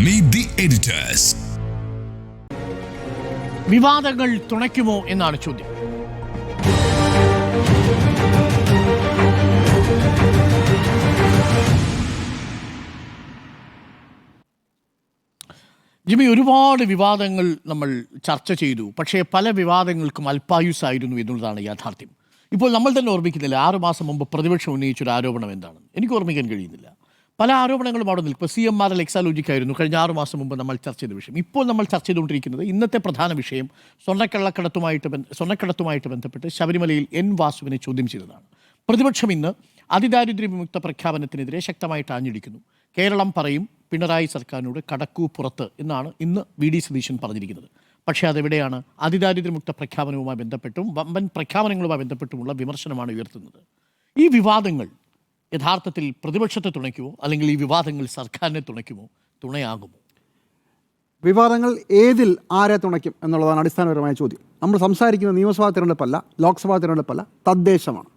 Meet the editors. വിവാദങ്ങൾ തുണയ്ക്കുമോ എന്നാണ് ചോദ്യം. ജിമ്മി, ഒരുപാട് വിവാദങ്ങൾ നമ്മൾ ചർച്ച ചെയ്തു. പക്ഷേ പല വിവാദങ്ങൾക്കും അല്പായുസ്സായിരുന്നു എന്നുള്ളതാണ് യാഥാർത്ഥ്യം. ഇപ്പോൾ നമ്മൾ തന്നെ ഓർമ്മിക്കുന്നില്ല 6 മാസം മുമ്പ് പ്രതിപക്ഷം ഉന്നയിച്ചൊരു ആരോപണം എന്താണ് എനിക്ക് ഓർമ്മിക്കാൻ കഴിയുന്നില്ല. പല ആരോപണങ്ങളും അവിടെ നിൽക്കും. CMRL എക്സാലോജിക്കായിരുന്നു കഴിഞ്ഞ 6 മാസം മുമ്പ് നമ്മൾ ചർച്ച ചെയ്ത വിഷയം. ഇപ്പോൾ നമ്മൾ ചർച്ച ചെയ്തുകൊണ്ടിരിക്കുന്നത് ഇന്നത്തെ പ്രധാന വിഷയം സ്വർണ്ണക്കടത്തുമായിട്ട് ബന്ധപ്പെട്ട് ശബരിമലയിൽ N വാസുവിനെ ചോദ്യം ചെയ്തതാണ്. പ്രതിപക്ഷം ഇന്ന് അതിദാരിദ്ര്യ വിമുക്ത പ്രഖ്യാപനത്തിനെതിരെ ശക്തമായിട്ട് ആഞ്ഞടിക്കുന്നു. കേരളം പറയും പിണറായി സർക്കാരിനോട് കടക്കൂ പുറത്ത് എന്നാണ് ഇന്ന് VD സതീശൻ പറഞ്ഞിരിക്കുന്നത്. പക്ഷേ അതെവിടെയാണ്? അതിദാരിദ്ര്യമുക്ത പ്രഖ്യാപനവുമായി ബന്ധപ്പെട്ടും വമ്പൻ പ്രഖ്യാപനങ്ങളുമായി ബന്ധപ്പെട്ടുമുള്ള വിമർശനമാണ് ഉയർത്തുന്നത്. ഈ വിവാദങ്ങൾ യഥാർത്ഥത്തിൽ പ്രതിപക്ഷത്തെ തുണയ്ക്കുമോ, അല്ലെങ്കിൽ ഈ വിവാദങ്ങൾ സർക്കാരിനെ തുണയ്ക്കുമോ, തുണയാകുമോ? വിവാദങ്ങൾ ഏതിൽ ആരെ തുണയ്ക്കും എന്നുള്ളതാണ് അടിസ്ഥാനപരമായ ചോദ്യം. നമ്മൾ സംസാരിക്കുന്ന നിയമസഭാ തിരഞ്ഞെടുപ്പല്ല, ലോക്സഭാ തിരഞ്ഞെടുപ്പല്ല, തദ്ദേശമാണ്.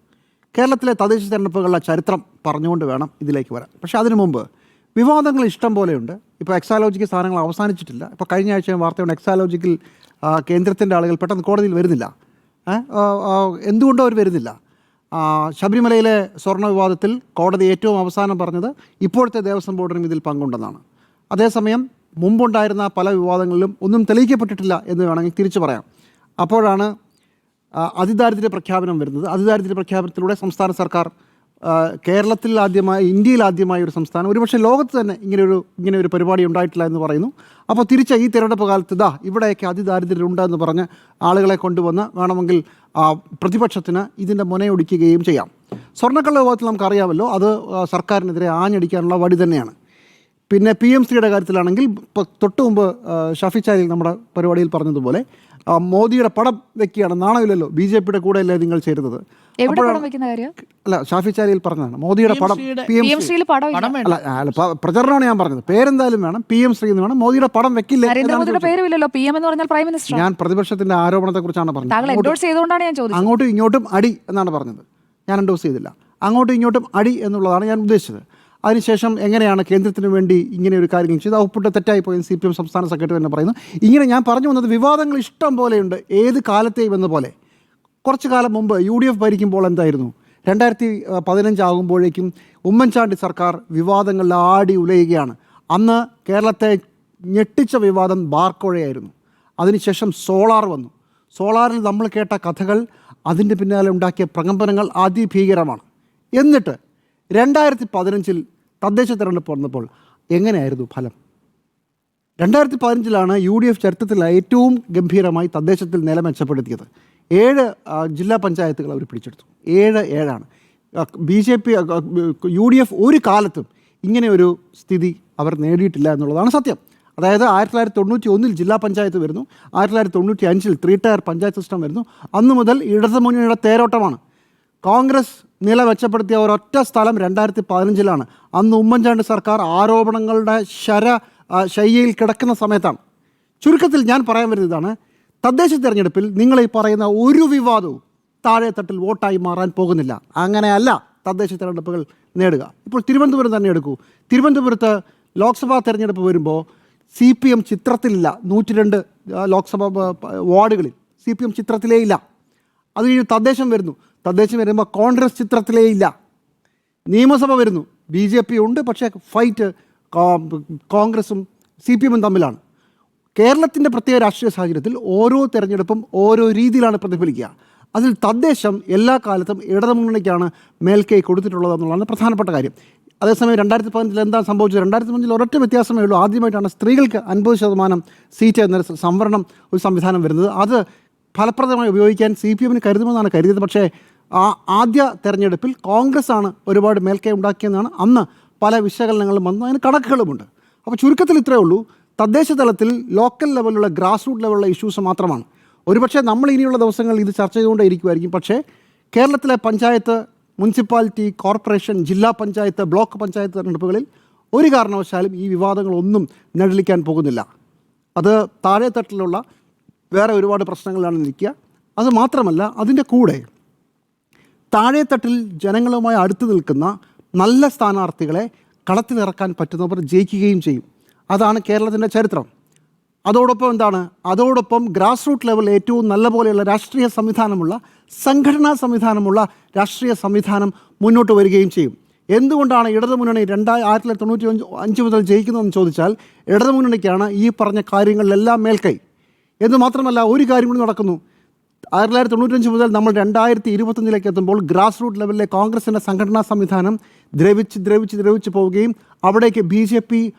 കേരളത്തിലെ തദ്ദേശ തിരഞ്ഞെടുപ്പുകളുടെ ചരിത്രം പറഞ്ഞുകൊണ്ട് വേണം ഇതിലേക്ക് വരാൻ. പക്ഷേ അതിനു മുമ്പ് വിവാദങ്ങൾ ഇഷ്ടം പോലെയുണ്ട്. ഇപ്പോൾ എക്സാലോജിക്കൽ സാധനങ്ങൾ അവസാനിച്ചിട്ടില്ല. ഇപ്പോൾ കഴിഞ്ഞ ആഴ്ച വാർത്തയുണ്ട്, എക്സാലോജിക്കൽ കേന്ദ്രത്തിൻ്റെ ആളുകൾ പെട്ടെന്ന് കോടതിയിൽ വരുന്നില്ല. എന്തുകൊണ്ടോ അവർ വരുന്നില്ല? ശബരിമലയിലെ സ്വർണ്ണ വിവാദത്തിൽ കോടതി ഏറ്റവും അവസാനം പറഞ്ഞത് ഇപ്പോഴത്തെ ദേവസ്വം ബോർഡിനും ഇതിൽ പങ്കുണ്ടെന്നാണ്. അതേസമയം മുമ്പുണ്ടായിരുന്ന പല വിവാദങ്ങളിലും ഒന്നും തെളിയിക്കപ്പെട്ടിട്ടില്ല എന്ന് വേണമെങ്കിൽ തിരിച്ചു പറയാം. അപ്പോഴാണ് അതിദാരിദ്ര്യ പ്രഖ്യാപനം വരുന്നത്. അതിദാരിദ്ര്യ പ്രഖ്യാപനത്തിലൂടെ സംസ്ഥാന സർക്കാർ കേരളത്തിൽ ആദ്യമായി, ഇന്ത്യയിൽ ആദ്യമായ ഒരു സംസ്ഥാനം, ഒരുപക്ഷെ ലോകത്ത് തന്നെ ഇങ്ങനെ ഒരു പരിപാടി ഉണ്ടായിട്ടില്ല എന്ന് പറയുന്നു. അപ്പോൾ തിരിച്ച് ഈ തിരഞ്ഞെടുപ്പ് കാലത്ത് ഇവിടെയൊക്കെ അതിദാരിദ്ര്യം ഉണ്ടെന്ന് പറഞ്ഞ് ആളുകളെ കൊണ്ടുവന്ന് വേണമെങ്കിൽ പ്രതിപക്ഷത്തിന് ഇതിൻ്റെ മുനയൊടിക്കുകയും ചെയ്യാം. സ്വർണ്ണക്കള്ള വിഭാഗത്തിൽ നമുക്കറിയാമല്ലോ, അത് സർക്കാരിനെതിരെ ആഞ്ഞടിക്കാനുള്ള വടി തന്നെയാണ്. പിന്നെ PMCയുടെ കാര്യത്തിലാണെങ്കിൽ തൊട്ട് മുമ്പ് ഷാഫി ചാലിൽ നമ്മുടെ പരിപാടിയിൽ പറഞ്ഞതുപോലെ മോദിയുടെ പടം വെക്കുകയാണ്. നാണമില്ലല്ലോ, BJPയുടെ കൂടെ അല്ലേ നിങ്ങൾ ചേരുന്നത്? അല്ല, ഷാഫി ചാലിയിൽ പറഞ്ഞതാണ് മോദിയുടെ പടം അല്ല, പ്രചരണമാണ് ഞാൻ പറഞ്ഞത്. പേരെന്തായാലും വേണം, PM ശ്രീ എന്ന് വേണം. മോദിയുടെ പടം വെക്കില്ലേ? ഞാൻ പ്രതിപക്ഷത്തിന്റെ ആരോപണത്തെ കുറിച്ചാണ് പറഞ്ഞത്. അങ്ങോട്ടും ഇങ്ങോട്ടും അടി എന്നാണ് പറഞ്ഞത്. ഞാൻ എൻഡോസ് ചെയ്തില്ല. അങ്ങോട്ടും ഇങ്ങോട്ടും അടി എന്നുള്ളതാണ് ഞാൻ ഉദ്ദേശിച്ചത്. അതിനുശേഷം എങ്ങനെയാണ് കേന്ദ്രത്തിന് വേണ്ടി ഇങ്ങനെ ഒരു കാര്യം ചെയ്ത് ഒപ്പിട്ട് തെറ്റായി പോയെന്ന് CPM സംസ്ഥാന സെക്രട്ടറി തന്നെ പറയുന്നു. ഇങ്ങനെ ഞാൻ പറഞ്ഞു വന്നത് വിവാദങ്ങൾ ഇഷ്ടം പോലെയുണ്ട്, ഏത് കാലത്തെയും എന്ന പോലെ. കുറച്ച് കാലം മുമ്പ് UDF ഭരിക്കുമ്പോൾ എന്തായിരുന്നു? 2015 ആകുമ്പോഴേക്കും ഉമ്മൻചാണ്ടി സർക്കാർ വിവാദങ്ങളിൽ ആടി ഉലയുകയാണ്. അന്ന് കേരളത്തെ ഞെട്ടിച്ച വിവാദം ബാർക്കോഴയായിരുന്നു. അതിനുശേഷം സോളാർ വന്നു. സോളാറിൽ നമ്മൾ കേട്ട കഥകൾ, അതിൻ്റെ പിന്നാലെ ഉണ്ടാക്കിയ പ്രകമ്പനങ്ങൾ അതിഭീകരമാണ്. എന്നിട്ട് 2015 തദ്ദേശ തിരഞ്ഞെടുപ്പ് വന്നപ്പോൾ എങ്ങനെയായിരുന്നു ഫലം? 2015 UDF ചരിത്രത്തിൽ ഏറ്റവും ഗംഭീരമായി തദ്ദേശത്തിൽ നില മെച്ചപ്പെടുത്തിയത്. 7 ജില്ലാ പഞ്ചായത്തുകൾ അവർ പിടിച്ചെടുത്തു. 7 BJP UDF ഒരു കാലത്തും ഇങ്ങനെ ഒരു സ്ഥിതി അവർ നേടിയിട്ടില്ല എന്നുള്ളതാണ് സത്യം. അതായത് 1991 ജില്ലാ പഞ്ചായത്ത് വരുന്നു, 1995 3 ടയർ പഞ്ചായത്ത് സിസ്റ്റം വരുന്നു. അന്നു മുതൽ ഇടതുമുന്നണിയുടെ തേരോട്ടമാണ്. കോൺഗ്രസ് നില മെച്ചപ്പെടുത്തിയ ഒരൊറ്റ സ്ഥലം 2015 അന്ന് ഉമ്മൻചാണ്ടി സർക്കാർ ആരോപണങ്ങളുടെ ശയ്യയിൽ കിടക്കുന്ന സമയത്താണ്. ചുരുക്കത്തിൽ ഞാൻ പറയാൻ വരുന്നതാണ്, തദ്ദേശ തിരഞ്ഞെടുപ്പിൽ നിങ്ങൾ ഈ പറയുന്ന ഒരു വിവാദവും താഴെത്തട്ടിൽ വോട്ടായി മാറാൻ പോകുന്നില്ല. അങ്ങനെയല്ല തദ്ദേശ തിരഞ്ഞെടുപ്പുകൾ നേടുക. ഇപ്പോൾ തിരുവനന്തപുരം തന്നെ എടുക്കൂ. തിരുവനന്തപുരത്ത് ലോക്സഭാ തിരഞ്ഞെടുപ്പ് വരുമ്പോൾ CPM ചിത്രത്തിലില്ല. 102 ലോക്സഭാ വാർഡുകളിൽ CPM ചിത്രത്തിലേ ഇല്ല. അത് കഴിഞ്ഞ് തദ്ദേശം വരുമ്പോൾ കോൺഗ്രസ് ചിത്രത്തിലേ ഇല്ല. നിയമസഭ വരുന്നു, BJP ഉണ്ട്, പക്ഷേ ഫൈറ്റ് കോൺഗ്രസും CPMും തമ്മിലാണ്. കേരളത്തിൻ്റെ പ്രത്യേക രാഷ്ട്രീയ സാഹചര്യത്തിൽ ഓരോ തെരഞ്ഞെടുപ്പും ഓരോ രീതിയിലാണ് പ്രതിഫലിക്കുക. അതിൽ തദ്ദേശം എല്ലാ കാലത്തും ഇടതുമുന്നണിക്കാണ് മേൽക്കൈ കൊടുത്തിട്ടുള്ളതെന്നുള്ളതാണ് പ്രധാനപ്പെട്ട കാര്യം. അതേസമയം 2015 എന്താ സംഭവിച്ചത്? 2015 ഒരൊറ്റ വ്യത്യാസമേ ഉള്ളൂ. ആദ്യമായിട്ടാണ് സ്ത്രീകൾക്ക് 50% സീറ്റ് എന്ന സംവരണം ഒരു സംവിധാനം വരുന്നത്. അത് ഫലപ്രദമായി ഉപയോഗിക്കാൻ CPMന് കരുതുമെന്നാണ് കരുതിയത്. പക്ഷേ ആദ്യ തെരഞ്ഞെടുപ്പിൽ കോൺഗ്രസ് ആണ് ഒരുപാട് മേൽക്കൈ ഉണ്ടാക്കിയെന്നാണ് അന്ന് പല വിശകലനങ്ങളും വന്നു. അതിന് കണക്കുകളുമുണ്ട്. അപ്പോൾ ചുരുക്കത്തിൽ ഇത്രയേ ഉള്ളൂ. തദ്ദേശ തലത്തിൽ ലോക്കൽ ലെവലിലുള്ള ഗ്രാസ് റൂട്ട് ലെവലിലുള്ള ഇഷ്യൂസ് മാത്രമാണ്. ഒരുപക്ഷെ നമ്മൾ ഇനിയുള്ള ദിവസങ്ങളിൽ ഇത് ചർച്ച ചെയ്തുകൊണ്ടേ ഇരിക്കുമായിരിക്കും. പക്ഷേ കേരളത്തിലെ പഞ്ചായത്ത്, മുനിസിപ്പാലിറ്റി, കോർപ്പറേഷൻ, ജില്ലാ പഞ്ചായത്ത്, ബ്ലോക്ക് പഞ്ചായത്ത് തെരഞ്ഞെടുപ്പുകളിൽ ഒരു കാരണവശാലും ഈ വിവാദങ്ങളൊന്നും നിഴലിക്കാൻ പോകുന്നില്ല. അത് താഴെത്തട്ടിലുള്ള വേറെ ഒരുപാട് പ്രശ്നങ്ങളിലാണ് നിൽക്കുക. അതുമാത്രമല്ല, അതിൻ്റെ കൂടെ താഴെത്തട്ടിൽ ജനങ്ങളുമായി അടുത്ത് നിൽക്കുന്ന നല്ല സ്ഥാനാർത്ഥികളെ കളത്തിലിറക്കാൻ പറ്റുന്നവർ ജയിക്കുകയും ചെയ്യും. അതാണ് കേരളത്തിൻ്റെ ചരിത്രം. അതോടൊപ്പം എന്താണ്, അതോടൊപ്പം ഗ്രാസ് റൂട്ട് ലെവൽ ഏറ്റവും നല്ല പോലെയുള്ള രാഷ്ട്രീയ സംവിധാനമുള്ള, സംഘടനാ സംവിധാനമുള്ള രാഷ്ട്രീയ സംവിധാനം മുന്നോട്ട് വരികയും ചെയ്യും. എന്തുകൊണ്ടാണ് ഇടതുമുന്നണി 1995 മുതൽ ജയിക്കുന്നതെന്ന് ചോദിച്ചാൽ, ഇടതുമുന്നണിക്കാണ് ഈ പറഞ്ഞ കാര്യങ്ങളിലെല്ലാം മേൽക്കൈ. എന്ന് മാത്രമല്ല, ഒരു കാര്യം കൂടി നടക്കുന്നു. 1995 മുതൽ നമ്മൾ 2021 എത്തുമ്പോൾ ഗ്രാസ് റൂട്ട് ലെവലിലെ കോൺഗ്രസിൻ്റെ സംഘടനാ സംവിധാനം ദ്രവിച്ച് പോവുകയും അവിടേക്ക് BJP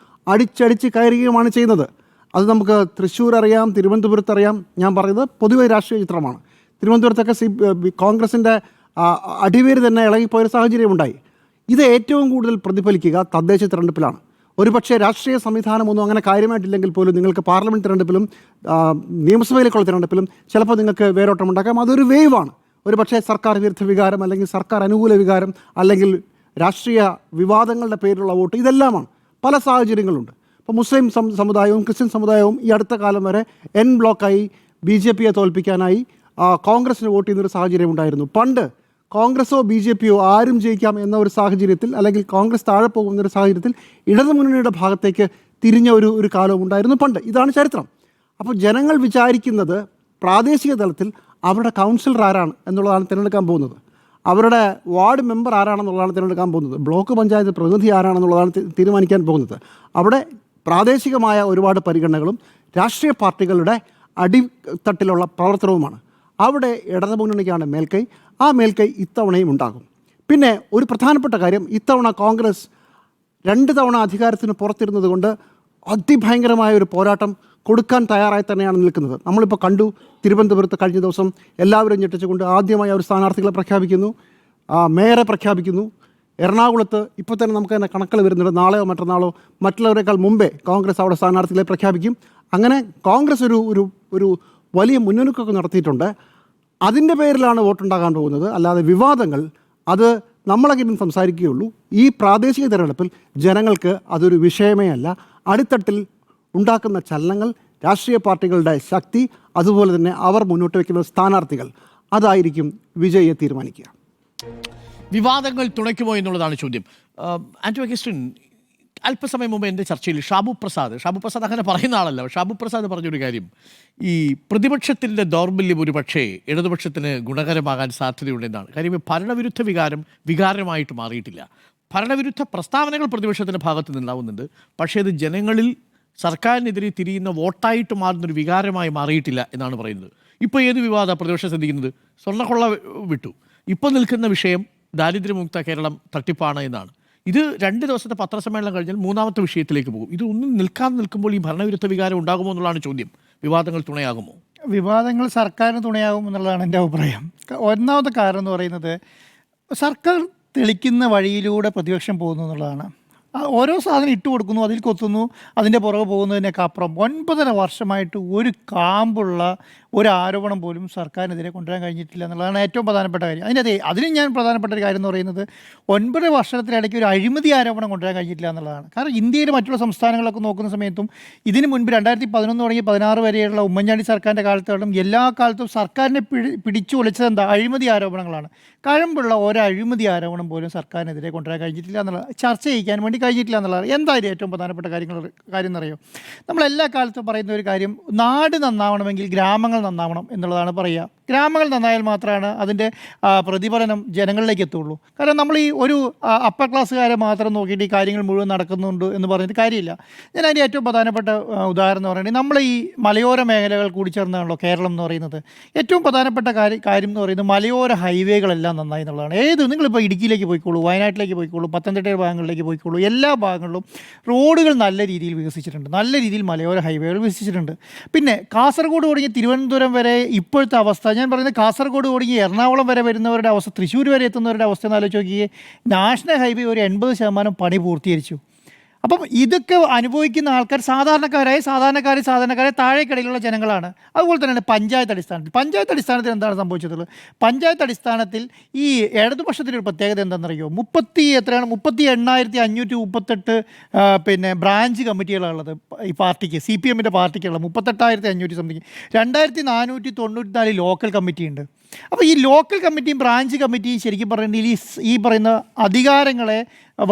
അടിച്ചടിച്ച് കയറുകയുമാണ് ചെയ്യുന്നത്. അത് നമുക്ക് തൃശ്ശൂർ അറിയാം, തിരുവനന്തപുരത്ത് അറിയാം. ഞാൻ പറയുന്നത് പൊതുവെ രാഷ്ട്രീയ ചിത്രമാണ്. തിരുവനന്തപുരത്തൊക്കെ കോൺഗ്രസിൻ്റെ അടിവേര് തന്നെ ഇളകിപ്പോയൊരു സാഹചര്യമുണ്ടായി. ഇത് ഏറ്റവും കൂടുതൽ പ്രതിഫലിക്കുക തദ്ദേശ തിരഞ്ഞെടുപ്പിലാണ്. ഒരുപക്ഷെ രാഷ്ട്രീയ സംവിധാനമൊന്നും അങ്ങനെ കാര്യമായിട്ടില്ലെങ്കിൽ പോലും നിങ്ങൾക്ക് പാർലമെൻറ്റ് തിരഞ്ഞെടുപ്പിലും നിയമസഭയിലേക്കുള്ള തിരഞ്ഞെടുപ്പിലും ചിലപ്പോൾ നിങ്ങൾക്ക് വേരോട്ടം ഉണ്ടാക്കാം. അതൊരു വേവാണ്. ഒരു പക്ഷേ സർക്കാർ വിരുദ്ധ വികാരം, അല്ലെങ്കിൽ സർക്കാർ അനുകൂല വികാരം, അല്ലെങ്കിൽ രാഷ്ട്രീയ വിവാദങ്ങളുടെ പേരിലുള്ള വോട്ട്, ഇതെല്ലാമാണ്. പല സാഹചര്യങ്ങളുണ്ട്. ഇപ്പോൾ മുസ്ലിം സമുദായവും ക്രിസ്ത്യൻ സമുദായവും ഈ അടുത്ത കാലം വരെ എൻ ബ്ലോക്കായി BJPയെ തോൽപ്പിക്കാനായി കോൺഗ്രസിന് വോട്ട് ചെയ്യുന്നൊരു സാഹചര്യം ഉണ്ടായിരുന്നു. പണ്ട് കോൺഗ്രസോ BJPയോ ആരും ജയിക്കാം എന്ന ഒരു സാഹചര്യത്തിൽ, അല്ലെങ്കിൽ കോൺഗ്രസ് താഴെ പോകുന്നൊരു സാഹചര്യത്തിൽ ഇടതുമുന്നണിയുടെ ഭാഗത്തേക്ക് തിരിഞ്ഞ ഒരു കാലവും ഉണ്ടായിരുന്നു പണ്ട്. ഇതാണ് ചരിത്രം. അപ്പോൾ ജനങ്ങൾ വിചാരിക്കുന്നത് പ്രാദേശിക തലത്തിൽ അവരുടെ കൗൺസിലർ ആരാണ് എന്നുള്ളതാണ് തിരഞ്ഞെടുക്കാൻ പോകുന്നത്, അവരുടെ വാർഡ് മെമ്പർ ആരാണെന്നുള്ളതാണ് തിരഞ്ഞെടുക്കാൻ പോകുന്നത്, ബ്ലോക്ക് പഞ്ചായത്ത് പ്രതിനിധി ആരാണെന്നുള്ളതാണ് തീരുമാനിക്കാൻ പോകുന്നത്. അവിടെ പ്രാദേശികമായ ഒരുപാട് പരിഗണനകളും രാഷ്ട്രീയ പാർട്ടികളുടെ അടിത്തട്ടിലുള്ള പ്രവർത്തനവുമാണ്. അവിടെ ഇടതുമുന്നണിക്കാണ് മേൽക്കൈ. ആ മേൽക്കൈ ഇത്തവണയും ഉണ്ടാകും. പിന്നെ ഒരു പ്രധാനപ്പെട്ട കാര്യം, ഇത്തവണ കോൺഗ്രസ് 2 തവണ അധികാരത്തിന് പുറത്തിരുന്നത് കൊണ്ട് അതിഭയങ്കരമായ ഒരു പോരാട്ടം കൊടുക്കാൻ തയ്യാറായി തന്നെയാണ് നിൽക്കുന്നത്. നമ്മളിപ്പോൾ കണ്ടു, തിരുവനന്തപുരത്ത് കഴിഞ്ഞ ദിവസം എല്ലാവരും ഞെട്ടിച്ചുകൊണ്ട് ആദ്യമായി അവർ സ്ഥാനാർത്ഥികളെ പ്രഖ്യാപിക്കുന്നു, മേയറെ പ്രഖ്യാപിക്കുന്നു. എറണാകുളത്ത് ഇപ്പോൾ തന്നെ നമുക്ക് തന്നെ കണക്കുകൾ വരുന്നുണ്ട്. നാളെയോ മറ്റന്നാളോ മറ്റുള്ളവരെക്കാൾ മുമ്പേ കോൺഗ്രസ് അവിടെ സ്ഥാനാർത്ഥികളെ പ്രഖ്യാപിക്കും. അങ്ങനെ കോൺഗ്രസ് ഒരു വലിയ മുന്നൊരുക്കമൊക്കെ നടത്തിയിട്ടുണ്ട്. അതിൻ്റെ പേരിലാണ് വോട്ടുണ്ടാകാൻ പോകുന്നത്. അല്ലാതെ വിവാദങ്ങൾ അത് നമ്മളെങ്കിലും സംസാരിക്കുകയുള്ളൂ. ഈ പ്രാദേശിക തിരഞ്ഞെടുപ്പിൽ ജനങ്ങൾക്ക് അതൊരു വിഷയമേ അല്ല. അടിത്തട്ടിൽ ഉണ്ടാക്കുന്ന ചലനങ്ങൾ, രാഷ്ട്രീയ പാർട്ടികളുടെ ശക്തി, അതുപോലെ തന്നെ അവർ മുന്നോട്ട് വയ്ക്കുന്ന സ്ഥാനാർത്ഥികൾ, അതായിരിക്കും വിജയിയെ തീരുമാനിക്കുക. വിവാദങ്ങൾ തുണയ്ക്കുമോ എന്നുള്ളതാണ് ചോദ്യം. ആന്റോ അഗസ്റ്റിൻ, അല്പസമയം മുമ്പ് എൻ്റെ ചർച്ചയിൽ ഷാബു പ്രസാദ് അങ്ങനെ പറയുന്ന ആളല്ല, ഷാബു പ്രസാദ് പറഞ്ഞൊരു കാര്യം, ഈ പ്രതിപക്ഷത്തിൻ്റെ ദൗർബല്യം ഒരു പക്ഷേ ഇടതുപക്ഷത്തിന് ഗുണകരമാകാൻ സാധ്യതയുണ്ടെന്നാണ്. കാര്യം ഭരണവിരുദ്ധ വികാരമായിട്ട് മാറിയിട്ടില്ല. ഭരണവിരുദ്ധ പ്രസ്താവനകൾ പ്രതിപക്ഷത്തിൻ്റെ ഭാഗത്ത് നിന്നുണ്ടാവുന്നുണ്ട്, പക്ഷേ അത് ജനങ്ങളിൽ സർക്കാരിനെതിരെ തിരിയുന്ന വോട്ടായിട്ട് മാറുന്നൊരു വികാരമായി മാറിയിട്ടില്ല എന്നാണ് പറയുന്നത്. ഇപ്പോൾ ഏത് വിവാദം പ്രതിപക്ഷം ശ്രദ്ധിക്കുന്നത്? സ്വർണ്ണക്കൊള്ള വിട്ടു. ഇപ്പോൾ നിൽക്കുന്ന വിഷയം ദാരിദ്ര്യമുക്ത കേരളം തട്ടിപ്പാണ് എന്നാണ്. ഇത് 2 ദിവസത്തെ പത്രസമ്മേളനം കഴിഞ്ഞാൽ 3ാമത്തെ വിഷയത്തിലേക്ക് പോകും. ഇത് ഒന്നും നിൽക്കുമ്പോൾ ഈ ഭരണവിരുദ്ധ വികാരം ഉണ്ടാകുമോ എന്നുള്ളതാണ് ചോദ്യം. വിവാദങ്ങൾ തുണയാകുമോ? വിവാദങ്ങൾ സർക്കാരിന് തുണയാകും എന്നുള്ളതാണ് എൻ്റെ അഭിപ്രായം. ഒന്നാമത്തെ കാരണം എന്ന് പറയുന്നത്, സർക്കാർ തെളിക്കുന്ന വഴിയിലൂടെ പ്രതിപക്ഷം പോകുന്നു എന്നുള്ളതാണ്. ഓരോ സാധനം ഇട്ട് കൊടുക്കുന്നു, അതിൽ കൊത്തുന്നു, അതിൻ്റെ പുറകെ പോകുന്നതിനൊക്കെ അപ്പുറം 9.5 വർഷമായിട്ട് ഒരു കാമ്പുള്ള ഒരു ആരോപണം പോലും സർക്കാരിനെതിരെ കൊണ്ടുവരാൻ കഴിഞ്ഞിട്ടില്ല എന്നുള്ളതാണ് ഏറ്റവും പ്രധാനപ്പെട്ട കാര്യം. അതിന് ഞാൻ പ്രധാനപ്പെട്ട ഒരു കാര്യം എന്ന് പറയുന്നത്, 9 വർഷത്തിനിടയ്ക്ക് ഒരു അഴിമതി ആരോപണം കൊണ്ടുവരാൻ കഴിഞ്ഞിട്ടില്ല എന്നുള്ളതാണ്. കാരണം ഇന്ത്യയിലെ മറ്റുള്ള സംസ്ഥാനങ്ങളൊക്കെ നോക്കുന്ന സമയത്തും ഇതിന് മുൻപ് 2011 തുടങ്ങി 16 വരെയുള്ള ഉമ്മൻചാണ്ടി സർക്കാരിൻ്റെ കാലത്തോളം എല്ലാ കാലത്തും സർക്കാരിനെ പിടിച്ചു ഒളിച്ചത് എന്താ? അഴിമതി ആരോപണങ്ങളാണ്. കഴമ്പുള്ള ഒരു അഴിമതി ആരോപണം പോലും സർക്കാരിനെതിരെ കൊണ്ടുവരാൻ കഴിഞ്ഞിട്ടില്ല എന്നുള്ളത്, ചർച്ച ചെയ്യിക്കാൻ വേണ്ടി കഴിഞ്ഞിട്ടില്ല എന്നുള്ളത്. എന്തായാലും ഏറ്റവും പ്രധാനപ്പെട്ട കാര്യം എന്നറിയോ, നമ്മളെല്ലാ കാലത്തും പറയുന്ന ഒരു കാര്യം, നാട് നന്നാവണമെങ്കിൽ ഗ്രാമങ്ങൾ നന്നാവണം എന്നുള്ളതാണ് പറയുക. ഗ്രാമങ്ങൾ നന്നായാൽ മാത്രമാണ് അതിൻ്റെ പ്രതിഫലനം ജനങ്ങളിലേക്ക് എത്തുള്ളൂ. കാരണം നമ്മൾ ഈ ഒരു അപ്പർ ക്ലാസ്സുകാരെ മാത്രം നോക്കിയിട്ട് ഈ കാര്യങ്ങൾ മുഴുവൻ നടക്കുന്നുണ്ട് എന്ന് പറഞ്ഞിട്ട് കാര്യമില്ല. ഞാൻ അതിൻ്റെ ഏറ്റവും പ്രധാനപ്പെട്ട ഉദാഹരണം എന്ന് പറയുന്നത്, നമ്മൾ ഈ മലയോര മേഖലകൾ കൂടിച്ചേർന്നാണല്ലോ കേരളം എന്ന് പറയുന്നത്. ഏറ്റവും പ്രധാനപ്പെട്ട കാര്യം എന്ന് പറയുന്നത്, മലയോര ഹൈവേകളെല്ലാം നന്നായി എന്നുള്ളതാണ്. നിങ്ങളിപ്പോൾ ഇടുക്കിയിലേക്ക് പോയിക്കോളൂ, വയനാട്ടിലേക്ക് പോയിക്കോളൂ, പത്തനംതിട്ട ഭാഗങ്ങളിലേക്ക് പോയിക്കോളൂ, എല്ലാ ഭാഗങ്ങളിലും റോഡുകൾ നല്ല രീതിയിൽ വികസിച്ചിട്ടുണ്ട്. നല്ല രീതിയിൽ മലയോര ഹൈവേകൾ വികസിച്ചിട്ടുണ്ട്. പിന്നെ കാസർഗോഡ് തുടങ്ങി തിരുവനന്തപുരം വരെ ഇപ്പോഴത്തെ അവസ്ഥ, ഞാൻ പറയുന്നത് കാസർഗോഡ് തുടങ്ങി എറണാകുളം വരെ വരുന്നവരുടെ അവസ്ഥ, തൃശ്ശൂർ വരെ എത്തുന്നവരുടെ അവസ്ഥ എന്ന് ആലോചിച്ച് നോക്കിയേ. നാഷണൽ ഹൈവേ ഒരു 80% പണി പൂർത്തീകരിച്ചു. അപ്പം ഇതൊക്കെ അനുഭവിക്കുന്ന ആൾക്കാർ സാധാരണക്കാരെ താഴേക്കടയിലുള്ള ജനങ്ങളാണ്. അതുപോലെ തന്നെയാണ് പഞ്ചായത്ത് അടിസ്ഥാനത്തിൽ എന്താണ് സംഭവിച്ചത്? പഞ്ചായത്ത് അടിസ്ഥാനത്തിൽ ഈ ഇടതുപക്ഷത്തിൻ്റെ ഒരു പ്രത്യേകത എന്താണെന്നറിയോ? 38,538 പിന്നെ ബ്രാഞ്ച് കമ്മിറ്റികളുള്ളത് ഈ പാർട്ടിക്ക്, CPM പാർട്ടിക്കുള്ള 38,500 സംതിങ്. 2,494 ലോക്കൽ കമ്മിറ്റി ഉണ്ട്. അപ്പോൾ ഈ ലോക്കൽ കമ്മിറ്റിയും ബ്രാഞ്ച് കമ്മിറ്റിയും ശരിക്കും പറഞ്ഞിട്ടുണ്ടെങ്കിൽ ഈ പറയുന്ന അധികാരങ്ങളെ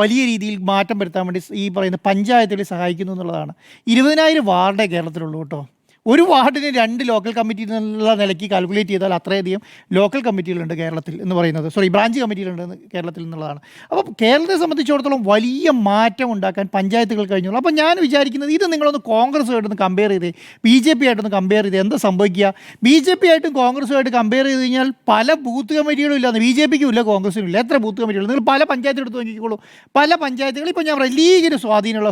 വലിയ രീതിയിൽ മാറ്റം വരുത്താൻ വേണ്ടി ഈ പറയുന്ന പഞ്ചായത്തുകളെ സഹായിക്കുന്നു എന്നുള്ളതാണ്. 20,000 വാർഡേ കേരളത്തിലുള്ളൂ കേട്ടോ. ഒരു വാർഡിന് 2 ലോക്കൽ കമ്മിറ്റി എന്നുള്ള നിലയ്ക്ക് കാൽക്കുലേറ്റ് ചെയ്താൽ അത്രയധികം ലോക്കൽ കമ്മിറ്റികളുണ്ട് കേരളത്തിൽ എന്ന് പറയുന്നത്, ബ്രാഞ്ച് കമ്മിറ്റികളുണ്ട് കേരളത്തിൽ എന്നുള്ളതാണ്. അപ്പോൾ കേരളത്തെ സംബന്ധിച്ചിടത്തോളം വലിയ മാറ്റം ഉണ്ടാക്കാൻ പഞ്ചായത്തുകൾ കഴിഞ്ഞുള്ളൂ. അപ്പോൾ ഞാൻ വിചാരിക്കുന്നത് ഇത് നിങ്ങളൊന്ന് കോൺഗ്രസുമായിട്ടൊന്ന് കമ്പയർ ചെയ്തേ, BJP ആയിട്ടൊന്ന് കമ്പയർ ചെയ്തേ, എന്താ സംഭവിക്കുക? BJP ആയിട്ടും കോൺഗ്രസുമായിട്ട് കമ്പയർ ചെയ്ത് കഴിഞ്ഞാൽ പല ബൂത്ത് കമ്മിറ്റികളും ഇല്ലാന്ന്, BJPക്കും ഇല്ല കോൺഗ്രസിനും ഇല്ല. എത്ര ബൂത്ത് കമ്മിറ്റികൾ നിങ്ങൾ പല പഞ്ചായത്തെടുത്ത് നോക്കിക്കോളൂ. പല പഞ്ചായത്തുകൾ ഇപ്പോൾ ഞാൻ പറയാം, ലീഗിന് സ്വാധീനമുള്ള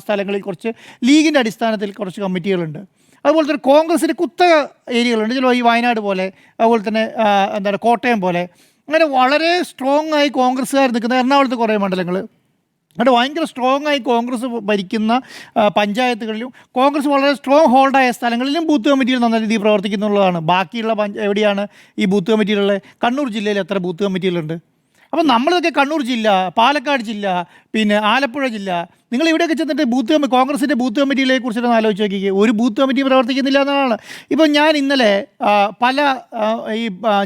സ്ഥലങ്ങളിൽ കുറച്ച് ലീഗിൻ്റെ അടിസ്ഥാനത്തിൽ കുറച്ച് കമ്മിറ്റികളുണ്ട്. അതുപോലെ തന്നെ കോൺഗ്രസിൻ്റെ കുത്തക ഏരിയകളുണ്ട്, ചിലപ്പോൾ ഈ വയനാട് പോലെ, അതുപോലെ തന്നെ എന്താണ് കോട്ടയം പോലെ, അങ്ങനെ വളരെ സ്ട്രോങ് ആയി കോൺഗ്രസ്സുകാർ നിൽക്കുന്ന എറണാകുളത്ത് കുറേ മണ്ഡലങ്ങൾ, അവിടെ ഭയങ്കര സ്ട്രോങ് ആയി കോൺഗ്രസ് ഭരിക്കുന്ന പഞ്ചായത്തുകളിലും കോൺഗ്രസ് വളരെ സ്ട്രോങ് ഹോൾഡായ സ്ഥലങ്ങളിലും ബൂത്ത് കമ്മിറ്റികൾ നല്ല രീതിയിൽ പ്രവർത്തിക്കുന്നുള്ളതാണ്. ബാക്കിയുള്ള എവിടെയാണ് ഈ ബൂത്ത് കമ്മിറ്റികളുള്ളത്? കണ്ണൂർ ജില്ലയിൽ എത്ര ബൂത്ത് കമ്മിറ്റികളുണ്ട്? അപ്പം നമ്മളിതൊക്കെ കണ്ണൂർ ജില്ല, പാലക്കാട് ജില്ല, പിന്നെ ആലപ്പുഴ ജില്ല, നിങ്ങൾ ഇവിടെയൊക്കെ ചെന്നിട്ട് കോൺഗ്രസിൻ്റെ ബൂത്ത് കമ്മിറ്റികളെ കുറിച്ചിട്ടൊന്ന് ആലോചിച്ച് നോക്കിക്കുക. ഒരു ബൂത്ത് കമ്മിറ്റി പ്രവർത്തിക്കുന്നില്ല എന്നാണ്. ഇപ്പം ഞാൻ ഇന്നലെ പല ഈ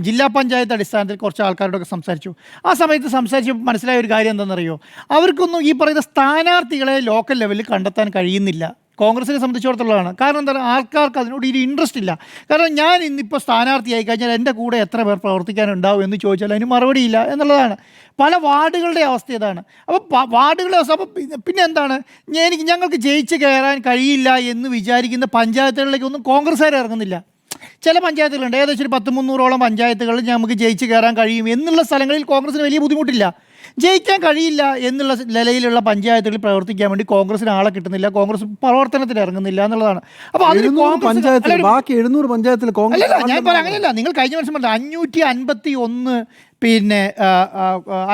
ജില്ലാ പഞ്ചായത്ത് അടിസ്ഥാനത്തിൽ കുറച്ച് ആൾക്കാരോടൊക്കെ സംസാരിച്ചു. ആ സമയത്ത് സംസാരിച്ചപ്പോൾ മനസ്സിലായ ഒരു കാര്യം എന്താണെന്നറിയോ? അവർക്കൊന്നും ഈ പറയുന്ന സ്ഥാനാർത്ഥികളെ ലോക്കൽ ലെവലിൽ കണ്ടെത്താൻ കഴിയുന്നില്ല. കോൺഗ്രസിനെ സംബന്ധിച്ചിടത്തോളമാണ്. കാരണം എന്താണ്? ആൾക്കാർക്ക് അതിനോട് ഒരു ഇൻട്രസ്റ്റ് ഇല്ല. കാരണം ഞാൻ ഇന്നിപ്പോൾ സ്ഥാനാർത്ഥിയായി കഴിഞ്ഞാൽ എൻ്റെ കൂടെ എത്ര പേർ പ്രവർത്തിക്കാനുണ്ടാവും എന്ന് ചോദിച്ചാൽ അതിന് മറുപടിയില്ല എന്നുള്ളതാണ്. പല വാർഡുകളുടെ അവസ്ഥ ഇതാണ്. അപ്പോൾ വാർഡുകളുടെ അവസ്ഥ, അപ്പോൾ പിന്നെ എന്താണ്, ഞങ്ങൾക്ക് ജയിച്ച് കയറാൻ കഴിയില്ല എന്ന് വിചാരിക്കുന്ന പഞ്ചായത്തുകളിലേക്കൊന്നും കോൺഗ്രസ്സുകാർ ഇറങ്ങുന്നില്ല. ചില പഞ്ചായത്തുകളുണ്ട്, ഏകദേശം ഒരു 100-300ഓളം പഞ്ചായത്തുകളിൽ നമുക്ക് ജയിച്ച് കയറാൻ കഴിയും എന്നുള്ള സ്ഥലങ്ങളിൽ കോൺഗ്രസിന് വലിയ ബുദ്ധിമുട്ടില്ല. ജയിക്കാൻ കഴിയില്ല എന്നുള്ള നിലയിലുള്ള പഞ്ചായത്തുകളിൽ പ്രവർത്തിക്കാൻ വേണ്ടി കോൺഗ്രസിന് ആളെ കിട്ടുന്നില്ല, കോൺഗ്രസ് പ്രവർത്തനത്തിന് ഇറങ്ങുന്നില്ല എന്നുള്ളതാണ്. അപ്പോൾ അതിന് ബാക്കി 700 പഞ്ചായത്തിൽ അല്ലല്ല, ഞാൻ പറയാം അങ്ങനെയല്ല. നിങ്ങൾ കഴിഞ്ഞ വർഷം പറഞ്ഞത് 551 പിന്നെ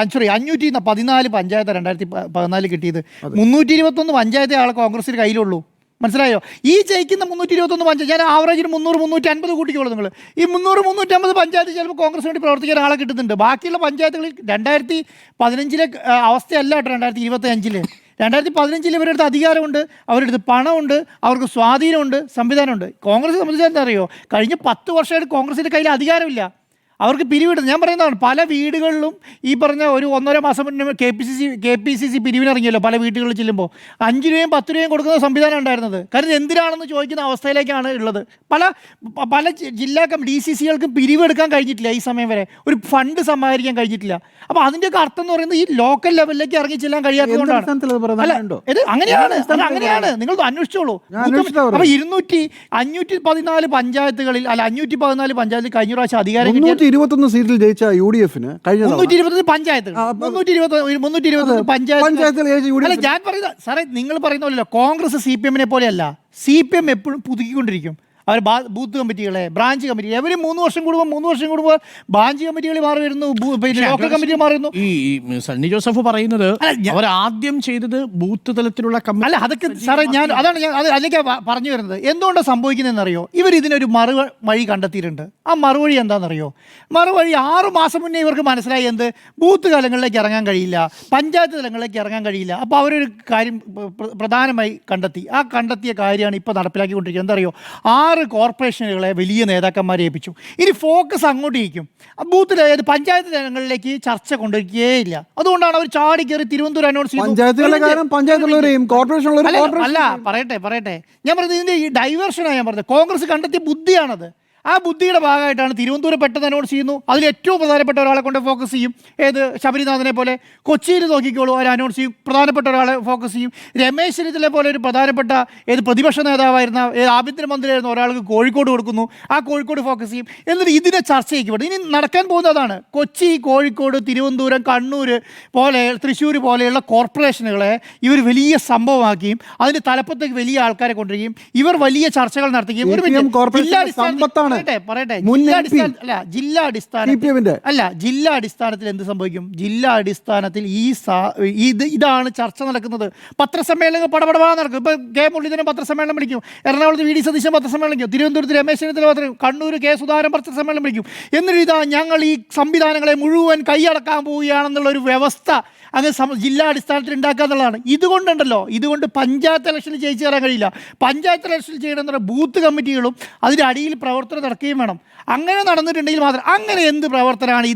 514 പഞ്ചായത്ത് 2014 കിട്ടിയത്. 321 പഞ്ചായത്തെ ആളെ കോൺഗ്രസിന് കയ്യിലുള്ളൂ. മനസ്സിലായോ? ഈ ജയിക്കുന്ന 321 പഞ്ചായത്ത്, ഞാൻ ആവറേജിന് 300-350 കൂട്ടിക്കോളൂ നിങ്ങൾ. ഈ 300-350 പഞ്ചായത്ത് ചിലപ്പോൾ കോൺഗ്രസ് വേണ്ടി പ്രവർത്തിക്കാൻ ആളെ കിട്ടുന്നുണ്ട്. ബാക്കിയുള്ള പഞ്ചായത്തുകളിൽ 2015 അവസ്ഥയല്ല കേട്ടോ, 2025 2015 ഇവരുടെ അധികാരമുണ്ട്, അവരുടെ അടുത്ത് പണമുണ്ട്, അവർക്ക് സ്വാധീനമുണ്ട്, സംവിധാനമുണ്ട്. കോൺഗ്രസ് സംബന്ധിച്ചാൽ എന്താ അറിയോ? കഴിഞ്ഞ 10 വർഷമായിട്ട് കോൺഗ്രസിൻ്റെ കയ്യിൽ അധികാരമില്ല. അവർക്ക് പിരിവിടുന്നു. ഞാൻ പറയുന്നതാണ്, പല വീടുകളിലും ഈ പറഞ്ഞ ഒരു 1.5 മാസം മുന്നേ KPCC പിരിവിനിറങ്ങിയല്ലോ. പല വീടുകളിൽ ചെല്ലുമ്പോൾ 5 രൂപയും 10 രൂപയും കൊടുക്കുന്ന സംവിധാനം ഉണ്ടായിരുന്നത്. കാരണം എന്തിനാണെന്ന് ചോദിക്കുന്ന അവസ്ഥയിലേക്കാണ് ഉള്ളത്. പല ജില്ലാ DCCകൾക്കും പിരിവെടുക്കാൻ കഴിഞ്ഞിട്ടില്ല ഈ സമയം വരെ, ഒരു ഫണ്ട് സമാഹരിക്കാൻ കഴിഞ്ഞിട്ടില്ല. അപ്പോൾ അതിൻ്റെയൊക്കെ അർത്ഥം എന്ന് പറയുന്നത് ഈ ലോക്കൽ ലെവലിലേക്ക് ഇറങ്ങി ചെല്ലാൻ കഴിയാത്തതുകൊണ്ടാണ്. അങ്ങനെയാണ്, നിങ്ങൾ അന്വേഷിച്ചോളൂ. അപ്പോൾ 514 പഞ്ചായത്തുകളിൽ 514 പഞ്ചായത്തിൽ കഴിഞ്ഞ പ്രാവശ്യം അധികാരം 321 സീറ്റിൽ ജയിച്ച UDFന് കഴിഞ്ഞ 320 പഞ്ചായത്തുകൾ 320 പഞ്ചായത്തുകൾ. ഞാൻ പറയുന്നത് സാറേ, നിങ്ങൾ പറയുന്ന പോലെയല്ല, കോൺഗ്രസ് CPM-നെ പോലെയല്ല. CPM എപ്പോഴും പുതുക്കിക്കൊണ്ടിരിക്കും. അവർ ബൂത്ത് കമ്മിറ്റികളെ, ബ്രാഞ്ച് കമ്മിറ്റി, എവരും 3 വർഷം കൂടുമ്പോൾ ബ്രാഞ്ച് കമ്മിറ്റികൾ മാറി വരുന്നു, പിന്നെ ലോക്കൽ കമ്മിറ്റി മാറുന്നു. ഈ സണ്ണി ജോസഫ് പറയുന്നത് അവർ ആദ്യം ചെയ്തത് ബൂത്ത് തലത്തിലുള്ള അല്ല, അതൊക്കെ സാറേ ഞാൻ അതിലേക്ക് പറഞ്ഞു വരുന്നത്. എന്തുകൊണ്ടാണ് സംഭവിക്കുന്നതെന്നറിയോ? ഇവർ ഇതിനൊരു മറുവഴി കണ്ടെത്തിയിട്ടുണ്ട്. ആ മറുവഴി എന്താണെന്നറിയോ? മറുവഴി 6 മാസം മുന്നേ ഇവർക്ക് മനസ്സിലായി, എന്ത് ബൂത്ത് തലങ്ങളിലേക്ക് ഇറങ്ങാൻ കഴിയില്ല, പഞ്ചായത്ത് തലങ്ങളിലേക്ക് ഇറങ്ങാൻ കഴിയില്ല. അപ്പോൾ അവരൊരു കാര്യം പ്രധാനമായി കണ്ടെത്തി. ആ കണ്ടെത്തിയ കാര്യമാണ് ഇപ്പോൾ നടപ്പിലാക്കിക്കൊണ്ടിരിക്കുന്നത്. എന്താ അറിയോ? 6 കോർപ്പറേഷനുകളെ വലിയ നേതാക്കന്മാരെ ഏൽപ്പിച്ചു. ഇനി ഫോക്കസ് അങ്ങോട്ടേക്കും. ബൂത്തിൽ പഞ്ചായത്ത് തലങ്ങളിലേക്ക് ചർച്ച കൊണ്ടുവരികയില്ല. അതുകൊണ്ടാണ് അവർ ചാടി കയറി തിരുവനന്തപുരം അനൗൺസ് ചെയ്തു. അല്ല, പറയട്ടെ ഞാൻ പറഞ്ഞത്, ഇതിൻ്റെ ഈ ഡൈവേർഷനാണ് ഞാൻ പറഞ്ഞത്. കോൺഗ്രസ് കണ്ടെത്തിയ ബുദ്ധിയാണത്. ആ ബുദ്ധിയുടെ ഭാഗമായിട്ടാണ് തിരുവനന്തപുരം പെട്ടെന്ന് അനൗൺസ് ചെയ്യുന്നു. അതിൽ ഏറ്റവും പ്രധാനപ്പെട്ട ഒരാളെ കൊണ്ട് ഫോക്കസ് ചെയ്യും. ഏത്? ശബരിനാഥനെ പോലെ. കൊച്ചിയിൽ നോക്കിക്കോളൂ, അവർ അനൗൺസ് ചെയ്യും, പ്രധാനപ്പെട്ട ഒരാളെ ഫോക്കസ് ചെയ്യും. രമേശ് ചെന്നിത്തല പോലെ ഒരു പ്രധാനപ്പെട്ട പ്രതിപക്ഷ നേതാവായിരുന്ന ആഭ്യന്തരമന്ത്രിയായിരുന്ന ഒരാൾക്ക് കോഴിക്കോട് കൊടുക്കുന്നു. ആ കോഴിക്കോട് ഫോക്കസ് ചെയ്യും. എന്നിട്ട് ഇതിനെ ചർച്ചയ്ക്ക് വിടും. ഇനി നടക്കാൻ പോകുന്നതാണ്. കൊച്ചി, കോഴിക്കോട്, തിരുവനന്തപുരം, കണ്ണൂർ പോലെ, തൃശ്ശൂർ പോലെയുള്ള കോർപ്പറേഷനുകളെ ഇവർ വലിയ സംഭവമാക്കുകയും അതിൻ്റെ തലപ്പത്തേക്ക് വലിയ ആൾക്കാരെ കൊണ്ടുവരികയും ഇവർ വലിയ ചർച്ചകൾ നടത്തുകയും ജില്ലാ അടിസ്ഥാനത്തിൽ എന്ത് സംഭവിക്കും? ജില്ലാ അടിസ്ഥാനത്തിൽ ഇതാണ് ചർച്ച നടക്കുന്നത്. പത്രസമ്മേളനങ്ങൾ പടപടപാ നടക്കും. ഇപ്പൊ കെ മുരളീധരൻ പത്രസമ്മേളനം വിളിക്കും, എറണാകുളത്ത് VD സതീശൻ പത്രസമ്മേളനം വിളിക്കും, തിരുവനന്തപുരത്ത് രമേശ് ചെന്നിത്തല, കണ്ണൂർ കെ സുധാകരൻ പത്രസമ്മേളനം വിളിക്കും. എന്നിട്ട് ഞങ്ങൾ ഈ സംവിധാനങ്ങളെ മുഴുവൻ കൈയടക്കാൻ പോവുകയാണെന്നുള്ള ഒരു വ്യവസ്ഥ അങ്ങ് ജില്ലാ അടിസ്ഥാനത്തിൽ ഉണ്ടാക്കുക എന്നുള്ളതാണ്. ഇതുകൊണ്ട് പഞ്ചായത്ത് ഇലക്ഷനിൽ ജയിച്ചു കയറാൻ കഴിയില്ല. പഞ്ചായത്ത് ഇലക്ഷനിൽ ചെയ്യണമെന്ന് പറഞ്ഞാൽ ബൂത്ത് കമ്മിറ്റികളും അതിൻ്റെ അടിയിൽ പ്രവർത്തനം നടക്കുകയും വേണം. അങ്ങനെ നടന്നിട്ടുണ്ടെങ്കിൽ മാത്രം അങ്ങനെ എന്ത് പ്രവർത്തനമാണ്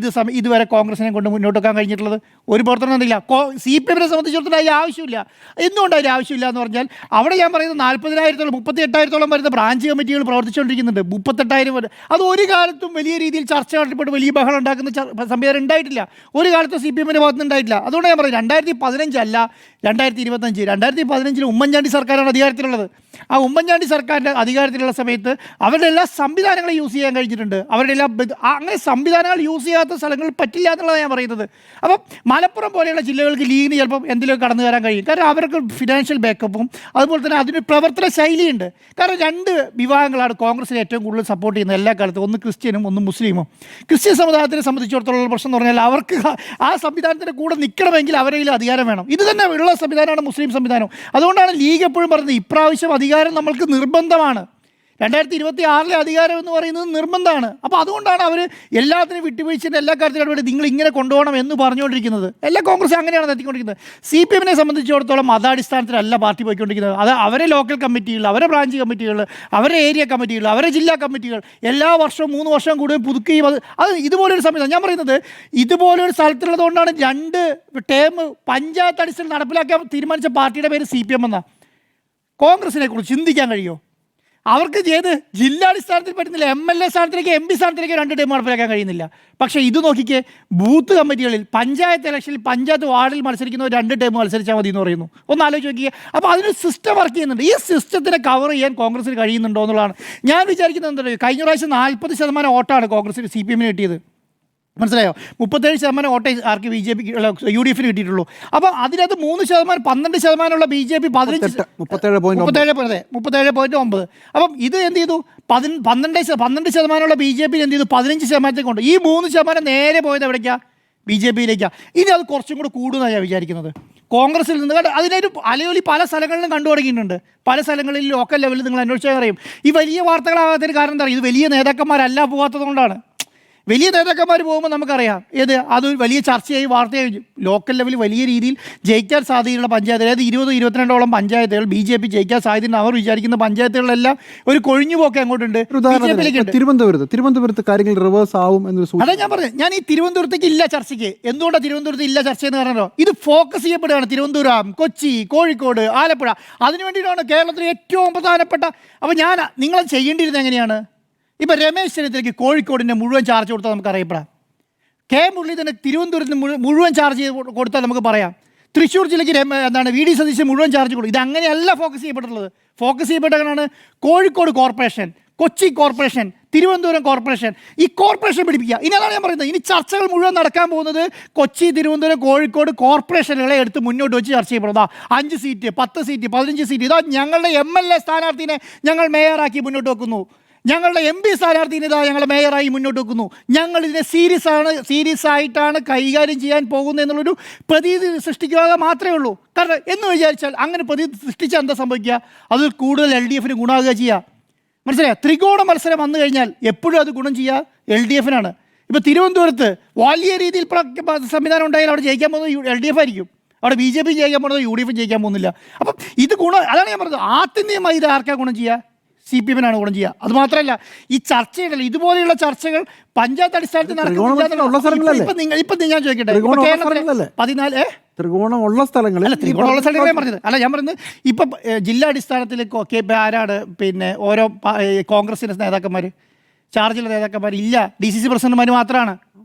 ഇതുവരെ കോൺഗ്രസിനെ കൊണ്ട് മുന്നോട്ട് വെക്കാൻ കഴിഞ്ഞിട്ടുള്ളത്? ഒരു പ്രവർത്തനം എന്തില്ല. CPM-നെ സംബന്ധിച്ചിടത്തോളം അതിന് ആവശ്യമില്ല. എന്തുകൊണ്ട് അതിന് ആവശ്യമില്ല എന്ന് പറഞ്ഞാൽ അവിടെ ഞാൻ പറയുന്നത് 40,000-ഓളം 38,000-ഓളം വരുന്ന ബ്രാഞ്ച് കമ്മിറ്റികൾ പ്രവർത്തിച്ചുകൊണ്ടിരിക്കുന്നുണ്ട്. 38,000 വരെ അത് ഒരു കാലത്തും വലിയ രീതിയിൽ ചർച്ച നടത്തിപ്പെട്ട് വലിയ ബഹളം ഉണ്ടാക്കുന്ന സംവിധാനം ഉണ്ടായിട്ടില്ല. ഒരു കാലത്തും CPM-ന്റെ ഭാഗത്ത് ഉണ്ടായിട്ടില്ല. അതുകൊണ്ട് ഞാൻ പറയും 2015 അല്ല 2025. 2015 ഉമ്മൻചാണ്ടി സർക്കാരാണ് അധികാരത്തിലുള്ളത്. ആ ഉമ്മൻചാണ്ടി സർക്കാരിൻ്റെ അധികാരത്തിലുള്ള സമയത്ത് അവരുടെ എല്ലാ സംവിധാനങ്ങളും യൂസ് ചെയ്യാൻ കഴിഞ്ഞിട്ടുണ്ട്. അവരുടെ എല്ലാ അങ്ങനെ സംവിധാനങ്ങൾ യൂസ് ചെയ്യാത്ത സ്ഥലങ്ങളിൽ പറ്റില്ല എന്നുള്ളതാണ് ഞാൻ പറയുന്നത്. അപ്പം മലപ്പുറം പോലെയുള്ള ജില്ലകൾക്ക് ലീഗിന് ചിലപ്പം എന്തിലേക്ക് കടന്നു കയറാൻ കഴിയും. കാരണം അവർക്ക് ഫിനാൻഷ്യൽ ബാക്കപ്പും അതുപോലെ തന്നെ അതിന് പ്രവർത്തന ശൈലിയുണ്ട്. കാരണം 2 വിഭാഗങ്ങളാണ് കോൺഗ്രസിനെ ഏറ്റവും കൂടുതൽ സപ്പോർട്ട് ചെയ്യുന്നത് എല്ലാ കാലത്തും. ഒന്ന് ക്രിസ്ത്യനും ഒന്ന് മുസ്ലിമും. ക്രിസ്ത്യൻ സമുദായത്തിനെ സംബന്ധിച്ചിടത്തോളം പ്രശ്നം എന്ന് പറഞ്ഞാൽ അവർക്ക് ആ സംവിധാനത്തിൻ്റെ കൂടെ നിൽക്കണമെങ്കിൽ അവരുടെ അധികാരം വേണം. ഇത് തന്നെ ഉള്ള സംവിധാനമാണ് മുസ്ലിം സംവിധാനം. അതുകൊണ്ടാണ് ലീഗ് എപ്പോഴും പറയുന്നത് ഇപ്രാവശ്യം അധികാരം നമ്മൾക്ക് നിർബന്ധമാണ്. 2026 അധികാരം എന്ന് പറയുന്നത് നിർബന്ധമാണ്. അപ്പോൾ അതുകൊണ്ടാണ് അവർ എല്ലാത്തിനും വിട്ടുവീഴ്ചയുടെ എല്ലാ കാര്യത്തിലും വേണ്ടി നിങ്ങൾ ഇങ്ങനെ കൊണ്ടുപോകണം എന്ന് പറഞ്ഞുകൊണ്ടിരിക്കുന്നത്. എല്ലാ കോൺഗ്രസ് അങ്ങനെയാണ് എത്തിക്കൊണ്ടിരിക്കുന്നത്. CPM-നെ സംബന്ധിച്ചിടത്തോളം മതാടിസ്ഥാനത്തിലല്ല പാർട്ടി പോയിക്കൊണ്ടിരിക്കുന്നത്. അത് അവരെ ലോക്കൽ കമ്മിറ്റികൾ, അവരെ ബ്രാഞ്ച് കമ്മിറ്റികൾ, അവരെ ഏരിയ കമ്മിറ്റികൾ, അവരെ ജില്ലാ കമ്മിറ്റികൾ എല്ലാ വർഷവും 3 വർഷം കൂടുതൽ പുതുക്കുകയും അത് ഇതുപോലൊരു സംവിധാനം ഞാൻ പറയുന്നത് ഇതുപോലൊരു സ്ഥലത്തുള്ളതുകൊണ്ടാണ് 2 ടേം പഞ്ചായത്ത് അടിസ്ഥാനത്തിൽ നടപ്പിലാക്കാൻ തീരുമാനിച്ച പാർട്ടിയുടെ പേര് CPM എന്നാണ്. കോൺഗ്രസിനെ കുറിച്ച് ചിന്തിക്കാൻ കഴിയുമോ? അവർക്ക് ചെയ്ത് ജില്ലാടിസ്ഥാനത്തിൽ പറ്റുന്നില്ല. MLA സ്ഥാനത്തിലേക്ക് MP സ്ഥാനത്തിലേക്ക് 2 ടൈം നടപ്പിലാക്കാൻ കഴിയുന്നില്ല. പക്ഷേ ഇത് നോക്കിക്കേ, ബൂത്ത് കമ്മിറ്റികളിൽ പഞ്ചായത്ത് ഇലക്ഷനിൽ പഞ്ചായത്ത് വാർഡിൽ മത്സരിക്കുന്നവർ 2 ടൈം മത്സരിച്ചാൽ മതി എന്ന് പറയുന്നു. ഒന്ന് ആലോചിച്ച് നോക്കിയേ. അപ്പോൾ അതിനൊരു സിസ്റ്റം വർക്ക് ചെയ്യുന്നുണ്ട്. ഈ സിസ്റ്റത്തിനെ കവർ ചെയ്യാൻ കോൺഗ്രസിന് കഴിയുന്നുണ്ടോ എന്നുള്ളതാണ് ഞാൻ വിചാരിക്കുന്നത്. എന്താ പറയുക, കഴിഞ്ഞ പ്രാവശ്യം 40% വോട്ടാണ് കോൺഗ്രസിന് CPM-ന് കിട്ടിയത്. മനസ്സിലായോ? 37% വോട്ടേ ആർക്ക് BJP UDF-ന് കിട്ടിയിട്ടുള്ളൂ. അപ്പോൾ അതിനകത്ത് 3%, 12% BJP 37.9. അപ്പം ഇത് എന്ത് ചെയ്തു? 12% BJP എന്ത് ചെയ്തു? 15% കൊണ്ട് ഈ 3% നേരെ പോയത് എവിടേക്കാണ്? BJP-യിലേക്കാണ്. ഇനി അത് കുറച്ചും കൂടെ കൂടുമെന്നാണ് ഞാൻ വിചാരിക്കുന്നത്. കോൺഗ്രസിൽ നിന്ന് അതിനൊരു അലയൊലി പല സ്ഥലങ്ങളിലും കണ്ടു തുടങ്ങിയിട്ടുണ്ട്. പല സ്ഥലങ്ങളിൽ ലോക്കൽ ലെവലിൽ നിങ്ങൾ അന്വേഷിച്ചാൽ അറിയും. ഈ വലിയ വാർത്തകളാകാത്തതിന് കാരണം എന്താ പറയുക? ഇത് വലിയ നേതാക്കന്മാരല്ല പോകാത്തത് കൊണ്ടാണ്. വലിയ നേതാക്കന്മാർ പോകുമ്പോൾ നമുക്കറിയാം അത് വലിയ ചർച്ചയായി വാർത്തയായി ലോക്കൽ ലെവലിൽ വലിയ രീതിയിൽ ജയിക്കാൻ സാധ്യതയുള്ള പഞ്ചായത്ത്, അതായത് 20-22 പഞ്ചായത്തുകൾ BJP ജയിക്കാൻ സാധ്യതയുണ്ട്. അവർ വിചാരിക്കുന്ന പഞ്ചായത്തുകളിലെല്ലാം ഒരു കൊഴിഞ്ഞുപോക്ക് അങ്ങോട്ടുണ്ട്. തിരുവനന്തപുരത്ത് കാര്യങ്ങൾ റിവേഴ്സ് ആവും എന്നൊരു അതാ ഞാൻ പറഞ്ഞത്. ഞാൻ ഈ തിരുവനന്തപുരത്തേക്ക് ഇല്ല ചർച്ചയ്ക്ക്. എന്തുകൊണ്ടാണ് തിരുവനന്തപുരത്ത് ഇല്ല ചർച്ചയെന്ന് പറഞ്ഞല്ലോ? ഇത് ഫോക്കസ് ചെയ്യപ്പെടുകയാണ്. തിരുവനന്തപുരം, കൊച്ചി, കോഴിക്കോട്, ആലപ്പുഴ. അതിനു വേണ്ടിയിട്ടാണ് കേരളത്തിലെ ഏറ്റവും പ്രധാനപ്പെട്ട. അപ്പോൾ നിങ്ങളത് ചെയ്യേണ്ടിയിരുന്നത് എങ്ങനെയാണ്? ഇപ്പോൾ രമേശ് ചെന്നിത്തലയ്ക്ക് കോഴിക്കോടിൻ്റെ മുഴുവൻ ചാർജ് കൊടുത്താൽ നമുക്ക് അറിയപ്പെടാം. മുരളീധരന് തിരുവനന്തപുരത്തിന് മുഴുവൻ ചാർജ് കൊടുത്താൽ നമുക്ക് പറയാം. തൃശ്ശൂർ ജില്ലയ്ക്ക് VD സതീശൻ മുഴുവൻ ചാർജ് കൊടുക്കും. ഇത് അങ്ങനെയല്ല ഫോക്കസ് ചെയ്യപ്പെട്ടിട്ടുള്ളത്. ഫോക്കസ് ചെയ്യപ്പെട്ടതാണ് Kozhikode corporation, Kochi corporation, Thiruvananthapuram corporation. ഈ കോർപ്പറേഷൻ പിടിപ്പിക്കുക. ഇനി അതാണ് ഞാൻ പറയുന്നത്. ഇനി ചർച്ചകൾ മുഴുവൻ നടക്കാൻ പോകുന്നത് കൊച്ചി, തിരുവനന്തപുരം, കോഴിക്കോട് കോർപ്പറേഷനുകളെ എടുത്ത് മുന്നോട്ട് വെച്ച് ചർച്ച ചെയ്യപ്പെടുന്നതാ. 5 സീറ്റ്, 10 സീറ്റ്, 15 സീറ്റ്. ഇതാ ഞങ്ങളുടെ MLA സ്ഥാനാർത്ഥിനെ ഞങ്ങൾ മേയറാക്കി മുന്നോട്ട് വെക്കുന്നു. ഞങ്ങളുടെ MP സ്ഥാനാർത്ഥിനെ ഇതാ ഞങ്ങൾ മേയറായി മുന്നോട്ട് വെക്കുന്നു. ഞങ്ങൾ ഇതിനെ സീരിയസ് ആയിട്ടാണ് കൈകാര്യം ചെയ്യാൻ പോകുന്നത് എന്നുള്ളൊരു പ്രതീതി സൃഷ്ടിക്കുക മാത്രമേ ഉള്ളൂ. കാരണം എന്ന് വിചാരിച്ചാൽ അങ്ങനെ പ്രതീതി സൃഷ്ടിച്ചാൽ എന്താ സംഭവിക്കുക? അത് കൂടുതൽ LDF-ന് ഗുണമാകുക ചെയ്യുക. മനസ്സിലായോ? ത്രികോണ മത്സരം വന്നു കഴിഞ്ഞാൽ എപ്പോഴും അത് ഗുണം ചെയ്യുക LDF-നാണ്. ഇപ്പോൾ തിരുവനന്തപുരത്ത് വലിയ രീതിയിൽ സംവിധാനം ഉണ്ടായാൽ അവിടെ ജയിക്കാൻ പോകുന്നത് LDF ആയിരിക്കും. അവിടെ BJP ജയിക്കാൻ പോകുന്നത് UDF ജയിക്കാൻ പോകുന്നില്ല. അപ്പം ഇത് അതാണ് ഞാൻ പറഞ്ഞത്. ആത്യന്തികമായി ഇത് ആർക്കാണ് ഗുണം ചെയ്യുക? CPM-നാണ് ഗുണം ചെയ്യുക. അത് മാത്രമല്ല, ഈ ചർച്ചകൾ, ഇതുപോലെയുള്ള ചർച്ചകൾ പഞ്ചായത്ത് അടിസ്ഥാനത്തിൽ നടക്കുന്നില്ല. ഇപ്പം ഞാൻ ചോദിക്കട്ടെ, ത്രികോണമുള്ള സ്ഥലങ്ങളെ പറഞ്ഞത് അല്ല, ഞാൻ പറയുന്നത് ഇപ്പം ജില്ലാ അടിസ്ഥാനത്തിൽ ആരാണ് ഓരോ കോൺഗ്രസിൻ്റെ നേതാക്കന്മാർ, ചാർജുള്ള നേതാക്കന്മാർ ഇല്ല. DCC പ്രസിഡന്റുമാർ മാത്രമാണ്.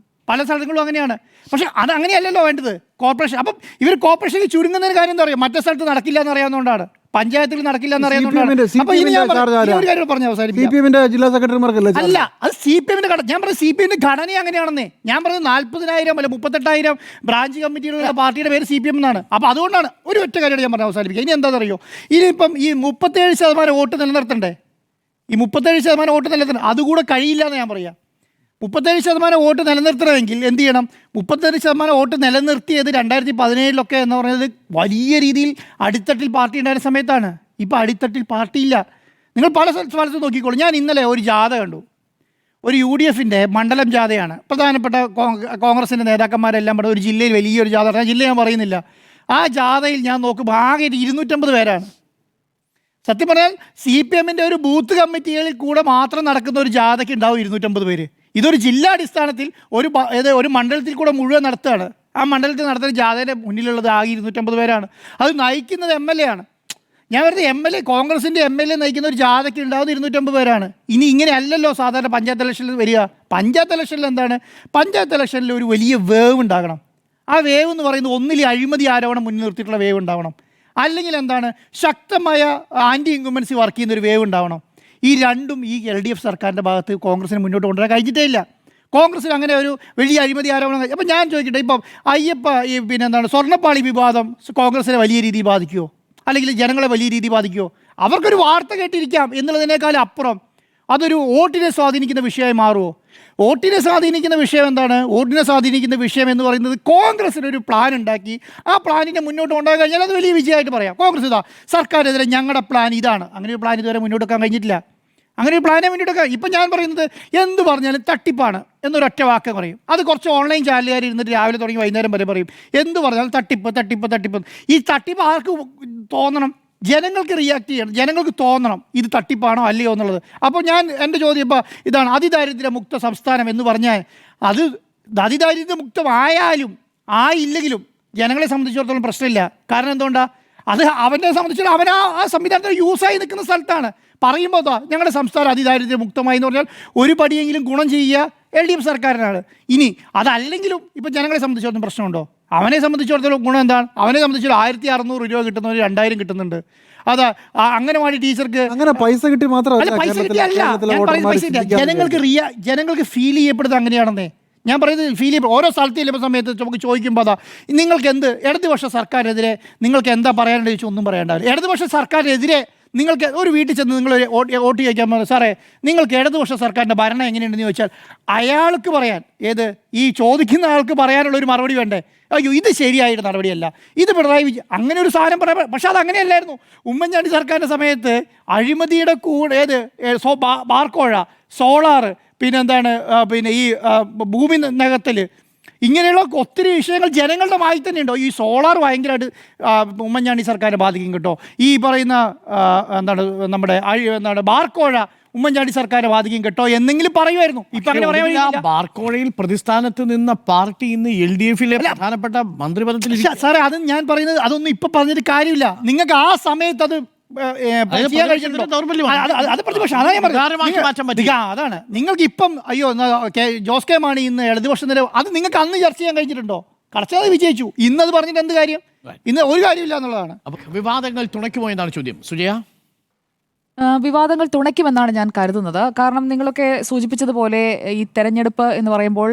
പല സ്ഥലങ്ങളിലും അങ്ങനെയാണ്. പക്ഷെ അത് അങ്ങനെയല്ലല്ലോ വേണ്ടത്. കോർപ്പറേഷൻ. അപ്പം ഇവർ കോർപ്പറേഷനിൽ ചുരുങ്ങുന്നതിന് കാര്യം എന്താ പറയുക? മറ്റേ സ്ഥലത്ത് നടക്കില്ല എന്ന് അറിയാവുന്നതുകൊണ്ടാണ്, പഞ്ചായത്തിൽ നടക്കില്ല എന്ന് അറിയാവുന്നതുകൊണ്ടാണ്. ജില്ലാ സെക്രട്ടറിമാർക്കല്ല അല്ല, അത് CPM-ന്റെ ഞാൻ പറഞ്ഞത് CPM-ന്റെ ഘടന അങ്ങനെയാണെന്നേ. ഞാൻ പറഞ്ഞത് 40,000 അല്ല 38,000 ബ്രാഞ്ച് കമ്മിറ്റികളുള്ള പാർട്ടിയുടെ പേര് CPM എന്നാണ്. അപ്പോൾ അതുകൊണ്ടാണ് ഒരു ഒറ്റ കാര്യമാണ് ഞാൻ പറഞ്ഞത് അവസാനിപ്പിക്കുക. ഇനി എന്താണെന്ന് അറിയോ? ഇനിയിപ്പം ഈ 37% വോട്ട് നിലനിർത്തണ്ടേ? ഈ 37% വോട്ട് നിലനിർത്തണം. അതുകൂടെ കഴിയില്ല എന്ന് ഞാൻ പറയാം. 37% വോട്ട് നിലനിർത്തണമെങ്കിൽ എന്ത് ചെയ്യണം? 37% വോട്ട് നിലനിർത്തിയത് 2017 എന്ന് പറയുന്നത് വലിയ രീതിയിൽ അടിത്തട്ടിൽ പാർട്ടി ഉണ്ടായിരുന്ന സമയത്താണ്. ഇപ്പോൾ അടിത്തട്ടിൽ പാർട്ടിയില്ല. നിങ്ങൾ പല സ്ഥലത്ത് നോക്കിക്കോളൂ. ഞാൻ ഇന്നലെ ഒരു ജാഥ കണ്ടു. ഒരു UDF-ന്റെ മണ്ഡലം ജാഥയാണ്. പ്രധാനപ്പെട്ട കോൺഗ്രസിൻ്റെ നേതാക്കന്മാരെല്ലാം കൂടെ ഒരു ജില്ലയിൽ വലിയൊരു ജാഥ. ജില്ല ഞാൻ പറയുന്നില്ല. ആ ജാഥയിൽ ഞാൻ നോക്കുമ്പോൾ ആകെ 250 പേരാണ്. സത്യം പറഞ്ഞാൽ CPM-ന്റെ ഒരു ബൂത്ത് കമ്മിറ്റികളിൽ കൂടെ മാത്രം നടക്കുന്ന ഒരു ജാഥയ്ക്ക് ഉണ്ടാവും 250 പേര്. ഇതൊരു ജില്ലാടിസ്ഥാനത്തിൽ ഒരു മണ്ഡലത്തിൽ കൂടെ മുഴുവൻ നടത്തുകയാണ്. ആ മണ്ഡലത്തിൽ നടത്തുന്ന ജാഥയുടെ മുന്നിലുള്ളത് ആകെ 250 പേരാണ്. അത് നയിക്കുന്നത് MLA ആണ്. ഞാൻ വെറുതെ MLA, കോൺഗ്രസിൻ്റെ MLA നയിക്കുന്ന ഒരു ജാഥയ്ക്ക് ഉണ്ടാകുന്ന 250 പേരാണ്. ഇനി ഇങ്ങനെയല്ലല്ലോ സാധാരണ പഞ്ചായത്ത് ഇലക്ഷനിൽ വരിക. പഞ്ചായത്ത് ഇലക്ഷനിൽ എന്താണ്? പഞ്ചായത്ത് ഇലക്ഷനിൽ ഒരു വലിയ വേവ് ഉണ്ടാകണം. ആ വേവ് എന്ന് പറയുന്നത് ഒന്നിൽ അഴിമതി ആരോപണം മുന്നിൽ നിർത്തിയിട്ടുള്ള വേവ് ഉണ്ടാവണം, അല്ലെങ്കിൽ എന്താണ് ശക്തമായ ആൻറ്റി ഇൻകുമ്പൻസി വർക്ക് ചെയ്യുന്ന ഒരു വേവ് ഉണ്ടാവണം. ഈ രണ്ടും ഈ LDF സർക്കാരിൻ്റെ ഭാഗത്ത് കോൺഗ്രസിന് മുന്നോട്ട് കൊണ്ടുവരാൻ കഴിഞ്ഞിട്ടേ ഇല്ല. കോൺഗ്രസിന് അങ്ങനെ ഒരു വലിയ അഴിമതി ആരോപണം. അപ്പം ഞാൻ ചോദിക്കട്ടെ, ഇപ്പം എന്താണ് സ്വർണ്ണപ്പാളി വിവാദം കോൺഗ്രസിനെ വലിയ രീതിയിൽ ബാധിക്കുമോ, അല്ലെങ്കിൽ ജനങ്ങളെ വലിയ രീതിയിൽ ബാധിക്കുമോ? അവർക്കൊരു വാർത്ത കേട്ടിരിക്കാം എന്നുള്ളതിനേക്കാൾ അപ്പുറം അതൊരു വോട്ടിനെ സ്വാധീനിക്കുന്ന വിഷയമായി മാറുമോ? വോട്ടിനെ സ്വാധീനിക്കുന്ന വിഷയം എന്താണ്? വോട്ടിനെ സ്വാധീനിക്കുന്ന വിഷയം എന്ന് പറയുന്നത് കോൺഗ്രസിനൊരു പ്ലാൻ ഉണ്ടാക്കി ആ പ്ലാനിനെ മുന്നോട്ട് കൊണ്ടുപോകാൻ കഴിഞ്ഞാൽ അത് വലിയ വിജയമായിട്ട് പറയാം. കോൺഗ്രസ് ഇതാ സർക്കാരിനെതിരെ ഞങ്ങളുടെ പ്ലാൻ ഇതാണ്, അങ്ങനെ ഒരു പ്ലാൻ ഇതുവരെ മുന്നോട്ട് വെക്കാൻ കഴിഞ്ഞിട്ടില്ല. അങ്ങനെ ഒരു പ്ലാനെ മുന്നോട്ട് വെക്കാൻ ഇപ്പം ഞാൻ പറയുന്നത് എന്ത് പറഞ്ഞാലും തട്ടിപ്പാണ് എന്നൊരൊറ്റ വാക്ക് പറയും. അത് കുറച്ച് ഓൺലൈൻ ചാനലുകാർ ഇരുന്നിട്ട് രാവിലെ തുടങ്ങി വൈകുന്നേരം വരെ പറയും എന്ത് പറഞ്ഞാലും തട്ടിപ്പ് തട്ടിപ്പ് തട്ടിപ്പ്. ഈ തട്ടിപ്പ് ആർക്ക് തോന്നണം? ജനങ്ങൾക്ക് റിയാക്ട് ചെയ്യണം, ജനങ്ങൾക്ക് തോന്നണം ഇത് തട്ടിപ്പാണോ അല്ലയോ എന്നുള്ളത്. അപ്പോൾ എൻ്റെ ചോദ്യം ഇപ്പോൾ ഇതാണ്, അതിദാരിദ്ര്യമുക്ത സംസ്ഥാനം എന്ന് പറഞ്ഞാൽ അത് അതിദാരിദ്ര്യമുക്തമായാലും ആയില്ലെങ്കിലും ജനങ്ങളെ സംബന്ധിച്ചിടത്തോളം പ്രശ്നമില്ല. കാരണം എന്തുകൊണ്ടാണ്? അത് അവനെ സംബന്ധിച്ചിടത്തോളം അവൻ ആ സംവിധാനത്തിൽ യൂസായി നിൽക്കുന്ന സ്ഥലത്താണ്. പറയുമ്പോൾ ഞങ്ങളുടെ സംസ്ഥാനം അതിദാരിദ്ര്യമുക്തമായി എന്ന് പറഞ്ഞാൽ ഒരു പടിയെങ്കിലും ഗുണം ചെയ്യുക LDF സർക്കാരിനാണ്. ഇനി അതല്ലെങ്കിലും ഇപ്പം ജനങ്ങളെ സംബന്ധിച്ചിടത്തോളം പ്രശ്നമുണ്ടോ? അവനെ സംബന്ധിച്ചിടത്തോളം ഗുണം എന്താണ്? അവനെ സംബന്ധിച്ചിടത്തോളം 1600 രൂപ കിട്ടുന്നവർ 2000 കിട്ടുന്നുണ്ട്. അതാ അംഗനവാടി ടീച്ചർക്ക് അങ്ങനെ പൈസ കിട്ടി മാത്രമല്ല, പൈസ കിട്ടിയല്ല ഞാൻ പറയുന്നത്. പൈസ കിട്ടിയ ജനങ്ങൾക്ക് ഫീൽ ചെയ്യപ്പെടുന്നത് അങ്ങനെയാണെന്നേ ഞാൻ പറയുന്നത്. ഫീൽ ചെയ്യപ്പെടും ഓരോ സ്ഥലത്ത് ചെല്ലുമ്പോൾ സമയത്ത് നമുക്ക് ചോദിക്കുമ്പോൾ അതാ നിങ്ങൾക്ക് എന്ത് ഇടതുപക്ഷ സർക്കാരിനെതിരെ നിങ്ങൾക്ക് എന്താ പറയാനുണ്ട് ചോദിച്ചാൽ ഒന്നും പറയാണ്ടാവില്ല. ഇടതുപക്ഷ സർക്കാരിനെതിരെ നിങ്ങൾക്ക് ഒരു വീട്ടിൽ ചെന്ന് നിങ്ങൾ വോട്ട് ചോദിക്കാൻ പറഞ്ഞു, സാറേ നിങ്ങൾക്ക് ഇടതുപക്ഷ സർക്കാരിൻ്റെ ഭരണം എങ്ങനെയുണ്ടെന്ന് ചോദിച്ചാൽ അയാൾക്ക് പറയാൻ ഈ ചോദിക്കുന്ന ആൾക്ക് പറയാനുള്ള ഒരു മറുപടി വേണ്ടേ? അയ്യോ ഇത് ശരിയായിട്ട് നടപടിയല്ല, ഇത് പിണറായി വിജയൻ അങ്ങനെ ഒരു സാധനം പറയാൻ. പക്ഷെ അത് അങ്ങനെയല്ലായിരുന്നു. ഉമ്മൻചാണ്ടി സർക്കാരിൻ്റെ സമയത്ത് അഴിമതിയുടെ കൂടെ ബാർക്കോഴ, സോളാർ, ഈ ഭൂമി നകത്തൽ, ഇങ്ങനെയുള്ള ഒത്തിരി വിഷയങ്ങൾ ജനങ്ങളുടെ വായി തന്നെ ഉണ്ടോ. ഈ സോളാർ ഭയങ്കരമായിട്ട് ഉമ്മൻചാണ്ടി സർക്കാരിനെ ബാധിക്കും കേട്ടോ. ഈ പറയുന്ന നമ്മുടെ ബാർക്കോഴ ഉമ്മൻചാണ്ടി സർക്കാരിനെ ബാധിക്കും കേട്ടോ എന്നെങ്കിലും പറയുമായിരുന്നു. ഇപ്പം അങ്ങനെ പറയാൻ ബാർക്കോഴയിൽ പ്രതിസ്ഥാനത്ത് നിന്ന പാർട്ടി ഇന്ന് LDF-ലെ പ്രധാനപ്പെട്ട മന്ത്രിപദത്തിൽ. സാറേ അത് ഞാൻ പറയുന്നത് അതൊന്നും ഇപ്പം പറഞ്ഞിട്ട് കാര്യമില്ല. നിങ്ങൾക്ക് ആ സമയത്ത് അത് അതാണ് നിങ്ങൾക്ക് ഇപ്പം അയ്യോ ജോസ് കെ മാണി ഇന്ന് ഇടതുപക്ഷം നില അത് നിങ്ങൾക്ക് അന്ന് ചർച്ച ചെയ്യാൻ കഴിഞ്ഞിട്ടുണ്ടോ? കടച്ചത് വിജയിച്ചു. ഇന്നത് പറഞ്ഞിട്ട് എന്ത് കാര്യം? ഇന്ന് ഒരു കാര്യമില്ല എന്നുള്ളതാണ്. വിവാദങ്ങൾ തുണയ്ക്കുമോ എന്നാണ് ചോദ്യം. സുജയ, വിവാദങ്ങൾ തുണയ്ക്കുമെന്നാണ് ഞാൻ കരുതുന്നത്. കാരണം നിങ്ങളൊക്കെ സൂചിപ്പിച്ചതുപോലെ ഈ തെരഞ്ഞെടുപ്പ് എന്ന് പറയുമ്പോൾ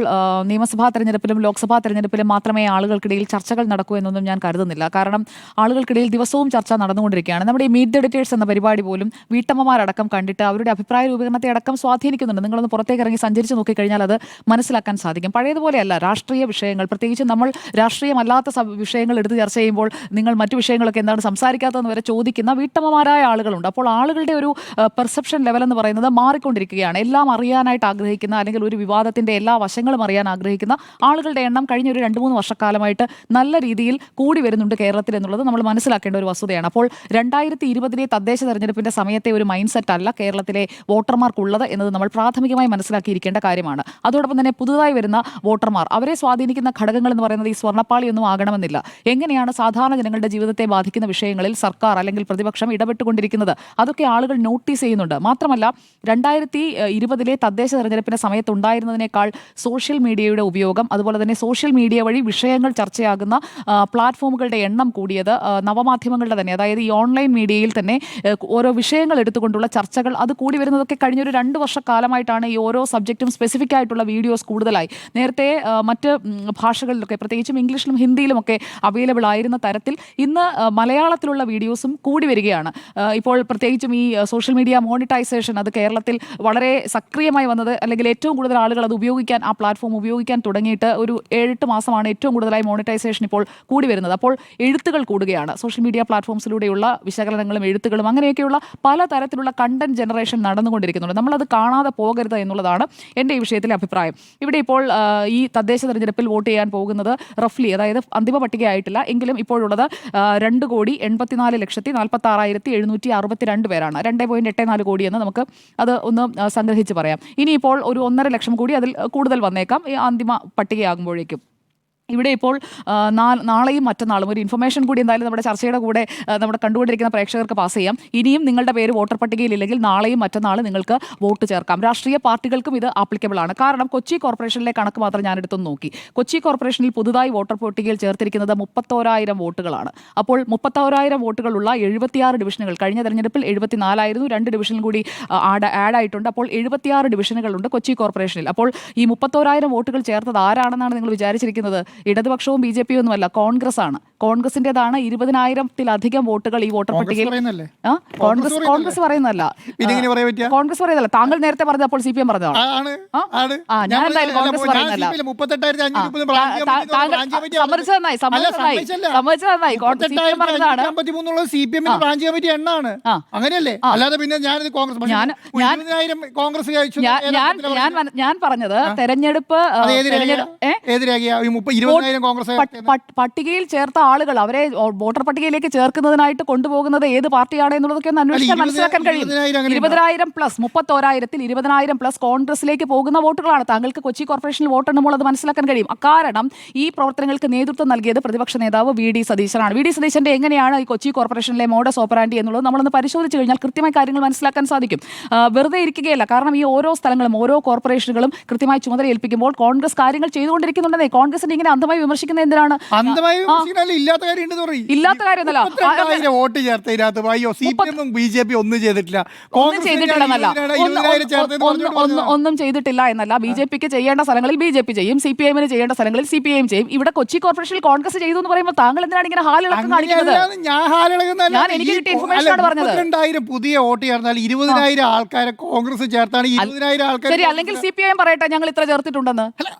നിയമസഭാ തെരഞ്ഞെടുപ്പിലും ലോക്സഭാ തെരഞ്ഞെടുപ്പിലും മാത്രമേ ആളുകൾക്കിടയിൽ ചർച്ചകൾ നടക്കൂ എന്നൊന്നും ഞാൻ കരുതുന്നില്ല. കാരണം ആളുകൾക്കിടയിൽ ദിവസവും ചർച്ച നടന്നുകൊണ്ടിരിക്കുകയാണ്. നമ്മുടെ ഈ മീറ്റ് ദ എഡിറ്റേഴ്സ് എന്ന പരിപാടി പോലും വീട്ടമ്മമാരടക്കം കണ്ടിട്ട് അവരുടെ അഭിപ്രായ രൂപീകരണത്തെ അടക്കം സ്വാധീനിക്കുന്നുണ്ട്. നിങ്ങളൊന്ന് പുറത്തേക്ക് ഇറങ്ങി സഞ്ചരിച്ച് നോക്കിക്കഴിഞ്ഞാൽ അത് മനസ്സിലാക്കാൻ സാധിക്കും. പഴയതുപോലെയല്ല രാഷ്ട്രീയ വിഷയങ്ങൾ, പ്രത്യേകിച്ച് നമ്മൾ രാഷ്ട്രീയമല്ലാത്ത വിഷയങ്ങൾ എടുത്ത് ചർച്ച ചെയ്യുമ്പോൾ നിങ്ങൾ മറ്റു വിഷയങ്ങളൊക്കെ എന്താണ് സംസാരിക്കാത്തതെന്ന് വരെ ചോദിക്കുന്ന വീട്ടമ്മമാരായ ആളുകളുണ്ട്. അപ്പോൾ ആളുകളുടെ ഒരു പെർസെപ്ഷൻ ലെവൽ എന്ന് പറയുന്നത് മാറിക്കൊണ്ടിരിക്കുകയാണ്. എല്ലാം അറിയാനായിട്ട് ആഗ്രഹിക്കുന്ന, അല്ലെങ്കിൽ ഒരു വിവാദത്തിന്റെ എല്ലാ വശങ്ങളും അറിയാൻ ആഗ്രഹിക്കുന്ന ആളുകളുടെ എണ്ണം കഴിഞ്ഞ ഒരു 2-3 വർഷക്കാലമായിട്ട് നല്ല രീതിയിൽ കൂടി വരുന്നുണ്ട് കേരളത്തിൽ എന്നുള്ളത് നമ്മൾ മനസ്സിലാക്കേണ്ട ഒരു വസ്തുതയാണ്. അപ്പോൾ 2020 തദ്ദേശ തെരഞ്ഞെടുപ്പിന്റെ സമയത്തെ ഒരു മൈൻഡ് സെറ്റ് അല്ല കേരളത്തിലെ വോട്ടർമാർക്കുള്ളത് എന്നത് നമ്മൾ പ്രാഥമികമായി മനസ്സിലാക്കിയിരിക്കേണ്ട കാര്യമാണ്. അതോടൊപ്പം തന്നെ പുതുതായി വരുന്ന വോട്ടർമാർ, അവരെ സ്വാധീനിക്കുന്ന ഘടകങ്ങൾ എന്ന് പറയുന്നത് ഈ സ്വർണ്ണപ്പാളിയൊന്നും ആകണമെന്നില്ല. എങ്ങനെയാണ് സാധാരണ ജനങ്ങളുടെ ജീവിതത്തെ ബാധിക്കുന്ന വിഷയങ്ങളിൽ സർക്കാർ അല്ലെങ്കിൽ പ്രതിപക്ഷം ഇടപെട്ടുകൊണ്ടിരിക്കുന്നത്, അതൊക്കെ ആളുകൾ നോട്ടീസ് ചെയ്യുന്നുണ്ട്. മാത്രമല്ല 2020 തദ്ദേശ തെരഞ്ഞെടുപ്പിന്റെ സമയത്ത് ഉണ്ടായിരുന്നതിനേക്കാൾ സോഷ്യൽ മീഡിയയുടെ ഉപയോഗം, അതുപോലെ തന്നെ സോഷ്യൽ മീഡിയ വഴി വിഷയങ്ങൾ ചർച്ചയാകുന്ന പ്ലാറ്റ്ഫോമുകളുടെ എണ്ണം കൂടിയത്, നവമാധ്യമങ്ങളുടെ തന്നെ, അതായത് ഈ ഓൺലൈൻ മീഡിയയിൽ തന്നെ ഓരോ വിഷയങ്ങൾ എടുത്തുകൊണ്ടുള്ള ചർച്ചകൾ അത് കൂടി വരുന്നതൊക്കെ കഴിഞ്ഞൊരു 2 വർഷക്കാലമായിട്ടാണ്. ഈ ഓരോ സബ്ജക്റ്റും സ്പെസിഫിക് ആയിട്ടുള്ള വീഡിയോസ് കൂടുതലായി. നേരത്തെ മറ്റ് ഭാഷകളിലൊക്കെ പ്രത്യേകിച്ചും ഇംഗ്ലീഷിലും ഹിന്ദിയിലുമൊക്കെ അവൈലബിൾ ആയിരുന്ന തരത്തിൽ ഇന്ന് മലയാളത്തിലുള്ള വീഡിയോസും കൂടി വരികയാണ്. ഇപ്പോൾ പ്രത്യേകിച്ചും ഈ സോഷ്യൽ മീഡിയ മോണിറ്റൈസേഷൻ അത് കേരളത്തിൽ വളരെ സക്രിയമായി വന്നത്, അല്ലെങ്കിൽ ഏറ്റവും കൂടുതൽ ആളുകൾ അത് ഉപയോഗിക്കാൻ, ആ പ്ലാറ്റ്ഫോം ഉപയോഗിക്കാൻ തുടങ്ങിയിട്ട് ഒരു 7-8 മാസമാണ് ഏറ്റവും കൂടുതലായി മോണിറ്റൈസേഷൻ ഇപ്പോൾ കൂടി വരുന്നത്. അപ്പോൾ എഴുത്തുകൾ കൂടുകയാണ്. സോഷ്യൽ മീഡിയ പ്ലാറ്റ്ഫോംസിലൂടെയുള്ള വിശകലനങ്ങളും എഴുത്തുകളും അങ്ങനെയൊക്കെയുള്ള പലതരത്തിലുള്ള കണ്ടന്റ് ജനറേഷൻ നടന്നുകൊണ്ടിരിക്കുന്നുണ്ട്. നമ്മളത് കാണാതെ പോകരുത് എന്നുള്ളതാണ് എൻ്റെ ഈ വിഷയത്തിലെ അഭിപ്രായം. ഇവിടെ ഇപ്പോൾ ഈ തദ്ദേശ തെരഞ്ഞെടുപ്പിൽ വോട്ട് ചെയ്യാൻ പോകുന്നത് റഫ്ലി, അതായത് അന്തിമ പട്ടികയായിട്ടില്ല എങ്കിലും ഇപ്പോഴുള്ളത് 2,84,46,762 പേരാണ്. 2.84 കോടി എന്ന് നമുക്ക് അത് ഒന്ന് സംഗ്രഹിച്ച് പറയാം. ഇനിയിപ്പോൾ ഒരു 1.5 ലക്ഷം കൂടി അതിൽ കൂടുതൽ വന്നേക്കാം ഈ അന്തിമ പട്ടികയാകുമ്പോഴേക്കും. ഇവിടെ ഇപ്പോൾ നാളെയും മറ്റന്നാളും ഒരു ഇൻഫർമേഷൻ കൂടി എന്തായാലും നമ്മുടെ ചർച്ചയുടെ കൂടെ നമ്മുടെ കണ്ടുകൊണ്ടിരിക്കുന്ന പ്രേക്ഷകർക്ക് പാസ് ചെയ്യാം. ഇനിയും നിങ്ങളുടെ പേര് വോട്ടർ പട്ടികയിലില്ലെങ്കിൽ നാളെയും മറ്റന്നാളും നിങ്ങൾക്ക് വോട്ട് ചേർക്കാം. രാഷ്ട്രീയ പാർട്ടികൾക്കും ഇത് ആപ്ലിക്കബിൾ ആണ്. കാരണം കൊച്ചി കോർപ്പറേഷനിലെ കണക്ക് മാത്രം ഞാൻ എടുത്തൊന്ന് നോക്കി. കൊച്ചി കോർപ്പറേഷനിൽ പുതുതായി വോട്ടർ പട്ടികയിൽ ചേർത്തിരിക്കുന്നത് 31,000 വോട്ടുകളാണ്. അപ്പോൾ 31,000 വോട്ടുകളുള്ള 76 ഡിവിഷനുകൾ, കഴിഞ്ഞ തെരഞ്ഞെടുപ്പിൽ 74 ആയിരുന്നു, 2 ഡിവിഷനിൽ കൂടി ആഡ് ആയിട്ടുണ്ട്. അപ്പോൾ 76 ഡിവിഷനുകളുണ്ട് കൊച്ചി കോർപ്പറേഷനിൽ. അപ്പോൾ ഈ 31,000 വോട്ടുകൾ ചേർത്തത് ആരാണെന്നാണ് നിങ്ങൾ വിചാരിച്ചിരിക്കുന്നത്? ഇടതുപക്ഷവും BJP ഒന്നുമല്ല, കോൺഗ്രസ് ആണ്. കോൺഗ്രസിന്റേതാണ് 20,000-ത്തിലധികം വോട്ടുകൾ ഈ വോട്ടർ പട്ടികയിൽ. കോൺഗ്രസ് പറയുന്നതല്ല. കോൺഗ്രസ് പറയുന്നതല്ല. താങ്കൾ നേരത്തെ പറഞ്ഞത് അപ്പോൾ CPM പറഞ്ഞതാണ്. ഞാൻ എന്തായാലും കോൺഗ്രസ് പറയുന്നതല്ല. സമ്മതിച്ചു നന്നായി. CPM പറഞ്ഞതാണ്. അങ്ങനെയല്ലേ? അല്ലാതെ പിന്നെ ഞാൻ പറഞ്ഞത് തെരഞ്ഞെടുപ്പ് പട്ടികയിൽ ചേർത്ത ആളുകൾ അവരെ വോട്ടർ പട്ടികയിലേക്ക് ചേർക്കുന്നതിനായിട്ട് കൊണ്ടുപോകുന്നത് ഏത് പാർട്ടിയാണ് എന്നുള്ളതൊക്കെ ഒന്ന് അന്വേഷിക്കാൻ മനസ്സിലാക്കാൻ കഴിയും. 20,000 പ്ലസ് 31,000-ൽ 20,000 പ്ലസ് കോൺഗ്രസിലേക്ക് പോകുന്ന വോട്ടുകളാണ്. താങ്കൾക്ക് കൊച്ചി കോർപ്പറേഷനിൽ വോട്ടെണ്ണുമ്പോൾ അത് മനസ്സിലാക്കാൻ കഴിയും. കാരണം ഈ പ്രവർത്തനങ്ങൾക്ക് നേതൃത്വം നൽകിയത് പ്രതിപക്ഷ നേതാവ് VD സതീശനാണ്. VD സതീശന്റെ എങ്ങനെയാണ് ഈ കൊച്ചി കോർപ്പറേഷനിലെ മോഡസ് ഓപ്പറാൻഡി എന്നുള്ളത് നമ്മളൊന്ന് പരിശോധിച്ച് കഴിഞ്ഞാൽ കൃത്യമായി കാര്യങ്ങൾ മനസ്സിലാക്കാൻ സാധിക്കും. വെറുതെ ഇരിക്കുകയല്ല. കാരണം ഈ ഓരോ സ്ഥലങ്ങളും ഓരോ കോർപ്പറേഷനുകളും കൃത്യമായി ചുമതല ഏൽപ്പിക്കുമ്പോൾ കോൺഗ്രസ് കാര്യങ്ങൾ ചെയ്തുകൊണ്ടിരിക്കുന്നുണ്ടെന്നേ. കോൺഗ്രസിന്റെ ഇങ്ങനെ അന്ധമായി വിമർശിക്കുന്നത് എന്തിനാണ്? ഇല്ലാത്ത കാര്യമൊന്നുമല്ല. വോട്ട് ചേർത്തതിനകത്ത് BJP ഒന്നും ചെയ്തിട്ടില്ല, ഒന്നും ചെയ്തിട്ടില്ല എന്നല്ല. BJPക്ക് ചെയ്യേണ്ട സ്ഥലങ്ങളിൽ BJP ചെയ്യും, CPM-ന് ചെയ്യേണ്ട സ്ഥലങ്ങളിൽ CPM ചെയ്യും. ഇവിടെ കൊച്ചി കോർപ്പറേഷനിൽ കോൺഗ്രസ് ചെയ്തു എന്ന് പറയുമ്പോൾ താങ്കൾ എന്തിനാണ് ഇങ്ങനെ ഹാലിളക്കം കാണിക്കുന്നത്? ഞാൻ എനിക്ക് കിട്ടിയ ഇൻഫർമേഷൻ ആണ് പറഞ്ഞത്. 2,000 പുതിയ വോട്ട് ചേർന്നാൽ 20,000 ആൾക്കാരെ കോൺഗ്രസ് ചേർത്താണ്. 20,000 ആൾക്കാർ ശരി, അല്ലെങ്കിൽ CPM പറയട്ടെ ഞങ്ങൾ ഇത്ര ചേർത്തിട്ടുണ്ടെന്ന്.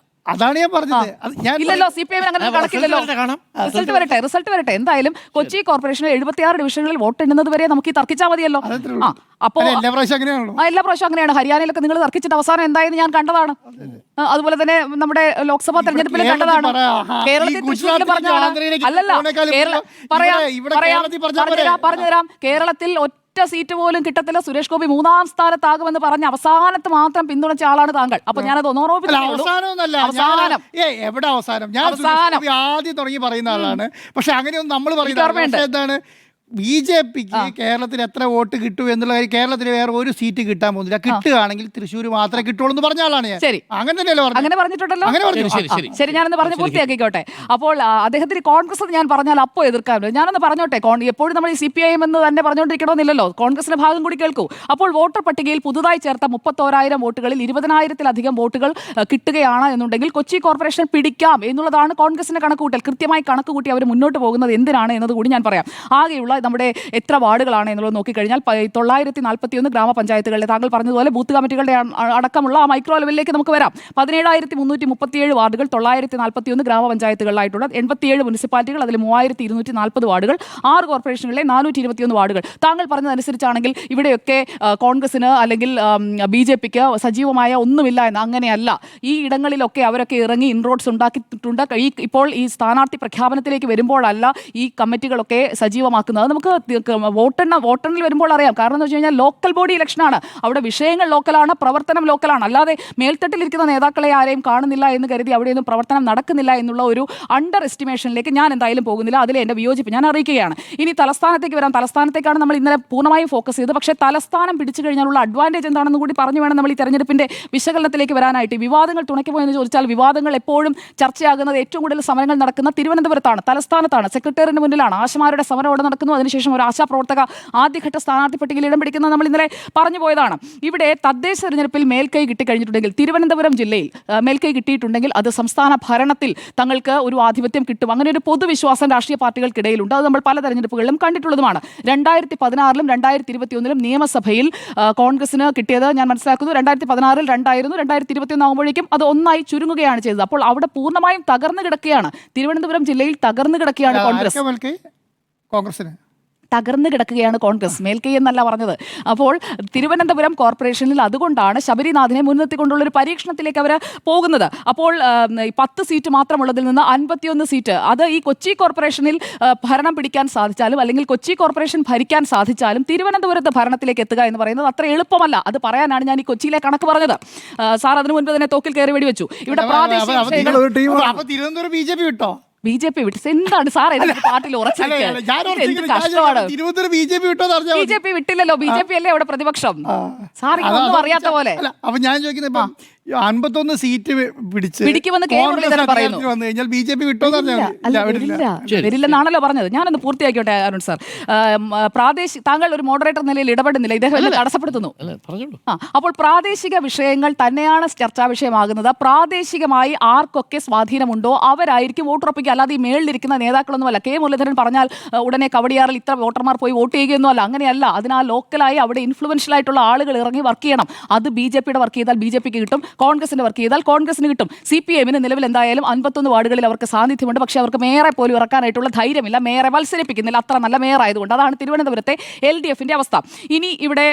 അതാണ് ഞാൻ പറഞ്ഞത്. ഇല്ലല്ലോ, CPM അങ്ങനെ കണക്കില്ലല്ലോ. റിസൾട്ട് വരട്ടെ. എന്തായാലും കൊച്ചി കോർപ്പറേഷനിൽ 76 ഡിവിഷനുകളിൽ വോട്ട് എണ്ണുന്നത് വരെ നമുക്ക് ഈ തർക്കിച്ചാൽ മതിയല്ലോ. അപ്പോൾ എല്ലാ പ്രാവശ്യം അങ്ങനെയാണ്. ഹരിയാനയിലൊക്കെ നിങ്ങൾ തർക്കിച്ചിട്ട് അവസാനം എന്തായെന്ന് ഞാൻ കണ്ടതാണ്. അതുപോലെ തന്നെ നമ്മുടെ ലോക്സഭാ തെരഞ്ഞെടുപ്പിൽ കണ്ടതാണ്. കേരളത്തിൽ തൃശ്ശൂരിൽ പറഞ്ഞതാണ്. അല്ലല്ല, പറഞ്ഞുതരാം. കേരളത്തിൽ ഒറ്റ സീറ്റ് പോലും കിട്ടത്തില്ല, സുരേഷ് ഗോപി 3-ാം സ്ഥാനത്താകുമെന്ന് പറഞ്ഞ് അവസാനത്ത് മാത്രം പിന്തുണച്ച ആളാണ് താങ്കൾ. അപ്പൊ ഞാനത് എവിടെ അവസാനം? ഞാൻ ആദ്യം തുടങ്ങി പറയുന്ന ആളാണ്. പക്ഷെ അങ്ങനെയൊന്നും നമ്മൾ പറയുന്നത് എന്താണ്? BJPക്ക് കേരളത്തിൽ എത്ര വോട്ട് കിട്ടും എന്നുള്ള കാര്യം കേരളത്തിൽ വേറെ ഒരു സീറ്റ് കിട്ടാൻ പോകുന്നില്ല. കിട്ടുകയാണെങ്കിൽ തൃശ്ശൂർ മാത്രമേ കിട്ടുള്ളൂ എന്ന് പറഞ്ഞ ആളാണ് ഞാൻ. ശരി, അങ്ങനെ തന്നെയല്ലോ അങ്ങനെ പറഞ്ഞിട്ടുണ്ടല്ലോ. ശരി, ഞാനൊന്ന് പറഞ്ഞ് പൂർത്തിയാക്കിക്കോട്ടെ. അപ്പോൾ അദ്ദേഹത്തിന് കോൺഗ്രസ് ഞാൻ പറഞ്ഞാൽ അപ്പോൾ എതിർക്കാൻ ഞാനൊന്ന് പറഞ്ഞോട്ടെ. എപ്പോഴും നമ്മൾ ഈ CPIM എന്ന് തന്നെ പറഞ്ഞുകൊണ്ടിരിക്കണമെന്നില്ലല്ലോ. കോൺഗ്രസിന്റെ ഭാഗം കൂടി കേൾക്കൂ. അപ്പോൾ വോട്ടർ പട്ടികയിൽ പുതുതായി ചേർത്ത 31,000 വോട്ടുകളിൽ 20,000-ത്തിലധികം വോട്ടുകൾ കിട്ടുകയാണ് എന്നുണ്ടെങ്കിൽ കൊച്ചി കോർപ്പറേഷൻ പിടിക്കാം എന്നുള്ളതാണ് കോൺഗ്രസിന്റെ കണക്കുകൂട്ടൽ. കൃത്യമായി കണക്കുകൂട്ടി അവർ മുന്നോട്ട് പോകുന്നത് എന്തിനാണ് എന്നത് കൂടി ഞാൻ പറയാം. ആകെയുള്ള നമ്മുടെ എത്ര വാർഡുകളാണ് എന്നുള്ളത് നോക്കിക്കഴിഞ്ഞാൽ 941 ഗ്രാമപഞ്ചായത്തുകളിലെ താങ്കൾ പറഞ്ഞതുപോലെ ബൂത്ത് കമ്മിറ്റികളുടെ അടക്കമുള്ള ആ മൈക്രോ ലെവലിലേക്ക് നമുക്ക് വരാം. 17,337 വാർഡുകൾ 941 ഗ്രാമപഞ്ചായത്തുകളിലായിട്ടുള്ള 87 മുനിസിപ്പാലിറ്റികൾ, അതിൽ 3,240 വാർഡുകൾ, 6 കോർപ്പറേഷനുകളിലെ 421 വാർഡുകൾ. താങ്കൾ പറഞ്ഞതനുസരിച്ചാണെങ്കിൽ ഇവിടെയൊക്കെ കോൺഗ്രസിന് അല്ലെങ്കിൽ BJPക്ക് സജീവമായ ഒന്നുമില്ല എന്ന്. അങ്ങനെയല്ല. ഈ ഇടങ്ങളിലൊക്കെ അവരൊക്കെ ഇറങ്ങി ഇൻറോഡ്സ് ഉണ്ടാക്കിയിട്ടുണ്ട്. ഇപ്പോൾ ഈ സ്ഥാനാർത്ഥി പ്രഖ്യാപനത്തിലേക്ക് വരുമ്പോഴല്ല ഈ കമ്മിറ്റികളൊക്കെ സജീവമാക്കുന്നത്. നമുക്ക് വോട്ടെണ്ണൽ വരുമ്പോൾ അറിയാം. കാരണം എന്ന് വെച്ച് കഴിഞ്ഞാൽ ലോക്കൽ ബോഡി ഇലക്ഷനാണ്. അവിടെ വിഷയങ്ങൾ ലോക്കലാണ്, പ്രവർത്തനം ലോക്കലാണ്. അല്ലാതെ മേൽത്തട്ടിലിരിക്കുന്ന നേതാക്കളെ ആരെയും കാണുന്നില്ല എന്ന് കരുതി അവിടെയൊന്നും പ്രവർത്തനം നടക്കുന്നില്ല എന്നുള്ള ഒരു അണ്ടർ എസ്റ്റിമേഷനിലേക്ക് ഞാൻ എന്തായാലും പോകുന്നില്ല. അതിൽ എൻ്റെ വിയോജിപ്പ് ഞാൻ അറിയിക്കുകയാണ്. ഇനി തലസ്ഥാനത്തേക്ക് വരാം. തലസ്ഥാനത്തേക്കാണ് നമ്മൾ ഇന്നലെ പൂർണ്ണമായും ഫോക്കസ് ചെയ്തത്. പക്ഷേ തലസ്ഥാനം പിടിച്ചു കഴിഞ്ഞാലുള്ള അഡ്വാൻറ്റേജ് എന്താണെന്ന് കൂടി പറഞ്ഞു വേണം നമ്മൾ ഈ തെരഞ്ഞെടുപ്പിന്റെ വിശകലനത്തിലേക്ക് വരാനായിട്ട്. വിവാദങ്ങൾ തുണയ്ക്കുമോ എന്ന് ചോദിച്ചാൽ വിവാദങ്ങൾ എപ്പോഴും ചർച്ചയാകുന്നത് ഏറ്റവും കൂടുതൽ സമരങ്ങൾ നടക്കുന്ന തിരുവനന്തപുരത്താണ്, തലസ്ഥാനത്താണ്, സെക്രട്ടേറിയറ്റിന് മുന്നിലാണ്. ആശമാരുടെ സമരം അവിടെ നടക്കുന്നു. അതിനുശേഷം ഒരു ആശാപ്രവർത്തക ആദ്യഘട്ട സ്ഥാനാർത്ഥി പട്ടികയിൽ ഇടം പിടിക്കുന്നത് നമ്മൾ ഇന്നലെ പറഞ്ഞു പോയതാണ്. ഇവിടെ തദ്ദേശ തെരഞ്ഞെടുപ്പിൽ മേൽക്കൈ കിട്ടിക്കഴിഞ്ഞിട്ടുണ്ടെങ്കിൽ തിരുവനന്തപുരം ജില്ലയിൽ മേൽക്കൈ കിട്ടിയിട്ടുണ്ടെങ്കിൽ അത് സംസ്ഥാന ഭരണത്തിൽ തങ്ങൾക്ക് ഒരു ആധിപത്യം കിട്ടും. അങ്ങനെ ഒരു പൊതുവിശ്വാസം രാഷ്ട്രീയ പാർട്ടികൾക്കിടയിലുണ്ട്. അത് നമ്മൾ പല തെരഞ്ഞെടുപ്പുകളിലും കണ്ടിട്ടുള്ളതുമാണ്. 2016-ലും 2021-ലും നിയമസഭയിൽ കോൺഗ്രസിന് കിട്ടിയത് ഞാൻ മനസ്സിലാക്കുന്നു 2016-ൽ 2 2021 ആകുമ്പോഴേക്കും അത് 1 ചുരുങ്ങുകയാണ് ചെയ്തത്. അപ്പോൾ അവിടെ പൂർണ്ണമായും തകർന്നു കിടക്കുകയാണ്. തിരുവനന്തപുരം ജില്ലയിൽ തകർന്നു കിടക്കുകയാണ് കോൺഗ്രസ്. കോൺഗ്രസിന് തകർന്നു കിടക്കുകയാണ് കോൺഗ്രസ്. മേൽക്കൈ എന്നല്ല പറഞ്ഞത്. അപ്പോൾ തിരുവനന്തപുരം കോർപ്പറേഷനിൽ അതുകൊണ്ടാണ് ശബരിനാഥിനെ മുൻനിർത്തിക്കൊണ്ടുള്ള ഒരു പരീക്ഷണത്തിലേക്ക് അവർ പോകുന്നത്. അപ്പോൾ 10 സീറ്റ് മാത്രമുള്ളതിൽ നിന്ന് 51 സീറ്റ്, അത് ഈ കൊച്ചി കോർപ്പറേഷനിൽ ഭരണം പിടിക്കാൻ സാധിച്ചാലും അല്ലെങ്കിൽ കൊച്ചി കോർപ്പറേഷൻ ഭരിക്കാൻ സാധിച്ചാലും തിരുവനന്തപുരത്ത് ഭരണത്തിലേക്ക് എത്തുക എന്ന് പറയുന്നത് അത്ര എളുപ്പമല്ല. അത് പറയാനാണ് ഞാൻ ഈ കൊച്ചിയിലെ കണക്ക് പറഞ്ഞത്. സാർ അതിനു മുൻപ് തന്നെ തോക്കിൽ കയറി വെടിവെച്ചു. ഇവിടെ പ്രാദേശിക തിരുവനന്തപുരം BJP വിട്ടോ? BJP വിട്ട് എന്താണ് സാർ പാർട്ടിയിൽ കഷ്ടമാണ്. BJP വിട്ടില്ലല്ലോ. BJP അല്ലേ അവിടെ പ്രതിപക്ഷം. സാർ ഒന്നും അറിയാത്ത പോലെ. അപ്പൊ ഞാൻ ചോദിക്കുന്നത് 51 സീറ്റ് പിടിക്കുമെന്ന് കെ മുരളീധരൻ പറയുന്നു. വന്നു കഴിഞ്ഞാൽ BJP വിട്ടോ? വരില്ലെന്നാണല്ലോ പറഞ്ഞത്. ഞാനൊന്ന് പൂർത്തിയാക്കിയോട്ടെ അരുൺ സാർ. താങ്കൾ ഒരു മോഡറേറ്റർ നിലയിൽ ഇടപെടുന്നില്ല, ഇദ്ദേഹം എന്നെ തടസ്സപ്പെടുത്തുന്നു. അപ്പോൾ പ്രാദേശിക വിഷയങ്ങൾ തന്നെയാണ് ചർച്ചാ വിഷയമാകുന്നത്. പ്രാദേശികമായി ആർക്കൊക്കെ സ്വാധീനമുണ്ടോ അവരായിരിക്കും വോട്ടുറപ്പിക്കുക. അല്ലാതെ ഈ മേളിലിരിക്കുന്ന നേതാക്കളൊന്നുമല്ല. കെ മുരളീധരൻ പറഞ്ഞാൽ ഉടനെ കവടിയാറിൽ ഇത്ര വോട്ടർമാർ പോയി വോട്ട് ചെയ്യുകയൊന്നുമല്ല. അങ്ങനെയല്ല. അതിനാൽ ലോക്കലായി അവിടെ ഇൻഫ്ലുവൻഷ്യൽ ആയിട്ടുള്ള ആളുകൾ ഇറങ്ങി വർക്ക് ചെയ്യണം. അത് BJPയുടെ വർക്ക് ചെയ്താൽ BJPക്ക് കിട്ടും, കോൺഗ്രസിന്റെ വർക്ക് ചെയ്താൽ കോൺഗ്രസിന് കിട്ടും. CPM-ന് നിലവിൽ എന്തായാലും 51 വാർഡുകളിൽ അവർക്ക് സാന്നിധ്യമുണ്ട്. പക്ഷേ അവർക്ക് മേയറെ പോലും ഇറക്കാനായിട്ടുള്ള ധൈര്യമില്ല. മേയറെ മത്സരിപ്പിക്കുന്നില്ല, അത്ര നല്ല മേയർ ആയതുകൊണ്ട്. അതാണ് തിരുവനന്തപുരത്തെ LDFന്റെ അവസ്ഥ. ഇനി ഇവിടെ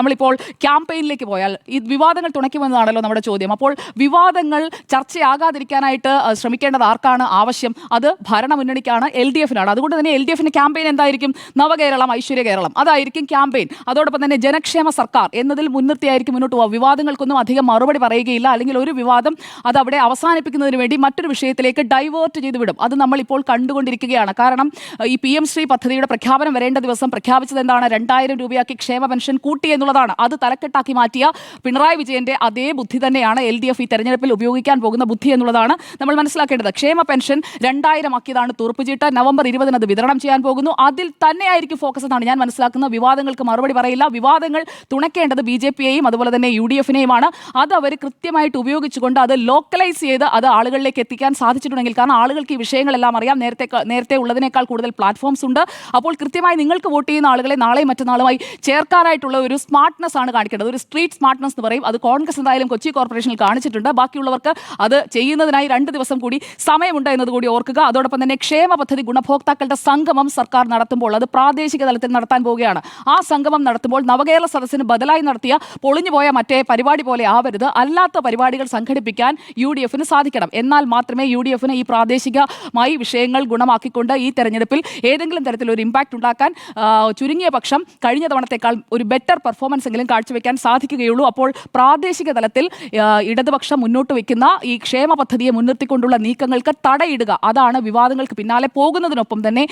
നമ്മളിപ്പോൾ ക്യാമ്പയിനിലേക്ക് പോയാൽ ഈ വിവാദങ്ങൾ തുണയ്ക്കുമെന്നതാണല്ലോ നമ്മുടെ ചോദ്യം. അപ്പോൾ വിവാദങ്ങൾ ചർച്ചയാകാതിരിക്കാനായിട്ട് ശ്രമിക്കേണ്ടത് ആർക്കാണ് ആവശ്യം? അത് ഭരണമുന്നണിക്കാണ്, LDFനാണ്. അതുകൊണ്ട് തന്നെ LDFന്റെ ക്യാമ്പയിൻ എന്തായിരിക്കും? നവകേരളം, ഐശ്വര്യ കേരളം, അതായിരിക്കും ക്യാമ്പയിൻ. അതോടൊപ്പം തന്നെ ജനക്ഷേമ സർക്കാർ എന്നതിൽ മുൻനിർത്തിയായിരിക്കും മുന്നോട്ട് പോകുക. വിവാദങ്ങൾക്കൊന്നും അധികം മറുപടി പറയുകയില്ല. അല്ലെങ്കിൽ ഒരു വിവാദം അത് അവിടെ അവസാനിപ്പിക്കുന്നതിന് വേണ്ടി മറ്റൊരു വിഷയത്തിലേക്ക് ഡൈവേർട്ട് ചെയ്ത് വിടും. അത് നമ്മളിപ്പോൾ കണ്ടുകൊണ്ടിരിക്കുകയാണ്. കാരണം ഈ PM ശ്രീ പദ്ധതിയുടെ പ്രഖ്യാപനം വരേണ്ട ദിവസം പ്രഖ്യാപിച്ചത് എന്താണ്? 2000 രൂപയാക്കി ക്ഷേമ പെൻഷൻ കൂട്ടി എന്നുള്ളതാണ്. അത് തലക്കെട്ടാക്കി മാറ്റിയ പിണറായി വിജയന്റെ അതേ ബുദ്ധി തന്നെയാണ് LDF ഈ തെരഞ്ഞെടുപ്പിൽ ഉപയോഗിക്കാൻ പോകുന്ന ബുദ്ധി എന്നുള്ളതാണ് നമ്മൾ മനസ്സിലാക്കേണ്ടത്. ക്ഷേമ പെൻഷൻ 2000 ആക്കിയതാണ് തുറപ്പുചീട്ട്. നവംബർ 20 അത് വിതരണം ചെയ്യാൻ പോകുന്നു. അതിൽ തന്നെയായിരിക്കും ഫോക്കസ് എന്നാണ് ഞാൻ മനസ്സിലാക്കുന്നത്. വിവാദങ്ങൾക്ക് മറുപടി പറയില്ല. വിവാദങ്ങൾ തുണയ്ക്കേണ്ടത് BJPയെയും അതുപോലെ തന്നെ UDFനെയുമാണ്. അത് അവർ കൃത്യമായിട്ട് ഉപയോഗിച്ചുകൊണ്ട് അത് ലോക്കലൈസ് ചെയ്ത് അത് ആളുകളിലേക്ക് എത്തിക്കാൻ സാധിച്ചിട്ടുണ്ടെങ്കിൽ, കാരണം ആളുകൾക്ക് ഈ വിഷയങ്ങളെല്ലാം അറിയാം. നേരത്തെ ഉള്ളതിനേക്കാൾ കൂടുതൽ പ്ലാറ്റ്ഫോംസ് ഉണ്ട്. അപ്പോൾ കൃത്യമായി നിങ്ങൾക്ക് വോട്ട് ചെയ്യുന്ന ആളുകളെ നാളെയും മറ്റന്നാളുമായി ചേർക്കാനായിട്ടുള്ള ഒരു സ്മാർട്ട്നെസ് ആണ് കാണിക്കേണ്ടത്. ഒരു സ്ട്രീറ്റ് സ്മാർട്ട്നെസ് എന്ന് പറയും. അത് കോൺഗ്രസ് എന്തായാലും കൊച്ചി കോർപ്പറേഷനിൽ കാണിച്ചിട്ടുണ്ട്. ബാക്കിയുള്ളവർക്ക് അത് ചെയ്യുന്നതിനായി 2 ദിവസം കൂടി സമയമുണ്ട് എന്നതുകൂടി ഓർക്കുക. അതോടൊപ്പം തന്നെ ക്ഷേമ പദ്ധതി ഗുണഭോക്താക്കളുടെ സംഗമം സർക്കാർ നടത്തുമ്പോൾ അത് പ്രാദേശിക തലത്തിൽ നടത്താൻ പോവുകയാണ്. ആ സംഗമം നടത്തുമ്പോൾ നവകേരള സദസ്സിന് ബദലായി നടത്തിയ പൊളിഞ്ഞുപോയ മറ്റേ പരിപാടി പോലെ ആവരുത്. അല്ലാത്ത പരിപാടികൾ സംഘടിപ്പിക്കാൻ UDFന് സാധിക്കണം. എന്നാൽ മാത്രമേ UDFന് ഈ പ്രാദേശികമായി വിഷയങ്ങൾ ഗുണമാക്കിക്കൊണ്ട് ഈ തെരഞ്ഞെടുപ്പിൽ ഏതെങ്കിലും തരത്തിലൊരു ഇമ്പാക്റ്റ് ഉണ്ടാക്കാൻ ചുരുങ്ങിയ പക്ഷം കഴിഞ്ഞ തവണത്തേക്കാൾ ഒരു ബെറ്റർ പെർഫോമൻസ് എങ്കിലും കാഴ്ചവെക്കാൻ സാധിക്കുകയുള്ളൂ. അപ്പോൾ പ്രാദേശിക തലത്തിൽ ഇടതുപക്ഷം മുന്നോട്ട് വയ്ക്കുന്ന ഈ ക്ഷേമ പദ്ധതിയെ മുൻനിർത്തിക്കൊണ്ടുള്ള നീക്കങ്ങൾക്ക് തടയിടുക. അതാണ് വിവാദങ്ങൾക്ക് പിന്നാലെ പോകുന്നതിനൊപ്പം തന്നെ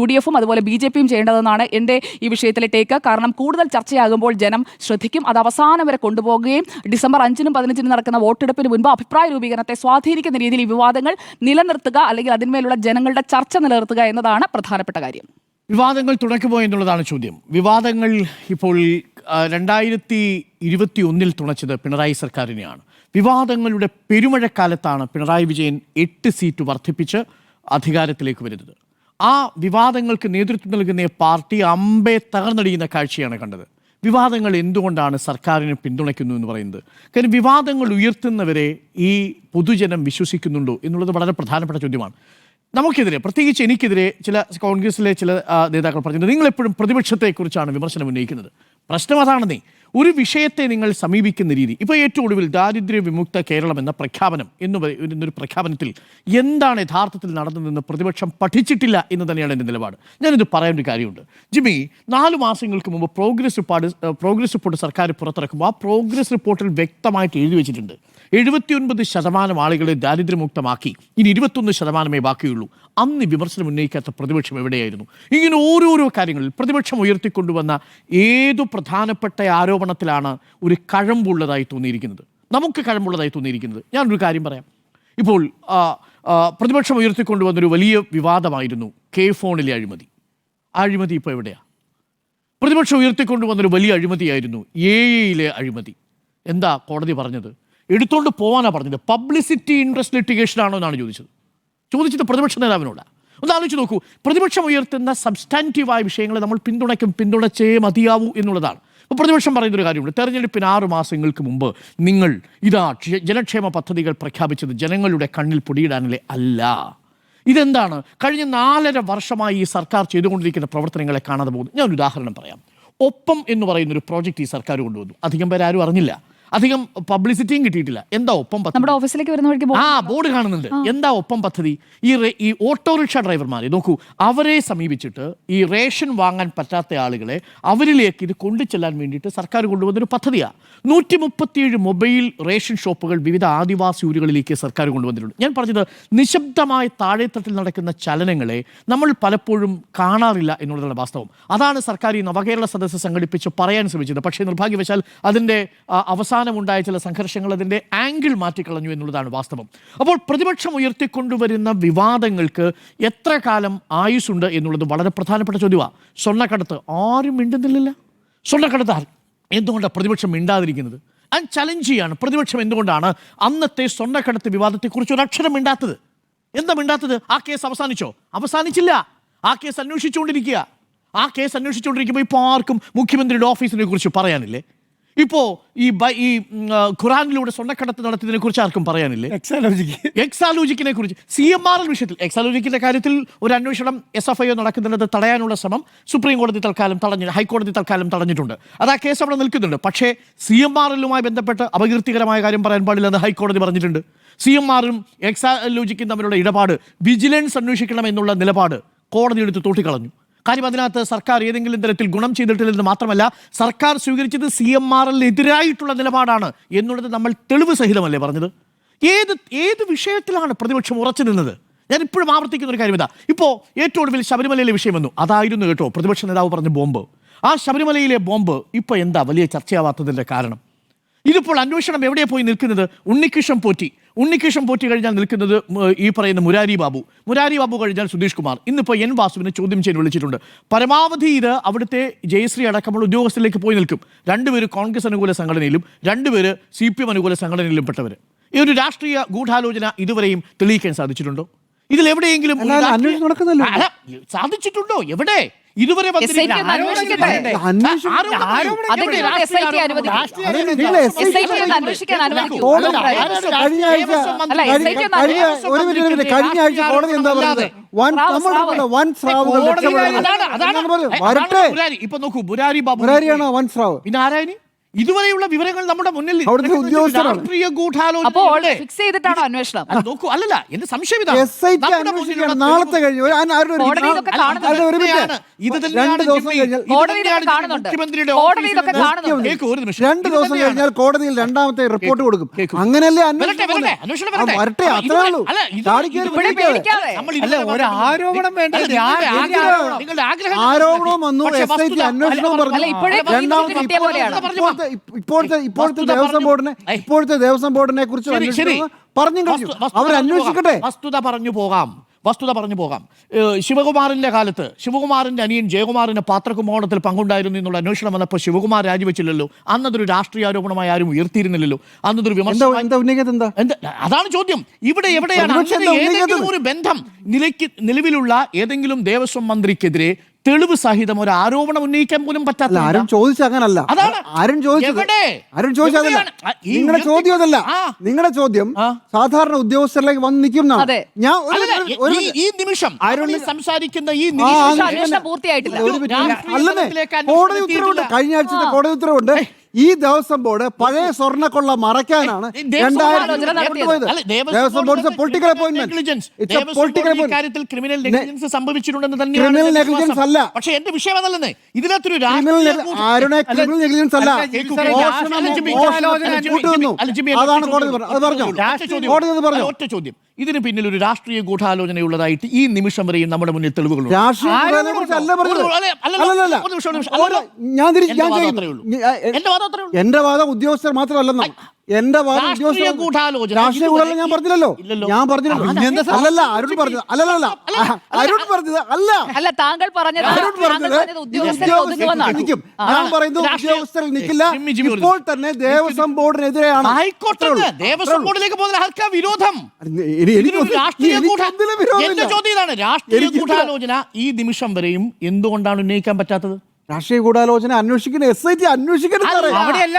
UDFും അതുപോലെ BJPയും ചെയ്യേണ്ടതെന്നാണ് എൻ്റെ ഈ വിഷയത്തിലെ ടേക്ക്. കാരണം കൂടുതൽ ചർച്ചയാകുമ്പോൾ ജനം ശ്രദ്ധിക്കും. അത് അവസാനം വരെ കൊണ്ടുപോകുകയും ഡിസംബർ 5-നും 15-നും നടക്കുന്ന വോട്ടെടുപ്പിന് മുൻപ് അഭിപ്രായ രൂപീകരണത്തെ സ്വാധീനിക്കുന്ന രീതിയിൽ ഈ വിവാദങ്ങൾ നിലനിർത്തുക, അല്ലെങ്കിൽ അതിന്മേലുള്ള ജനങ്ങളുടെ ചർച്ച നിലനിർത്തുക എന്നതാണ് പ്രധാനപ്പെട്ട കാര്യം. വിവാദങ്ങൾ തുണയ്ക്കുമോ എന്നുള്ളതാണ് ചോദ്യം. വിവാദങ്ങൾ ഇപ്പോൾ 2021 തുണച്ചത് പിണറായി സർക്കാരിനെയാണ്. വിവാദങ്ങളുടെ പെരുമഴക്കാലത്താണ് പിണറായി വിജയൻ 8 സീറ്റ് വർദ്ധിപ്പിച്ച് അധികാരത്തിലേക്ക് വരുന്നത്. ആ വിവാദങ്ങൾക്ക് നേതൃത്വം നൽകുന്ന പാർട്ടി അമ്പെ തകർന്നടിയുന്ന കാഴ്ചയാണ് കണ്ടത്. വിവാദങ്ങൾ എന്തുകൊണ്ടാണ് സർക്കാരിനെ പിന്തുണയ്ക്കുന്നു എന്ന് പറയുന്നത്? കാര്യം വിവാദങ്ങൾ ഉയർത്തുന്നവരെ ഈ പൊതുജനം വിശ്വസിക്കുന്നുണ്ടോ എന്നുള്ളത് വളരെ പ്രധാനപ്പെട്ട ചോദ്യമാണ്. നമുക്കെതിരെ, പ്രത്യേകിച്ച് എനിക്കെതിരെ ചില കോൺഗ്രസിലെ ചില നേതാക്കൾ പറഞ്ഞത്, നിങ്ങളെപ്പോഴും പ്രതിപക്ഷത്തെക്കുറിച്ചാണ് വിമർശനം ഉന്നയിക്കുന്നത്. പ്രശ്നം അതാണെന്നേ. ഒരു വിഷയത്തെ നിങ്ങൾ സമീപിക്കുന്ന രീതി, ഇപ്പോൾ ഏറ്റവും ഒടുവിൽ ദാരിദ്ര്യ വിമുക്ത കേരളം എന്ന പ്രഖ്യാപനം എന്നൊരു പ്രഖ്യാപനത്തിൽ എന്താണ് യഥാർത്ഥത്തിൽ നടന്നതെന്ന് പ്രതിപക്ഷം പഠിച്ചിട്ടില്ല എന്ന് തന്നെയാണ് എൻ്റെ നിലപാട്. ഞാനിത് പറയേണ്ട ഒരു കാര്യമുണ്ട്. ജിമ്മി, 4 മാസങ്ങൾക്ക് മുമ്പ് പ്രോഗ്രസ് റിപ്പോർട്ട് സർക്കാർ പുറത്തിറക്കുമ്പോൾ ആ പ്രോഗ്രസ് റിപ്പോർട്ടിൽ വ്യക്തമായിട്ട് എഴുതി വെച്ചിട്ടുണ്ട് 79% ആളുകളെ ദാരിദ്ര്യമുക്തമാക്കി, ഇനി 21% ബാക്കിയുള്ളൂ. അന്ന് വിമർശനം ഉന്നയിക്കാത്ത പ്രതിപക്ഷം എവിടെയായിരുന്നു? ഇങ്ങനെ ഓരോരോ കാര്യങ്ങളിൽ പ്രതിപക്ഷം ഉയർത്തിക്കൊണ്ടുവന്ന ഏതു പ്രധാനപ്പെട്ട ആരോപണത്തിലാണ് ഒരു കഴമ്പുള്ളതായി തോന്നിയിരിക്കുന്നത്? നമുക്ക് കഴമ്പുള്ളതായി തോന്നിയിരിക്കുന്നത്. ഞാനൊരു കാര്യം പറയാം. ഇപ്പോൾ പ്രതിപക്ഷം ഉയർത്തിക്കൊണ്ടുവന്നൊരു വലിയ വിവാദമായിരുന്നു K ഫോണിലെ അഴിമതി. ആ അഴിമതി ഇപ്പോൾ എവിടെയാണ്? പ്രതിപക്ഷം ഉയർത്തിക്കൊണ്ടുവന്നൊരു വലിയ അഴിമതിയായിരുന്നു എയിലെ അഴിമതി. എന്താ കോടതി പറഞ്ഞത്? എടുത്തുകൊണ്ട് പോകാനാണ് പറഞ്ഞത്. പബ്ലിസിറ്റി ഇൻട്രസ്റ്റ് ലിറ്റിഗേഷൻ ആണോ എന്നാണ് ചോദിച്ചത് പ്രതിപക്ഷ നേതാവിനോടാണ്. ഒന്ന് ആലോചിച്ച് നോക്കൂ, പ്രതിപക്ഷം ഉയർത്തുന്ന സബ്സ്റ്റാൻറ്റീവായ വിഷയങ്ങളെ നമ്മൾ പിന്തുണച്ചേ മതിയാവൂ എന്നുള്ളതാണ്. അപ്പോൾ പ്രതിപക്ഷം പറയുന്നൊരു കാര്യമുണ്ട്, തെരഞ്ഞെടുപ്പിന് 6 മാസങ്ങൾക്ക് മുമ്പ് നിങ്ങൾ ജനക്ഷേമ പദ്ധതികൾ പ്രഖ്യാപിച്ചത് ജനങ്ങളുടെ കണ്ണിൽ പൊടിയിടാനല്ലേ? അല്ല. ഇതെന്താണ്? കഴിഞ്ഞ 4.5 വർഷമായി ഈ സർക്കാർ ചെയ്തുകൊണ്ടിരിക്കുന്ന പ്രവർത്തനങ്ങളെ കാണാതെ പോകുന്നു. ഞാനൊരു ഉദാഹരണം പറയാം. ഒപ്പം എന്ന് പറയുന്നൊരു പ്രോജക്റ്റ് ഈ സർക്കാർ കൊണ്ടുവന്നു. അധികം പേര് ആരും അറിഞ്ഞില്ല, അധികം പബ്ലിസിറ്റിയും കിട്ടിയിട്ടില്ല. എന്താ ഒപ്പം പദ്ധതി? നമ്മുടെ ഓഫീസിലേക്ക് വരുന്ന വഴിക്ക് ബോർഡ് കാണുന്നുണ്ട്. എന്താ ഒപ്പം പദ്ധതി? ഈ ഓട്ടോറിക്ഷ ഡ്രൈവർമാരെ നോക്കൂ, അവരെ സമീപിച്ചിട്ട് ഈ റേഷൻ വാങ്ങാൻ പറ്റാത്ത ആളുകളെ അവരിലേക്ക് ഇത് കൊണ്ടുചെല്ലാൻ വേണ്ടിയിട്ട് സർക്കാർ കൊണ്ടുവന്നൊരു പദ്ധതിയാണ്. 137 മൊബൈൽ റേഷൻ ഷോപ്പുകൾ വിവിധ ആദിവാസി ഊരുകളിലേക്ക് സർക്കാർ കൊണ്ടുവന്നിട്ടുണ്ട്. ഞാൻ പറഞ്ഞത് നിശബ്ദമായി താഴെത്തട്ടിൽ നടക്കുന്ന ചലനങ്ങളെ നമ്മൾ പലപ്പോഴും കാണാറില്ല എന്നുള്ളതാണ് വാസ്തവം. അതാണ് സർക്കാർ ഈ നവകേരള സദസ്സ് സംഘടിപ്പിച്ച് പറയാൻ ശ്രമിച്ചത്. പക്ഷേ നിർഭാഗ്യവശാൽ അതിൻ്റെ അവസാനമുണ്ടായ ചില സംഘർഷങ്ങൾ അതിൻ്റെ ആംഗിൾ മാറ്റിക്കളഞ്ഞു എന്നുള്ളതാണ് വാസ്തവം. അപ്പോൾ പ്രതിപക്ഷം ഉയർത്തിക്കൊണ്ടുവരുന്ന വിവാദങ്ങൾക്ക് എത്ര കാലം ആയുസ്സുണ്ട് എന്നുള്ളത് വളരെ പ്രധാനപ്പെട്ട ചോദ്യമാണ്. സ്വർണ്ണക്കടത്ത് ആരും മിണ്ടുന്നില്ല. സ്വർണ്ണക്കടത്ത് എന്തുകൊണ്ടാണ് പ്രതിപക്ഷം മിണ്ടാതിരിക്കുന്നത്? ഞാൻ ചലഞ്ച് ചെയ്യാണ്, പ്രതിപക്ഷം എന്തുകൊണ്ടാണ് അന്നത്തെ സ്വർണ്ണക്കടത്ത് വിവാദത്തെക്കുറിച്ച് ഒരു അക്ഷരം മിണ്ടാത്തത്? എന്താ മിണ്ടാത്തത്? ആ കേസ് അവസാനിച്ചോ? അവസാനിച്ചില്ല. ആ കേസ് അന്വേഷിച്ചുകൊണ്ടിരിക്കുക. ആ കേസ് അന്വേഷിച്ചുകൊണ്ടിരിക്കുമ്പോൾ ഇപ്പോൾ ആർക്കും മുഖ്യമന്ത്രിയുടെ ഓഫീസിനെ കുറിച്ച് പറയാനില്ലേ? ഇപ്പോൾ ഈ ഖുറാനിലൂടെ സ്വർണ്ണക്കടത്ത് നടത്തിയതിനെ കുറിച്ച് ആർക്കും പറയാനില്ലേ? എക്സാലോജിക്കിനെ കുറിച്ച്, CMRL വിഷയത്തിൽ എക്സാലോജിക്കിന്റെ കാര്യത്തിൽ ഒരു അന്വേഷണം SFIO നടക്കുന്നുള്ളത് തടയാനുള്ള ശ്രമം സുപ്രീം കോടതി തൽക്കാലം ഹൈക്കോടതി തൽക്കാലം തടഞ്ഞിട്ടുണ്ട്. അത് ആ കേസ് അവിടെ നിൽക്കുന്നുണ്ട്. പക്ഷേ CMRLുമായി ബന്ധപ്പെട്ട് അപകീർത്തികരമായ കാര്യം പറയാൻ പാടില്ലെന്ന് ഹൈക്കോടതി പറഞ്ഞിട്ടുണ്ട്. CMRലും എക്സാലോജിക്കും തമ്മിലുള്ള ഇടപാട് വിജിലൻസ് അന്വേഷിക്കണം എന്നുള്ള നിലപാട് കോടതി എടുത്ത് തോട്ടിക്കളഞ്ഞു. കാര്യം അതിനകത്ത് സർക്കാർ ഏതെങ്കിലും തരത്തിൽ ഗുണം ചെയ്തിട്ടില്ലെന്ന് മാത്രമല്ല, സർക്കാർ സ്വീകരിച്ചത് CMRലിനെതിരായിട്ടുള്ള നിലപാടാണ് എന്നുള്ളത് നമ്മൾ തെളിവ് സഹിതമല്ലേ പറഞ്ഞത്? ഏത് വിഷയത്തിലാണ് പ്രതിപക്ഷം ഉറച്ചു നിന്നത്? ഞാൻ ഇപ്പോഴും ആവർത്തിക്കുന്ന ഒരു കാര്യം ഇതാ. ഇപ്പോൾ ഏറ്റവും ഒടുവിൽ ശബരിമലയിലെ വിഷയം വന്നു. അതായിരുന്നു കേട്ടോ പ്രതിപക്ഷ നേതാവ് പറഞ്ഞ ബോംബ്. ആ ശബരിമലയിലെ ബോംബ് ഇപ്പോൾ എന്താ വലിയ ചർച്ചയാവാത്തതിൻ്റെ കാരണം? ഇതിപ്പോൾ അന്വേഷണം എവിടെയാണ് പോയി നിൽക്കുന്നത്? ഉണ്ണികൃഷ്ണൻ പോറ്റി കഴിഞ്ഞാൽ നിൽക്കുന്നത് ഈ പറയുന്ന മുരാരി ബാബു കഴിഞ്ഞാൽ സുധീഷ് കുമാർ. ഇന്നിപ്പോൾ N വാസുവിനെ ചോദ്യം ചെയ്യാൻ വിളിച്ചിട്ടുണ്ട്. പരമാവധി ഇത് അവിടുത്തെ ജയശ്രീ അടക്കമുള്ള ഉദ്യോഗസ്ഥരിലേക്ക് പോയി നിൽക്കും. 2 പേര് കോൺഗ്രസ് അനുകൂല സംഘടനയിലും 2 പേര് CPM അനുകൂല സംഘടനയിലും പെട്ടവർ. ഈ ഒരു രാഷ്ട്രീയ ഗൂഢാലോചന ഇതുവരെയും തെളിയിക്കാൻ സാധിച്ചിട്ടുണ്ടോ? ഇതിലെവിടെയെങ്കിലും സാധിച്ചിട്ടുണ്ടോ? എവിടെ? ഇതുവരെ ഇപ്പൊ നോക്കൂ, മുരാരി ബാബു പിന്നെ ആരായനി ഇതുവരെയുള്ള വിവരങ്ങൾ നമ്മുടെ മുന്നിൽ രാഷ്ട്രീയ ഗൂഢാലോചന ഫിക്സ് ചെയ്തിട്ടാണോ അന്വേഷണം? നോക്കൂ, അല്ലല്ല, എന്റെ സംശയം നാളത്തെ കഴിഞ്ഞു ഇത് തന്നെയാണ് മുഖ്യമന്ത്രിയുടെ 2 ദിവസം കഴിഞ്ഞാൽ കോടതിയിൽ 2ാമത്തെ റിപ്പോർട്ട് കൊടുക്കും. അങ്ങനെയല്ലേ വരട്ടെ, അത്രേ ഉള്ളൂ. ആരോപണം വന്നു, SIT അന്വേഷണവും പറഞ്ഞു. ഇപ്പോഴത്തെ ദേവസ്വം ബോർഡിനെ കുറിച്ച് പറഞ്ഞു കഴിഞ്ഞു. അവർ അന്വേഷിക്കട്ടെ. വസ്തുത പറഞ്ഞു പോകാം. ശിവകുമാറിന്റെ കാലത്ത് ശിവകുമാറിന്റെ അനിയൻ ജയകുമാറിന് പാത്രകുംഭകോണത്തിൽ പങ്കുണ്ടായിരുന്നു എന്നുള്ള അന്വേഷണം വന്നപ്പോൾ ശിവകുമാർ രാജിവെച്ചില്ലല്ലോ. അന്നതൊരു രാഷ്ട്രീയ ആരോപണമായി ആരും ഉയർത്തിയിരുന്നില്ലല്ലോ. അന്നതൊരു വിമർശനം. അതാണ് ചോദ്യം. ഇവിടെ എവിടെയാണ് ഏതെങ്കിലും ഒരു ബന്ധം നിലവിലുള്ള ഏതെങ്കിലും ദേവസ്വം മന്ത്രിക്കെതിരെ തെളിവ് സഹിതം ഒരു ആരോപണം ഉന്നയിക്കാൻ പോലും പറ്റാത്ത? ആരും ചോദിച്ച അങ്ങനല്ല. നിങ്ങളുടെ ചോദ്യം സാധാരണ ഉദ്യോഗസ്ഥരിലേക്ക് വന്ന് നിൽക്കും. ഈ നിമിഷം സംസാരിക്കുന്ന കോടതി ഉത്തരവുണ്ട്, കഴിഞ്ഞ ആഴ്ചത്തെ കോടതി ഉത്തരവുണ്ട്. ഈ ദേവസ്വം ബോർഡ് പഴയ സ്വർണ്ണക്കൊള്ള മറയ്ക്കാനാണ് 2000 Devaswom board political appointment. Criminal negligence സംഭവിച്ചിട്ടുണ്ടെന്ന് ക്രിമിനൽ നെഗ്ലിജൻസ് അല്ല. പക്ഷേ എന്റെ വിഷയം അതല്ലെന്നേ. ഇതിനകത്തൊരു ക്രിമിനൽ നെഗ്ലിജൻസ് അല്ല, അതാണ് കോടതി പറഞ്ഞത്. ഒറ്റ ചോദ്യം, ഇതിന് പിന്നിൽ ഒരു രാഷ്ട്രീയ ഗൂഢാലോചനയുള്ളതായിട്ട് ഈ നിമിഷം വരെയും നമ്മുടെ മുന്നിൽ തെളിവുകളുണ്ട്. എന്റെ വാദം ഉദ്യോഗസ്ഥർ മാത്രമല്ലെന്നാണ്. എന്റെ വാദം രാഷ്ട്രീയ ഉദ്യോഗസ്ഥർ ഗൂഢാലോചന രാഷ്ട്രീയ ഇതുവരെ ഗൂഢാലോചന ഞാൻ പറഞ്ഞില്ലല്ലോ. ഇല്ലല്ലോ. ഞാൻ പറഞ്ഞില്ലല്ലോ. അല്ലല്ല അരുൺ പറഞ്ഞത് അല്ലല്ല അരുൺ പറഞ്ഞത് അല്ല താങ്കൾ പറഞ്ഞത് അരുൺ പറഞ്ഞത് ഉദ്യോഗസ്ഥരെ ഒതുങ്ങുമെന്നാണ്. നിൽക്കും. ഞാൻ പറയുന്നത് ഉദ്യോഗസ്ഥരിൽ നിൽക്കില്ല. ജിമ്മി ഒരു ഇപ്പോൾ തന്നെ ദേവസ്വം ബോർഡിനെതിരെയാണ്. ഹൈക്കോടതി ദേവസ്വം ബോർഡിലേക്ക് പോകുന്ന ആർക്കാ വിരോധം? എനിക്ക് രാഷ്ട്രീയ എന്തിനും വിരോധമില്ല. എന്റെ ചോദ്യം ഇതാണ്, രാഷ്ട്രീയ ഗൂഢാലോചന ഈ നിമിഷം വരെയും എന്തുകൊണ്ടാണ് ഉന്നയിക്കാൻ പറ്റാത്തത്? രാഷ്ട്രീയ ഗൂഢാലോചന അന്വേഷിക്കുന്ന SIT അന്വേഷിക്കണം സാറേ. അവിടെയല്ല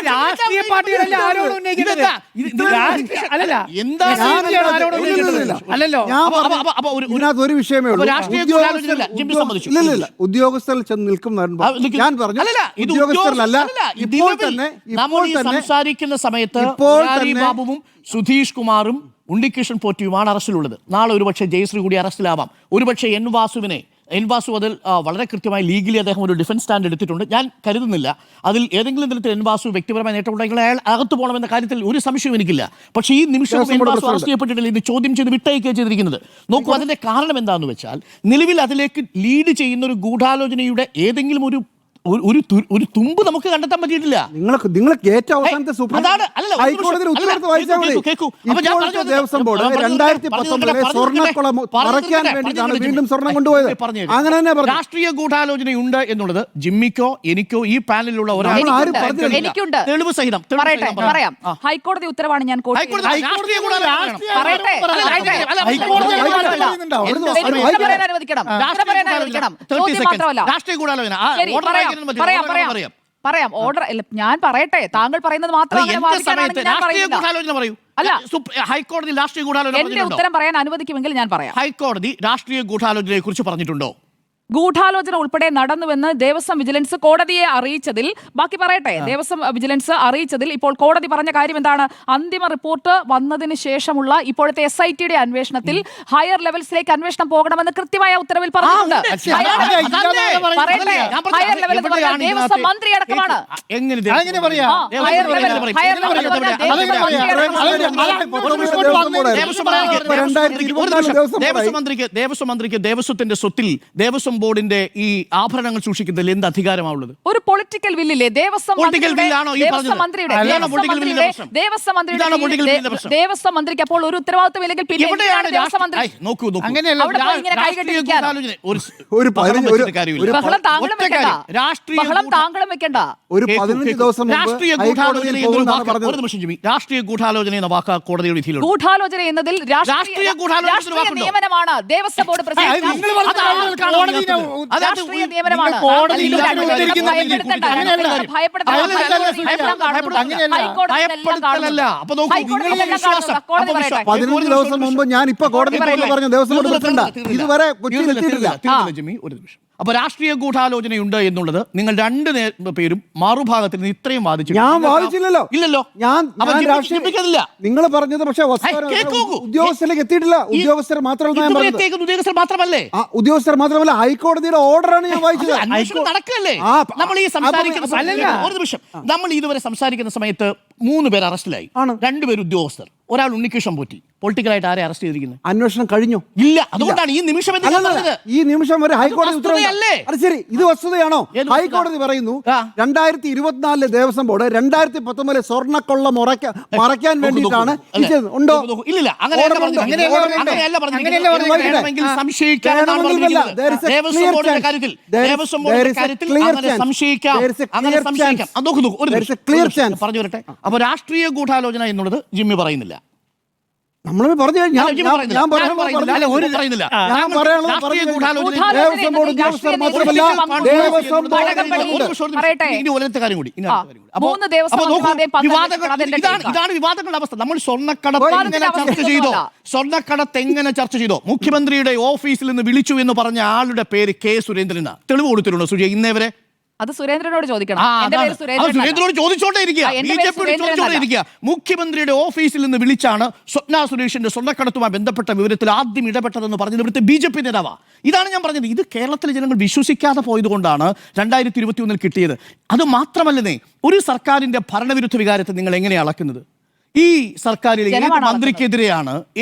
രാഷ്ട്രീയ പാർട്ടികളല്ല ആരോടും ഉന്നയിക്കുന്നത്. അല്ലല്ല എന്താ അല്ലല്ലോ. ഇതിനകത്ത് ഒരു വിഷയമേ ഉള്ളൂ. രാഷ്ട്രീയ ഗൂഢാലോചനയല്ല, ജിമ്മി സമ്മതിച്ചു. ഇല്ല ഉദ്യോഗസ്ഥരിൽ ചെന്ന് നിൽക്കും ഞാൻ പറഞ്ഞു. ഉദ്യോഗസ്ഥരല്ല ഇപ്പോൾ തന്നെ സംസാരിക്കുന്ന സമയത്ത് ഇപ്പോൾ മുരാരി തന്നെ ബാബുവും സുധീഷ് കുമാറും ഉണ്ണികൃഷ്ണൻ പോറ്റിയുമാണ് അറസ്റ്റിലുള്ളത്. നാളെ ഒരുപക്ഷെ ജയശ്രീ കൂടി അറസ്റ്റിലാവാം. ഒരുപക്ഷെ എൻ വാസു അതിൽ വളരെ കൃത്യമായി ലീഗലി അദ്ദേഹം ഒരു ഡിഫൻസ് സ്റ്റാൻഡ് എടുത്തിട്ടുണ്ട്. ഞാൻ കരുതുന്നില്ല അതിൽ ഏതെങ്കിലും തരത്തിൽ എൻ വാസു വ്യക്തിപരമായ നേട്ടം ഉണ്ടെങ്കിൽ അയാൾ അകത്ത് പോകണമെന്ന കാര്യത്തിൽ ഒരു സംശയവും എനിക്കില്ല. പക്ഷേ ഈ നിമിഷം എൻ വാസു അറസ്റ്റ് ചെയ്യപ്പെട്ടിട്ടില്ല, ഇത് ചോദ്യം ചെയ്ത് വിട്ടയക്കുകയാണ് ചെയ്തിരിക്കുന്നത്. നോക്കൂ, അതിന്റെ കാരണം എന്താണെന്ന് വെച്ചാൽ നിലവിൽ അതിലേക്ക് ലീഡ് ചെയ്യുന്ന ഒരു ഗൂഢാലോചനയുടെ ഏതെങ്കിലും ഒരു തുമ്പ് നമുക്ക് കണ്ടെത്താൻ പറ്റിയിട്ടില്ല. നിങ്ങൾക്ക് ഏറ്റവും അവസാനത്തെ ഹൈക്കോടതിയുടെ ഉത്തരവ് വായിച്ചാൽ മതി. ഇപ്പോഴത്തെ ദേവസ്വം ബോർഡ് 2019 സ്വർണ്ണക്കുളം മറയ്ക്കാൻ വേണ്ടിയിട്ടാണ് വീണ്ടും സ്വർണം കൊണ്ടുപോയത്. അങ്ങനെ തന്നെ പറഞ്ഞു. രാഷ്ട്രീയ ഗൂഢാലോചനയുണ്ട് എന്നുള്ളത് ജിമ്മിക്കോ എനിക്കോ ഈ പാനലിലുള്ള എനിക്കുണ്ട്. തെളിവ് സഹിതം പറയാം. ഹൈക്കോടതി ഉത്തരവാണ് ഞാൻ രാഷ്ട്രീയ ഗൂഢാലോചന പറയാം. ഓർഡർ ഞാൻ പറയട്ടെ, താങ്കൾ പറയുന്നത് മാത്രം അല്ല. ഹൈക്കോടതി രാഷ്ട്രീയ ഗൂഢാലോചന എന്റെ ഉത്തരം പറയാൻ അനുവദിക്കുമെങ്കിൽ ഞാൻ പറയാം. ഹൈക്കോടതി രാഷ്ട്രീയ ഗൂഢാലോചനയെ കുറിച്ച് പറഞ്ഞിട്ടുണ്ടോ? ഗൂഢാലോചന ഉൾപ്പെടെ നടന്നുവെന്ന് ദേവസ്വം വിജിലൻസ് കോടതിയെ അറിയിച്ചതിൽ, ബാക്കി പറയട്ടെ, ദേവസ്വം വിജിലൻസ് അറിയിച്ചതിൽ ഇപ്പോൾ കോടതി പറഞ്ഞ കാര്യം എന്താണ്? അന്തിമ റിപ്പോർട്ട് വന്നതിന് ശേഷമുള്ള ഇപ്പോഴത്തെ SITയുടെ അന്വേഷണത്തിൽ ഹയർ ലെവൽസിലേക്ക് അന്വേഷണം പോകണമെന്ന് കൃത്യമായ ഉത്തരവിൽ പറഞ്ഞിട്ടുണ്ട്. ഹയർ ലെവൽ എന്ന് പറഞ്ഞാൽ ദേവസ്വം മന്ത്രി അടക്കമാണ്. ദേവസ്വം മന്ത്രിക്ക് ദേവസ്വത്തിന്റെ സ്വത്തിൽ ദേവസ്വം ബോർഡിന്റെ ഈ ആഭരണങ്ങൾ സൂക്ഷിക്കുന്നതിൽ എന്ത് അധികാരമാണുള്ളത്? ഒരു പൊളിറ്റിക്കൽ ബില്ലില്ലേ ദേവസ്വം മന്ത്രിക്ക് അപ്പോൾ ഒരു ഉത്തരവാദിത്വം ഇല്ലെങ്കിൽ രാഷ്ട്രീയ ഗൂഢാലോചന എന്ന വാക്ക് കോടതിയുടെ വിധിയിലുണ്ട്. ഗൂഢാലോചന എന്നതിൽ രാഷ്ട്രീയ നിയമനമാണ് ദേവസ്വം ബോർഡ് പ്രസിഡന്റ് രാഷ്ട്രീയ നിയമനമാണ്. ദിവസം മുമ്പ് ഞാൻ ഇപ്പൊ കോടതി പറഞ്ഞു ദേവസ്വം ബോർഡ് പ്രസിഡന്റ് ഇതുവരെ ഒരു നിമിഷം. അപ്പൊ രാഷ്ട്രീയ ഗൂഢാലോചനയുണ്ട് എന്നുള്ളത് നിങ്ങൾ രണ്ട് പേരും മറുഭാഗത്തിൽ നിന്ന് ഇത്രയും വാദിച്ചു. ഞാൻ വാദിച്ചില്ലല്ലോ. ഇല്ലല്ലോ. നിങ്ങൾ പറഞ്ഞത് പക്ഷേ ഉദ്യോഗസ്ഥരിലേക്ക് എത്തിയിട്ടില്ല. ഉദ്യോഗസ്ഥർ മാത്രമല്ലേ ഉദ്യോഗസ്ഥർ മാത്രമല്ല ഹൈക്കോടതിയുടെ ഓർഡറാണ് ഞാൻ വായിച്ചത്. നടക്കല്ലേ നമ്മൾ ഈ സംസാരിക്കുന്ന ഒരു നിമിഷം. നമ്മൾ ഇതുവരെ സംസാരിക്കുന്ന സമയത്ത് 3 പേർ അറസ്റ്റിലായി. 2 പേർ ഉദ്യോഗസ്ഥർ, ഒരാൾ ഉണ്ണികൃഷ്ണൻ പോറ്റി. പൊളിറ്റിക്കലായിട്ട് ആരെ അറസ്റ്റ് ചെയ്തിരിക്കുന്നത്? അന്വേഷണം കഴിഞ്ഞു. ഇല്ല, അതുകൊണ്ടാണ് ഈ നിമിഷം ഈ നിമിഷം വരെ ഹൈക്കോടതി ഉത്തരവല്ലേ? ശരി, ഇത് വസ്തുതയാണോ? ഹൈക്കോടതി പറയുന്നു 2024 ദേവസ്വം ബോർഡ് 2019 സ്വർണ്ണക്കൊള്ള മറയ്ക്കാൻ വേണ്ടിയിട്ടാണ് ഉണ്ടോ? ഇല്ല, പറഞ്ഞു വരട്ടെ. അപ്പൊ രാഷ്ട്രീയ ഗൂഢാലോചന എന്നുള്ളത് ജിമ്മി പറയുന്നില്ല. നമ്മൾ പറഞ്ഞു ഇതാണ് വിവാദങ്ങളുടെ അവസ്ഥ. നമ്മൾ സ്വർണ്ണക്കടത്ത് എങ്ങനെ ചർച്ച ചെയ്തോ? മുഖ്യമന്ത്രിയുടെ ഓഫീസിൽ നിന്ന് വിളിച്ചു എന്ന് പറഞ്ഞ ആളുടെ പേര് K. സുരേന്ദ്രനാ. തെളിവ് കൊടുത്തിട്ടുണ്ടോ സുജയ് ഇന്നേ വരെ? അത് സുരേന്ദ്രനോട് ചോദിക്കണം. സുരേന്ദ്രനോട് ചോദിച്ചോണ്ടിരിക്കുക. മുഖ്യമന്ത്രിയുടെ ഓഫീസിൽ നിന്ന് വിളിച്ചാണ് സ്വപ്ന സുരേഷിന്റെ സ്വർണ്ണക്കടത്തുമായി ബന്ധപ്പെട്ട വിവരത്തിൽ ആദ്യം ഇടപെട്ടതെന്ന് പറഞ്ഞത് ഇവിടുത്തെ BJP നേതാവാ. ഇതാണ് ഞാൻ പറഞ്ഞത്. ഇത് കേരളത്തിലെ ജനങ്ങൾ വിശ്വസിക്കാതെ പോയതുകൊണ്ടാണ് 2021 കിട്ടിയത്. അത് മാത്രമല്ലേ, ഒരു സർക്കാരിന്റെ ഭരണവിരുദ്ധ വികാരത്തെ നിങ്ങൾ എങ്ങനെയാണ് അളക്കുന്നത്? ഈ സർക്കാരിലെ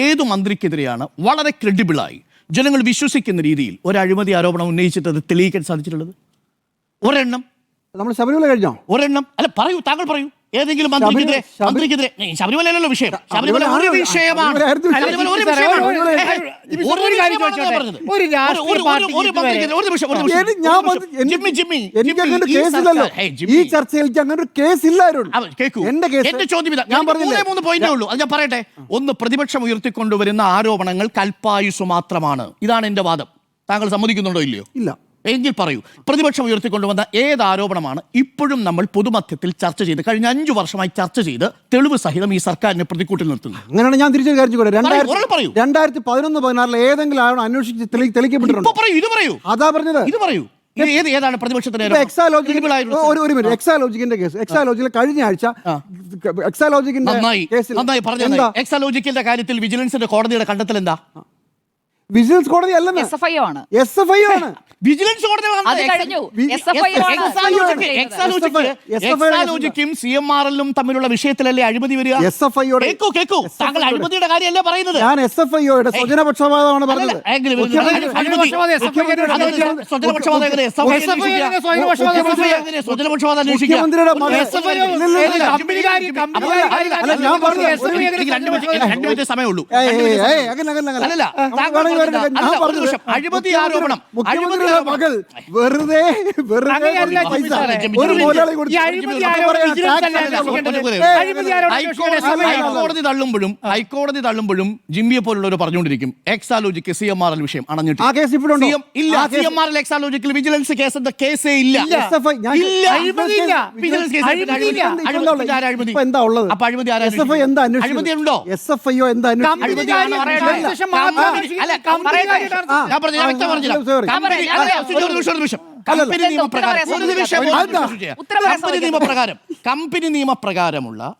ഏത് മന്ത്രിക്കെതിരെയാണ് വളരെ ക്രെഡിബിളായി ജനങ്ങൾ വിശ്വസിക്കുന്ന രീതിയിൽ ഒരു അഴിമതി ആരോപണം ഉന്നയിച്ചിട്ട് അത് തെളിയിക്കാൻ സാധിച്ചിട്ടുള്ളത്? ഒരെണ്ണം. നമ്മൾ ശബരിമല കഴിഞ്ഞോ? ഒരെണ്ണം. അല്ല, പറയൂ, താങ്കൾ പറയൂ. ഏതെങ്കിലും മന്ത്രിക്കെതിരെ ശബരിമലയല്ലല്ലോ വിഷയം. ശബരിമല ഒരു വിഷയമാണ്. ശബരിമല ഒരു വിഷയമാണ്. ഒരു കാര്യം ചോദിച്ചോട്ടെ. ഒരു രാഷ്ട്രീയ ഈ ചർച്ചയിൽ അങ്ങനെ ഒരു കേസില്ല. എന്റെ ചോദ്യം ഇതാ, ഞാൻ 3 പോയിന്റേ ഉള്ളൂ, അത് ഞാൻ പറയട്ടെ. ഒന്ന്, പ്രതിപക്ഷം ഉയർത്തിക്കൊണ്ടുവരുന്ന ആരോപണങ്ങൾ കൽപ്പായുസ് മാത്രമാണ്. ഇതാണ് എന്റെ വാദം. താങ്കൾ സമ്മതിക്കുന്നുണ്ടോ ഇല്ലയോ? ഇല്ല. എങ്കിൽ പറയൂ, പ്രതിപക്ഷം ഉയർത്തിക്കൊണ്ടുവന്ന ഏത് ആരോപണമാണ് ഇപ്പോഴും നമ്മൾ പൊതുമധ്യത്തിൽ ചർച്ച ചെയ്ത് കഴിഞ്ഞ 5 വർഷമായി ചർച്ച ചെയ്ത് തെളിവ് സഹിതം ഈ സർക്കാരിനെ പ്രതിക്കൂട്ടിൽ നിർത്തുന്നത്? അങ്ങനെയാണ് ഞാൻ തിരിച്ചൊരു കാര്യം ചോദിക്കട്ടെ. പറയൂ. 2011-14 ഏതെങ്കിലും ആരോപണം അന്വേഷിച്ച് തെളിയിക്കപ്പെട്ടിട്ടുണ്ടോ? ഇത് പറയൂ. അതാ പറഞ്ഞത്. ഇത് പറയൂ. ഏതാണ് പ്രതിപക്ഷത്തിന്റെ എക്സാലോജിക്കിന്റെ കേസ്? എക്സാലോജിക്കിൽ കഴിഞ്ഞ ആഴ്ച നന്നായി പറഞ്ഞത്. എക്സാലോജിക്കിന്റെ കാര്യത്തിൽ വിജിലൻസിന്റെ കോടതിയുടെ കണ്ടെത്തൽ എന്താ? വിജിലൻസ് കോടതി അല്ലെന്ന്, SFIO ആണ്. SFIO ആണ്. വിജിലൻസ് കോടതി അത് കഴിഞ്ഞു. SFIO ആണ്. എക്സാലോജിക്കും CMRL-ഉം തമ്മിലുള്ള വിഷയത്തിലല്ലേ അഴിമതി വരിക? കേക്കൂ, താങ്കൾ അഴിമതിയുടെ കാര്യമല്ലേ പറയുന്നത്? ഞാൻ SFIO-യുടെ സ്വജനപക്ഷപാതമാണ് പറഞ്ഞത്. മുഖ്യമന്ത്രിയുടെ സമയമുള്ളൂ. അഴിമതി ആരോപണം. മുഖ്യമന്ത്രിയുടെ മകൾ വെറുതെ ഹൈക്കോടതി തള്ളുമ്പോഴും ജിമ്മിയെ പോലുള്ളവർ പറഞ്ഞുകൊണ്ടിരിക്കും എക്സാലോജിക്ക് CMRL വിഷയം അണഞ്ഞിട്ട്. ഇല്ല, CMRL എക്സാലോജിക്കൽ വിജിലൻസ് കേസേ ഇല്ല. എന്താ ഉള്ളത്? അഴിമതി ഉണ്ടോ? SFIO എന്താ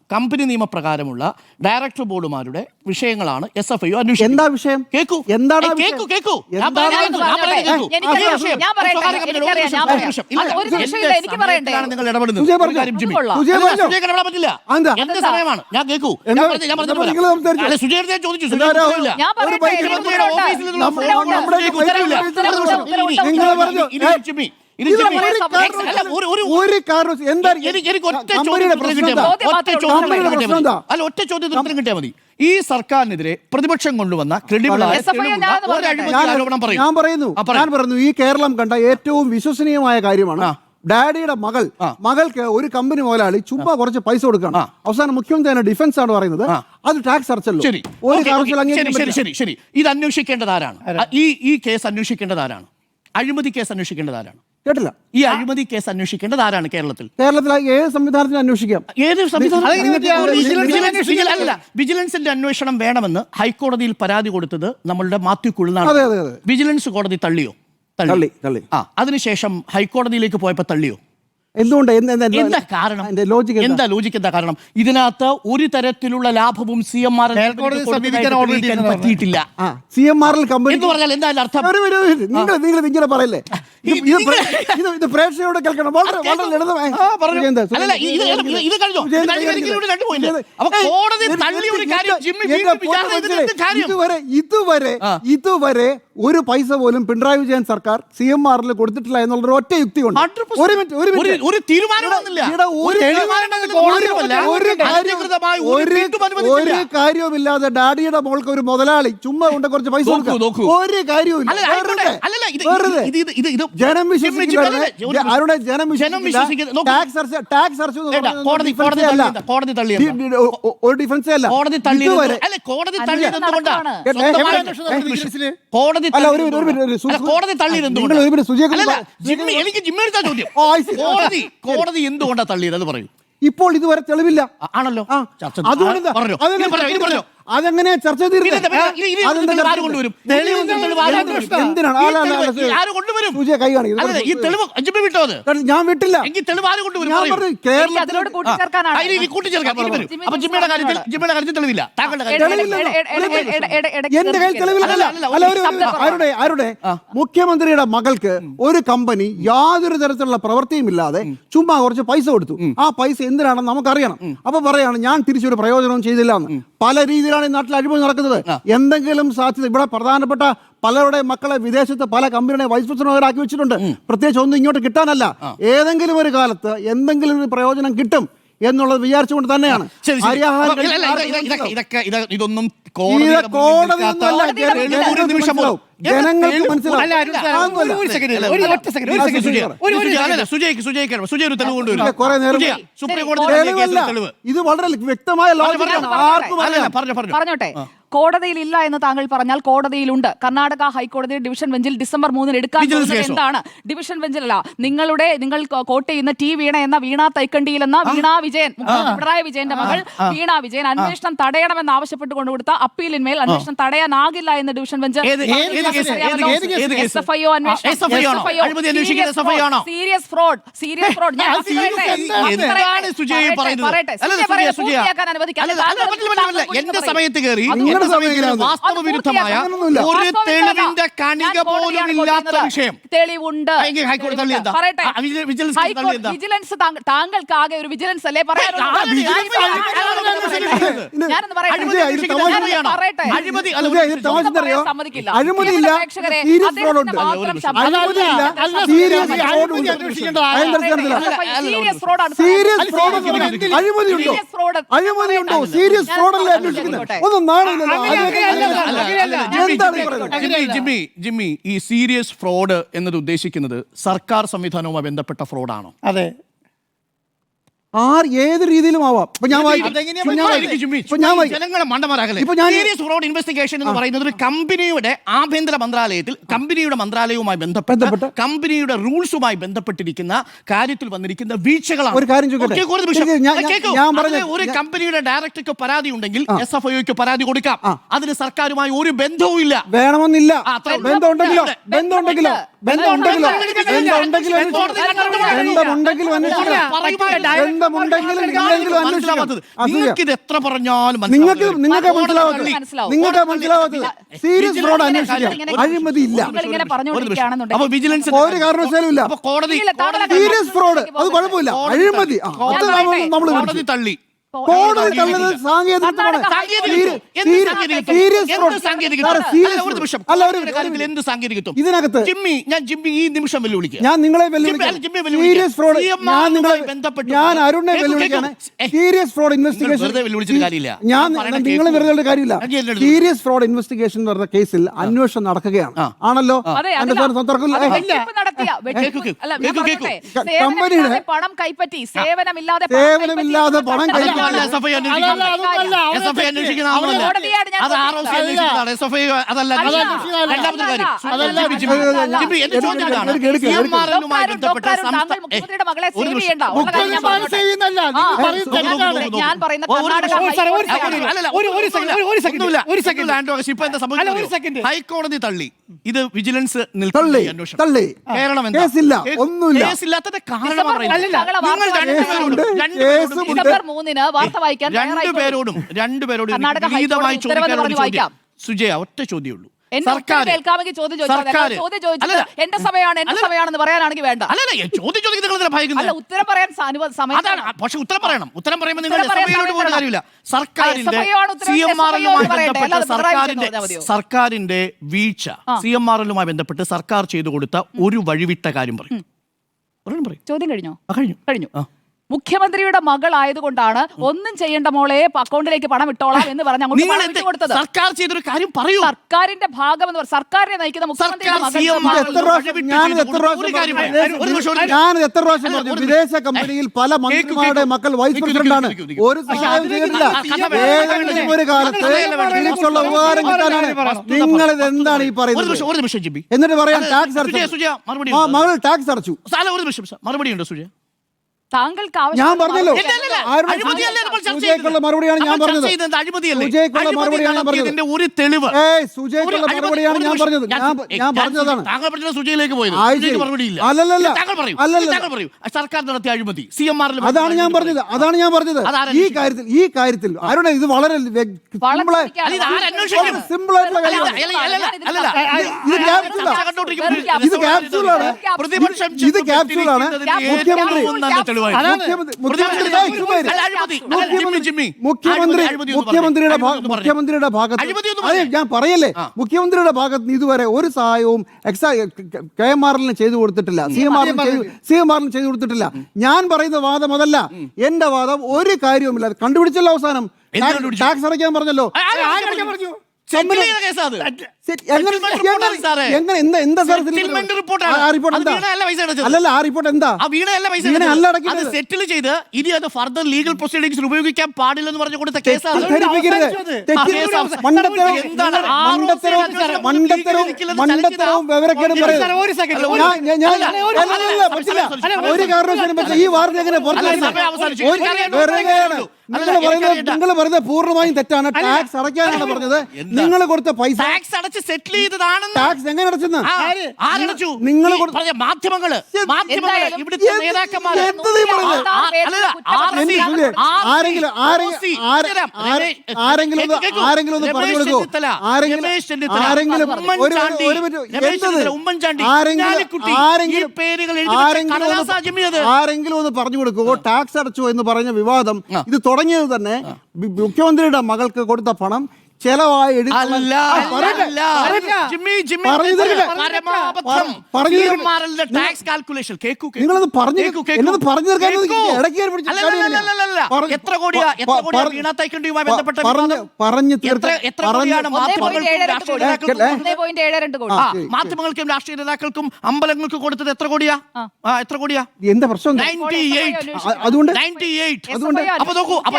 കമ്പനി നിയമപ്രകാരമുള്ള ഡയറക്ടർ ബോർഡുമാരുടെ വിഷയങ്ങളാണ് SFIO അന്വേഷിക്കുന്നത്. എന്താ വിഷയം? കേക്കൂ. നിങ്ങൾ ഇടപെടുന്നത് എന്റെ സമയമാണ്. ഞാൻ കേൾക്കൂ. സുജയ ചോദിച്ചു. ഒറ്റ ചോദ്യത്തിന് ഉത്തരം കിട്ടിയാൽ മതി. ഈ സർക്കാരിനെതിരെ പ്രതിപക്ഷം കൊണ്ടുവന്ന ഞാൻ പറയുന്നു ഈ കേരളം കണ്ട ഏറ്റവും വിശ്വസനീയമായ കാര്യമാണ് ഡാഡിയുടെ മകൾക്ക് ഒരു കമ്പനി മുതലാളി ചുമ്മാ കുറച്ച് പൈസ കൊടുക്കണം. അവസാനം മുഖ്യമന്ത്രി ഡിഫൻസ് ആണ് പറയുന്നത് അത് ടാക്സ് അടച്ചല്ലോ. ശരി, ഇത് അന്വേഷിക്കേണ്ടത് ആരാണ്? ഈ കേസ് അന്വേഷിക്കേണ്ടത് ആരാണ്? അഴിമതി കേസ് അന്വേഷിക്കേണ്ടത് ആരാണ്? കേട്ടില്ല. ഈ അഴിമതി കേസ് അന്വേഷിക്കേണ്ടത് ആരാണ്? കേരളത്തിൽ ഏത് സംവിധാനത്തിന് അന്വേഷിക്കാം? വിജിലൻസിന്റെ അന്വേഷണം വേണമെന്ന് ഹൈക്കോടതിയിൽ പരാതി കൊടുത്തത് നമ്മളുടെ മാത്യു കുഴൽനാടൻ. വിജിലൻസ് കോടതി തള്ളിയോ? തള്ളി. അതിനുശേഷം ഹൈക്കോടതിയിലേക്ക് പോയപ്പോ തള്ളിയോ? എന്തുകൊണ്ട്? എന്താ കാരണം? കാരണം ഇതിനകത്ത് ഒരു തരത്തിലുള്ള ലാഭവും CMRL പറ്റിയിട്ടില്ല. CMRL കമ്പനി എന്ന് പറഞ്ഞാൽ എന്താ അർത്ഥം? നിങ്ങൾ ഇങ്ങനെ പറയല്ലേ? ഇത് പ്രേക്ഷകരോട് കേൾക്കണം. ഇതുവരെ ഒരു പൈസ പോലും പിണറായി വിജയൻ സർക്കാർ CMRL കൊടുത്തിട്ടില്ല എന്നുള്ള ഒറ്റ യുക്തി കൊണ്ട് ഒരു കാര്യവുമില്ലാതെ ഡാഡിയുടെ മോൾക്ക് ഒരു മുതലാളി ചുമ്മാ കൊണ്ട് കുറച്ച് പൈസ കൊടുക്കും. ഒരു കാര്യവും ജനം ഒരു ഡിഫൻസ് അല്ല. കോടതി എന്തുകൊണ്ടാണ് തള്ളിയത്? അത് പറയൂ. ഇപ്പോൾ ഇതുവരെ തെളിവില്ല. ആണല്ലോ. അതെങ്ങനെ ചർച്ച ഞാൻ വിട്ടില്ല. ആരുടെ മുഖ്യമന്ത്രിയുടെ മകൾക്ക് ഒരു കമ്പനി യാതൊരു തരത്തിലുള്ള പ്രവൃത്തിയും ഇല്ലാതെ ചുമ്മാ കുറച്ച് പൈസ കൊടുത്തു. ആ പൈസ എന്തിനാണെന്ന് നമുക്കറിയണം. അപ്പൊ പറയാണ് ഞാൻ തിരിച്ചൊരു പ്രയോജനവും ചെയ്തില്ല എന്ന്. പല രീതിയിലാണ് ഈ നാട്ടിൽ അഴിമതി നടക്കുന്നത്. എന്തെങ്കിലും സാധ്യത ഇവിടെ പ്രധാനപ്പെട്ട പലരുടെ മക്കളെ വിദേശത്ത് പല കമ്പനിയുടെ വൈസ് പ്രസിഡന്റുമാരാക്കി വെച്ചിട്ടുണ്ട്. പ്രത്യേകിച്ച് ഒന്നും ഇങ്ങോട്ട് കിട്ടാനല്ല. ഏതെങ്കിലും ഒരു കാലത്ത് എന്തെങ്കിലും ഒരു പ്രയോജനം കിട്ടും എന്നുള്ളത് വിചാരിച്ചുകൊണ്ട് തന്നെയാണ് ശരി, ശരി. അരിയാഹാരം ഇല്ല, ഇല്ല, കഴിക്കുന്ന ഇതൊന്നും ഇത് കോടതിയുടെ മുന്നിൽ കോടതിയൊന്നുമല്ല. നിൽക്കാത്ത ഒരു ജനങ്ങൾക്ക് നിമിഷം പോലും. ജനങ്ങൾക്ക് തെളിവ്- മനസ്സിലാവും. അല്ല, അരുൺ സാർ, അതൊന്നുമല്ല. ഒരു second, ഒരു ഒറ്റ second, ഒരു second, സുജയ, ഒരു സുജയ, അല്ലല്ല, സുജയ്ക്ക് സുജയ് ഒരു തെളിവ് കൊണ്ടുവരും. കുറെ നേരം സുജയ, സുപ്രീം കോടതി തെളിവല്ല. തെളിവ് ഇത് വളരെ വ്യക്തമായ ലോജിക്കാണ്. ആർക്കും അല്ലല്ല, അറിയാം. പറഞ്ഞു പറഞ്ഞോട്ടെ കോടതിയിൽ ഇല്ല എന്ന് താങ്കൾ പറഞ്ഞാൽ കോടതിയിലുണ്ട്. കർണാടക ഹൈക്കോടതി ഡിവിഷൻ ബെഞ്ചിൽ ഡിസംബർ 3 എടുക്കാൻ വിജിലൻസ് പോകുന്നത് കേസോ? എന്താണ്? ഡിവിഷൻ ബെഞ്ചിലല്ല, നിങ്ങൾ കോട്ട് ചെയ്യുന്ന ടി വീണ എന്ന വീണ തൈക്കണ്ടിയിൽ എന്ന വീണ വിജയൻ, പിണറായി വിജയന്റെ മകൾ വീണ വിജയൻ അന്വേഷണം തടയണമെന്ന് ആവശ്യപ്പെട്ടുകൊണ്ട് കൊടുത്ത അപ്പീലിന്മേൽ അന്വേഷണം തടയാനാകില്ല എന്ന് division bench SFIO serious fraud എന്റെ സമയത്ത് കയറി നിങ്ങളുടെ സമയത്ത് വാസ്തവ വിരുദ്ധമായ ഒരു തെളിവിന്റെ കണിക പോലും ഇല്ലാത്ത വിഷയം തെളിവുണ്ട്. ഹൈക്കോടതി തള്ളി എന്താ? പറയട്ടെ. വിജിലൻസ് തള്ളി എന്താ? വിജിലൻസ് താങ്കൾക്ക് ആകെ ഒരു വിജിലൻസ് അല്ലേ പറയാനുള്ളൂ? ഞാനൊന്ന് പറയട്ടെ. അഴിമതി അല്ല, ഇത് തമാശ അറിയോ? സമ്മതിക്കില്ല. അഴിമതിയില്ല, പ്രേക്ഷകരെ സീരിയസ് അദ്ദേഹത്തിന്റെ ഫ്രോഡ് ഉണ്ട്. മാത്രം ശബ്ദം അഴിമതിയില്ല, കേൾക്കാൻ സീരിയസ് സാധിക്കില്ല. ഫ്രോഡ് ഉണ്ട്. സീരിയസ് ഫ്രോഡാണ്. സീരിയസ് ഫ്രോഡ് അഴിമതിയുണ്ടോ? Serious fraud. അഴിമതിയുണ്ടോ? സീരിയസ് ഫ്രോഡല്ലേ അന്വേഷിക്കുന്നത്? ഒന്നും നാണില്ലല്ലോ. എന്താണ് ഈ പറയുന്നത്? ജിമ്മി, ഈ സീരിയസ് ഫ്രോഡ് എന്നത് ഉദ്ദേശിക്കുന്നത് സർക്കാർ സംവിധാനവുമായി ബന്ധപ്പെട്ട ഫ്രോഡാണോ? അതെ, ഏത് രീതിയിലും ആവാം. ഇപ്പൊ ഞാൻ ജനങ്ങളെ മണ്ടന്മാരാകല്ലേ? സീരിയസ് ഫ്രോഡ് ഇൻവെസ്റ്റിഗേഷൻ എന്ന് പറയുന്നത് ഒരു കമ്പനിയുടെ ആഭ്യന്തര മന്ത്രാലയത്തിൽ കമ്പനിയുടെ മന്ത്രാലയവുമായി ബന്ധപ്പെട്ട് കമ്പനിയുടെ റൂൾസുമായി ബന്ധപ്പെട്ടിരിക്കുന്ന കാര്യത്തിൽ വന്നിരിക്കുന്ന വീഴ്ചകളാണ്. ഒരു കാര്യം ചോദിക്കട്ടെ? കേൾക്കൂ, ഒരു നിമിഷം. കേൾക്കൂ. ഞാൻ പറഞ്ഞ അതിന് ഒരു കമ്പനിയുടെ ഡയറക്ടർക്ക് പരാതി ഉണ്ടെങ്കിൽ SFIOക്ക് പരാതി കൊടുക്കാം. അതിന് സർക്കാരുമായി ഒരു ബന്ധവും ഇല്ല. വേണമെന്നില്ല. അത്രേ ഉള്ളൂ. ബന്ധമുണ്ടെങ്കിലോ ബന്ധമുണ്ടെങ്കിലോ നിങ്ങൾക്ക് ഇത് എത്ര പറഞ്ഞാലും നിങ്ങൾക്ക് മനസ്സിലാവാത്തത് സീരിയസ് ഫ്രോഡ് അന്വേഷിക്കാം. അഴിമതി ഇല്ല, അപ്പൊ വിജിലൻസ് ഒരു കാരണവശാലും ഇല്ല. അപ്പൊ കോടതി സീരിയസ് ഫ്രോഡ് അത് കുഴപ്പമില്ല. അഴിമതി നമ്മൾ കോടതി തള്ളി. കോടതി തള്ളുന്നത് സാങ്കേതികത്വമാണ്. ഇതിനകത്ത് ജിമ്മി ഈ നിമിഷം വെല്ലുവിളിക്കുക. ഞാൻ നിങ്ങളെ സീരിയസ് ഫ്രോഡ് ഞാൻ അരുണിനെ വെല്ലുവിളിക്കാണ്. സീരിയസ് ഫ്രോഡ് ഇൻവെസ്റ്റിഗേഷൻ ഞാൻ നിങ്ങൾ വെറുതെ കാര്യമില്ല. സീരിയസ് ഫ്രോഡ് ഇൻവെസ്റ്റിഗേഷൻ എന്ന് പറഞ്ഞ കേസിൽ അന്വേഷണം നടക്കുകയാണ്. ആണല്ലോ കമ്പനിയുടെ പണം കൈപ്പറ്റി സേവനമില്ലാതെ സേവനമില്ലാതെ പണം കൈപ്പറ്റി ഹൈക്കോടതി തള്ളി. ഇത് വിജിലൻസ് തള്ളി. കേരളം കേസില്ല, ഒന്നുമില്ല. കേസില്ലാത്തത് കാരണം രണ്ടുപേരോടും വിനീതമായി ചോദിക്കാനുള്ള ചോദ്യം സുജയ, ഒറ്റ ചോദ്യമുള്ളൂ. എന്റെ സമയമാണെന്ന് പറയാനാണെങ്കിൽ വേണ്ട. ചോദ്യം ചോദിക്കുന്നത് ഭയക്കുന്നത് ഉത്തരം പറയാൻ അതാണ്. പക്ഷെ ഉത്തരം പറയണം. ഉത്തരം പറയുമ്പോൾ നിങ്ങൾ കാര്യമില്ല. സർക്കാരിന്റെ വീഴ്ച CMRLുമായി ബന്ധപ്പെട്ട് സർക്കാർ ചെയ്തു കൊടുത്ത ഒരു വഴിവിട്ട കാര്യം പറയും. ചോദ്യം കഴിഞ്ഞു. മുഖ്യമന്ത്രിയുടെ മകൾ ആയതുകൊണ്ടാണ് ഒന്നും ചെയ്യേണ്ട മോളെ അക്കൗണ്ടിലേക്ക് പണം ഇട്ടോളാം എന്ന് പറഞ്ഞ് അങ്ങോട്ട് കൊടുത്തത്. സർക്കാർ ചെയ്തൊരു കാര്യം പറയൂ. സർക്കാരിന്റെ ഭാഗം എന്ന് പറഞ്ഞാൽ സർക്കാരിനെ നയിക്കുന്ന മുഖ്യമന്ത്രിയുടെ ഞാൻ എത്ര പ്രാവശ്യം പറഞ്ഞു വിദേശ കമ്പനിയിൽ പല മന്ത്രിമാരുടെ മക്കൾ വൈസ് പ്രസിഡന്റാണ്. ഒരു സഹായം ചെയ്തിട്ടില്ല. ഏതെങ്കിലും ഒരു കാലത്ത് തിരിച്ചുള്ള ഉപകാരം കിട്ടാനാണ്. നിങ്ങൾ ഇത് എന്താണ് ഈ പറയുന്നത്? എന്നിട്ട് പറയാൻ ടാക്സ് അടച്ചു, മകൾ ടാക്സ് അടച്ചു. മറുപടി ഉണ്ടോ സുജയ? താങ്കൾക്ക് ഞാൻ പറഞ്ഞല്ലോ സുജയ്ക്കുള്ള മറുപടിയാണ് ഞാൻ പറഞ്ഞത്. സുജയ്ക്കുള്ള മറുപടിയാണ് ഞാൻ പറഞ്ഞത്. ഒരു തെളിവ് സുജയ്ക്കുള്ള മറുപടിയാണ് ഞാൻ പറഞ്ഞത്. ഞാൻ പറഞ്ഞതാണ്. താങ്കൾ പറഞ്ഞ സുജയിലേക്ക് പോയത്. അല്ലല്ല, സർക്കാർ നടത്തിയ അഴിമതി CMRL അതാണ് ഞാൻ പറഞ്ഞത്. ഈ കാര്യത്തിൽ അരുണ ഇത് വളരെ സിമ്പിൾ ആയിട്ടുള്ള കാര്യമാണ്. ഇത് ക്യാപ്സ്യൂളാണ്. മുഖ്യമന്ത്രി തെളിവായി. അതാണ് മുഖ്യമന്ത്രിയുടെ ഭാഗത്ത് അതെ ഞാൻ പറയല്ലേ, മുഖ്യമന്ത്രിയുടെ ഭാഗത്ത് നിന്ന് ഇതുവരെ ഒരു സഹായവും KMRL ചെയ്തു കൊടുത്തിട്ടില്ല, CMRL ചെയ്തു കൊടുത്തിട്ടില്ല. ഞാൻ പറയുന്ന വാദം അതല്ല. എന്റെ വാദം ഒരു കാര്യവുമില്ല. കണ്ടുപിടിച്ചല്ലോ അവസാനം ടാക്സ് അടയ്ക്കാൻ പറഞ്ഞല്ലോ. സെറ്റിൽ ചെയ്ത് ഇനി അത് ഫർദർ ലീഗൽ പ്രൊസീഡിംഗ്സ് ഉപയോഗിക്കാൻ പാടില്ലെന്ന് പറഞ്ഞു കൊടുത്ത കേസാണ്. ഒരു കാരണവശാലും ഈ വാർത്ത എങ്ങനെ നിങ്ങൾ പറയുന്നത് പൂർണ്ണമായും തെറ്റാണ്. ടാക്സ് അടയ്ക്കാനാണ് പറഞ്ഞത്. നിങ്ങൾ കൊടുത്ത പൈസ ടാക്സ് അടച്ച് സെറ്റിൽ ചെയ്തതാണെന്ന്. ടാക്സ് എങ്ങനെ അടച്ചെന്ന് നിങ്ങൾ മാധ്യമങ്ങള് ഇവിടുത്തെ നേതാക്കന്മാർ ആരെങ്കിലും ഒന്ന് പറഞ്ഞു കൊടുക്കുമോ? ടാക്സ് അടച്ചു എന്ന് പറഞ്ഞ വിവാദം ഇത് തുടങ്ങിയത് തന്നെ മുഖ്യമന്ത്രിയുടെ മകൾക്ക് കൊടുത്ത പണം ചെലവായി നിങ്ങളത് പറഞ്ഞു മാധ്യമങ്ങൾക്കും രാഷ്ട്രീയ നേതാക്കൾക്കും അമ്പലങ്ങൾക്കും കൊടുത്തത് എത്ര കോടിയാ? എത്ര കോടിയാ? എന്താ പ്രശ്നം? അതുകൊണ്ട് അപ്പൊ നോക്കൂ, അപ്പൊ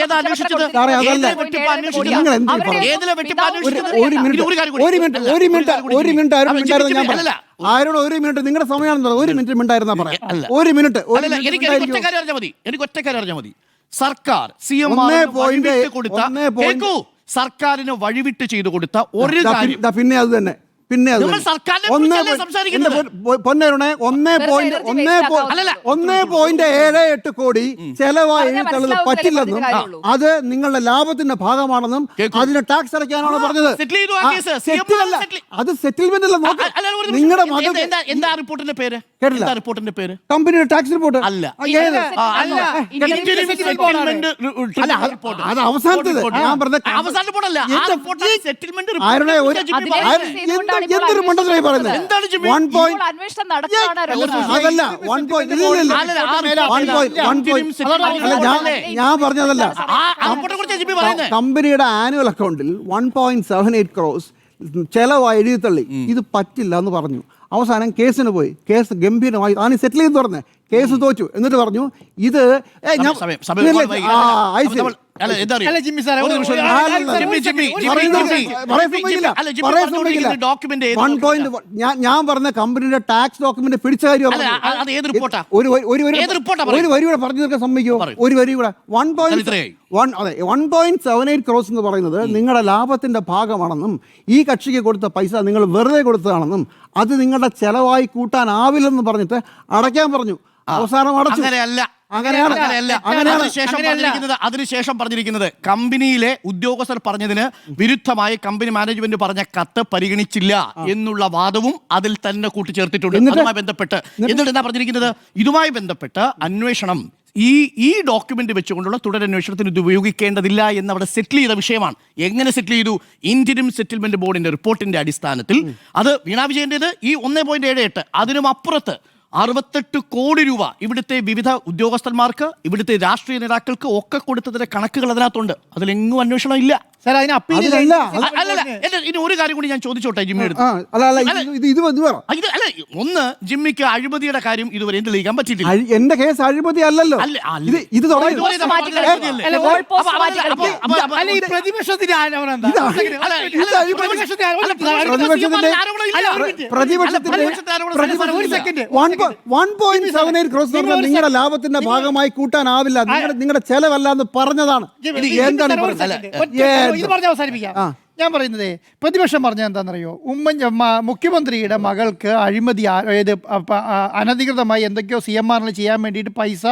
ഏതാ അന്വേഷിച്ചത്? ആരോട് ഒരു മിനിറ്റ് നിങ്ങളുടെ സമയമാണെന്ന് ഒരു മിനിറ്റ് മിണ്ടായിരുന്നാ പറയാം. ഒരു മിനിറ്റ് എനിക്ക് ഒറ്റക്കാര്യം അറിഞ്ഞാൽ മതി. സർക്കാർ സർക്കാരിന് വഴിവിട്ട് ചെയ്തു കൊടുത്ത ഒരു കാര്യം പിന്നെ അത് തന്നെ പിന്നെ പൊന്നരുണെ 1.78 കോടി ചെലവായി എഴുതുള്ളത് പറ്റില്ലെന്നും അത് നിങ്ങളുടെ ലാഭത്തിന്റെ ഭാഗമാണെന്നും അതിന് ടാക്സ് അടയ്ക്കാനാണ് പറഞ്ഞത്. അത് സെറ്റിൽമെന്റ് അല്ല. നിങ്ങളുടെ എന്താ റിപ്പോർട്ടിന്റെ പേര്? റിപ്പോർട്ടിന്റെ പേര് കമ്പനിയുടെ ടാക്സ് റിപ്പോർട്ട് അല്ല. അത് അവസാനത്തേത് ഞാൻ പറഞ്ഞ എന്തൊരു മണ്ടത്തിലായി പറയുന്നത്. ഞാൻ പറഞ്ഞതല്ല. കമ്പനിയുടെ ആനുവൽ അക്കൗണ്ടിൽ 1.78 crores ചെലവായി എഴുതി തള്ളി. ഇത് പറ്റില്ല എന്ന് പറഞ്ഞു. അവസാനം കേസിന് പോയി. കേസ് ഗംഭീരമായി ആണ് സെറ്റിൽ ചെയ്ത് പറഞ്ഞത്. കേസ് തോറ്റു. എന്നിട്ട് പറഞ്ഞു ഇത് ഞാൻ പറഞ്ഞ കമ്പനിയുടെ ടാക്സ് ഡോക്യുമെന്റ് പിടിച്ച കാര്യം ഒരു വരി കൂടെ പറഞ്ഞു തീർക്കാൻ സമ്മതിക്കുമോ? ഒരു വരി കൂടെ 1.78 crores എന്ന് പറയുന്നത് നിങ്ങളുടെ ലാഭത്തിന്റെ ഭാഗമാണെന്നും ഈ കക്ഷിക്ക് കൊടുത്ത പൈസ നിങ്ങൾ വെറുതെ കൊടുത്തതാണെന്നും അത് നിങ്ങളുടെ ചെലവായി കൂട്ടാനാവില്ലെന്ന് പറഞ്ഞിട്ട് അടയ്ക്കാൻ പറഞ്ഞു. അവസാനം അടച്ചു. അതിനുശേഷം പറഞ്ഞിരിക്കുന്നത് കമ്പനിയിലെ ഉദ്യോഗസ്ഥർ പറഞ്ഞതിന് വിരുദ്ധമായി കമ്പനി മാനേജ്മെന്റ് പറഞ്ഞ കത്ത് പരിഗണിച്ചില്ല എന്നുള്ള വാദവും അതിൽ തന്നെ കൂട്ടിച്ചേർത്തിട്ടുണ്ട്. അതുമായി ബന്ധപ്പെട്ട് എന്നിട്ട് എന്താ പറഞ്ഞിരിക്കുന്നത്? ഇതുമായി ബന്ധപ്പെട്ട് അന്വേഷണം ഈ ഡോക്യുമെന്റ് വെച്ചുകൊണ്ടുള്ള തുടരന്വേഷണത്തിന് ഇത് ഉപയോഗിക്കേണ്ടതില്ല എന്ന് അവിടെ സെറ്റിൽ ചെയ്ത വിഷയമാണ്. എങ്ങനെ സെറ്റിൽ ചെയ്തു? ഇന്ത്യൻ സെറ്റിൽമെന്റ് ബോർഡിന്റെ റിപ്പോർട്ടിന്റെ അടിസ്ഥാനത്തിൽ അത് വീണ വിജയന്റേത് ഈ 1.78 അതിനും അപ്പുറത്ത് 68 കോടി രൂപ ഇവിടുത്തെ വിവിധ ഉദ്യോഗസ്ഥന്മാർക്ക് ഇവിടുത്തെ രാഷ്ട്രീയ നേതാക്കൾക്ക് ഒക്കെ കൊടുത്തതിന്റെ കണക്കുകൾ അതിനകത്തുണ്ട്. അതിലെങ്ങും അന്വേഷണം ഇല്ല. ഇനി ഒരു കാര്യം കൂടി ഞാൻ ചോദിച്ചോട്ടെ ജിമ്മിയുടെ ഒന്ന്, ജിമ്മിക്ക് അഴിമതിയുടെ കാര്യം ഇതുവരെ തെളിയിക്കാൻ പറ്റിയിട്ടില്ല. എന്റെ കേസ് അഴിമതി അല്ലല്ലോ. നിങ്ങളുടെ ലാഭത്തിന്റെ ഭാഗമായി കൂട്ടാനാവില്ല, നിങ്ങളുടെ ചെലവല്ല എന്ന് പറഞ്ഞതാണ്. ഞാൻ പറയുന്നത് പ്രതിപക്ഷം പറഞ്ഞ എന്താണെന്നറിയോ? മുഖ്യമന്ത്രിയുടെ മകൾക്ക് അഴിമതി അനധികൃതമായി എന്തൊക്കെയോ CMRL ചെയ്യാൻ വേണ്ടിയിട്ട് പൈസ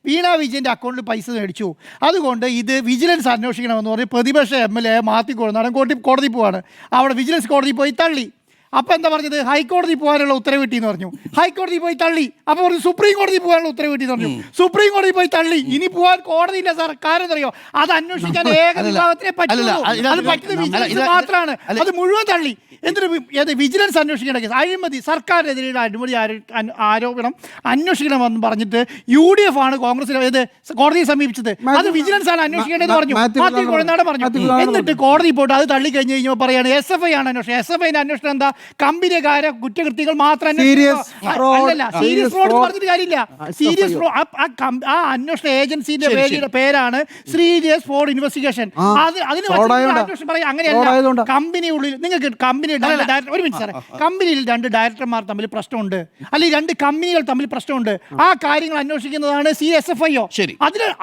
വീണ വിജയന്റെ അക്കൗണ്ടിൽ പൈസ മേടിച്ചു. അതുകൊണ്ട് ഇത് വിജിലൻസ് അന്വേഷിക്കണമെന്ന് പറഞ്ഞ് പ്രതിപക്ഷ MLA മാറ്റി കൊടുത്താണ് കോടതി പോവാണ്. അവിടെ വിജിലൻസ് കോടതി പോയി തള്ളി. അപ്പൊ എന്താ പറഞ്ഞത്? ഹൈക്കോടതി പോകാനുള്ള ഉത്തരവ് കിട്ടിയെന്ന് പറഞ്ഞു. ഹൈക്കോടതി പോയി തള്ളി. അപ്പൊ പറഞ്ഞു സുപ്രീം കോടതി പോകാനുള്ള ഉത്തരവ് കിട്ടിയെന്ന് പറഞ്ഞു. സുപ്രീം കോടതി പോയി തള്ളി. ഇനി പോകാൻ കോടതിയില്ല സാർ. കാരണം അറിയോ? അത് അന്വേഷിക്കാൻ ഏക വിഭാഗത്തിനെ പറ്റുള്ളൂ. അത് പറ്റുന്ന വിജിലൻസ് മാത്രമാണ്. അത് മുഴുവൻ തള്ളി. എന്നിട്ട് വിജിലൻസ് അന്വേഷിക്കേണ്ട കേസ്, അഴിമതി, സർക്കാരിനെതിരെയുള്ള അഴിമതി ആരോപണം അന്വേഷിക്കണമെന്ന് പറഞ്ഞിട്ട് UDF ആണ് കോൺഗ്രസിനെ കോടതിയെ സമീപിച്ചത്. അത് വിജിലൻസ് ആണ് അന്വേഷിക്കേണ്ടതെന്ന് പറഞ്ഞു. മാത്യു കൊഴനാട് പറഞ്ഞു. എന്നിട്ട് കോടതി പോയിട്ട് അത് തള്ളി കഴിഞ്ഞ് കഴിഞ്ഞപ്പോൾ പറയാണ് SFI ആണ് അന്വേഷണം. SFIന്റെ അന്വേഷണം എന്താ? കമ്പനികാര കുറ്റകൃത്യങ്ങൾ മാത്രം സീരിയസ് ഫ്രോഡ് പറഞ്ഞിട്ട് കാര്യമില്ല. സീരിയസ് ഫ്രോഡ് ആ അന്വേഷണ ഏജൻസിന്റെ പേരാണ് സീരിയസ് ഫ്രോഡ് ഇൻവെസ്റ്റിഗേഷൻ. അതിന് അന്വേഷണം പറയാം. അങ്ങനെയല്ല, കമ്പനിയുള്ളിൽ നിങ്ങൾക്ക് ഒരു മിനിറ്റ് സാറേ, കമ്പനിയിൽ 2 ഡയറക്ടർമാർ തമ്മിൽ പ്രശ്നമുണ്ട്, അല്ലെങ്കിൽ 2 കമ്പനികൾ തമ്മിൽ പ്രശ്നമുണ്ട്, ആ കാര്യങ്ങൾ അന്വേഷിക്കുന്നതാണ് CSFIO.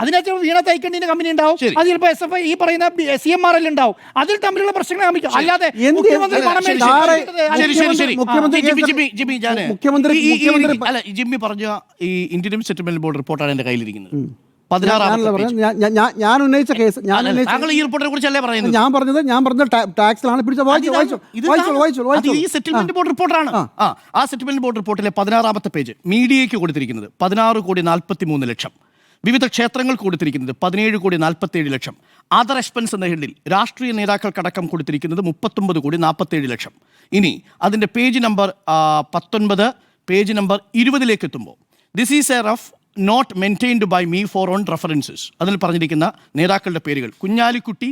അതിനകത്ത് വീണ തൈക്കണ്ടിന്റെ കമ്പനി ഉണ്ടാവും, അത് ചിലപ്പോൾ SFI ഈ പറയുന്ന CMRL ഉണ്ടാവും. അതിൽ തമ്മിലുള്ള പ്രശ്നങ്ങൾ കാണിക്കും. അല്ലാതെ ജിമ്മി പറഞ്ഞ ഈ ഇന്ത്യൻ സെറ്റിൽമെന്റ് ബോർഡ് റിപ്പോർട്ടാണ് എന്റെ കയ്യിലിരിക്കുന്നത്. ഞാൻ ഉന്നയിച്ച കേസ് ഈ റിപ്പോർട്ടിനെ കുറിച്ചല്ലേ പറയുന്നത്? ഞാൻ പറഞ്ഞത് ടാക്സിലാണ് ഈ സെറ്റിൽമെന്റ് ബോർഡ് റിപ്പോർട്ടാണ്. ആ സെറ്റിൽമെന്റ് ബോർഡ് റിപ്പോർട്ടിലെ 16ാമത്തെ പേജ് മീഡിയയ്ക്ക് കൊടുത്തിരിക്കുന്നത് 16,43,00,000. വിവിധ ക്ഷേത്രങ്ങൾക്ക് കൊടുത്തിരിക്കുന്നത് 17,47,00,000. അതർ എക്സ്പെൻസ് എന്ന ഹെഡിൽ രാഷ്ട്രീയ നേതാക്കൾക്കടക്കം കൊടുത്തിരിക്കുന്നത് 39,47,00,000. ഇനി അതിന്റെ പേജ് നമ്പർ 19, പേജ് നമ്പർ 20 എത്തുമ്പോൾ this is a rough note maintained by me for on references. അതിൽ പറഞ്ഞിരിക്കുന്ന നേതാക്കളുടെ പേരുകൾ കുഞ്ഞാലിക്കുട്ടി,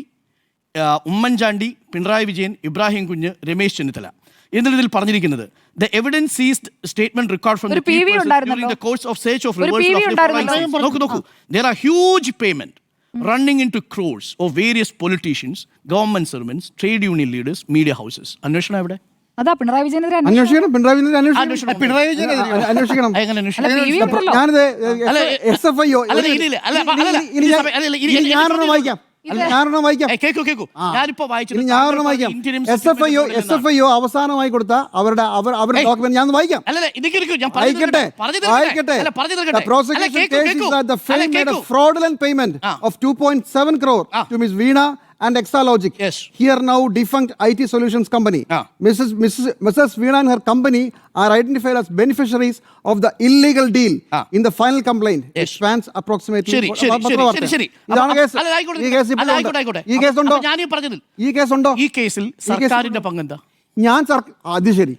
ഉമ്മൻചാണ്ടി, പിണറായി വിജയൻ, ഇബ്രാഹിം കുഞ്ഞ്, രമേശ് ചെന്നിത്തല. എന്നതിൽ പറഞ്ഞിരിക്കുന്നത് the evidence seized statement record from the key persons during the course of search of reversal of the following. നോക്കൂ, there are huge payment running into crores of various politicians, government servants, trade union leaders, media houses. അന്വേഷണം എവിടെ? അതാ പിണറായി വിജയനെതിരെ അന്വേഷിക്കണം. ഞാനിത് SFIO ഞാനൊന്ന് വായിക്കാം. SFIO അവസാനമായി കൊടുത്ത അവരുടെ ഡോക്യുമെന്റ് ഞാൻ വായിക്കാം. The prosecution case is that the firm made a fraudulent payment of 2.7 crore to Ms. Veena and Exalogic, here now defunct IT Solutions Company. Mrs. Veena and her company are identified as beneficiaries of the illegal deal in the final complaint. It spans approximately. ഈ കേസിൽ സർക്കാരിന്റെ പങ്കെന്താ? അത് ശരി,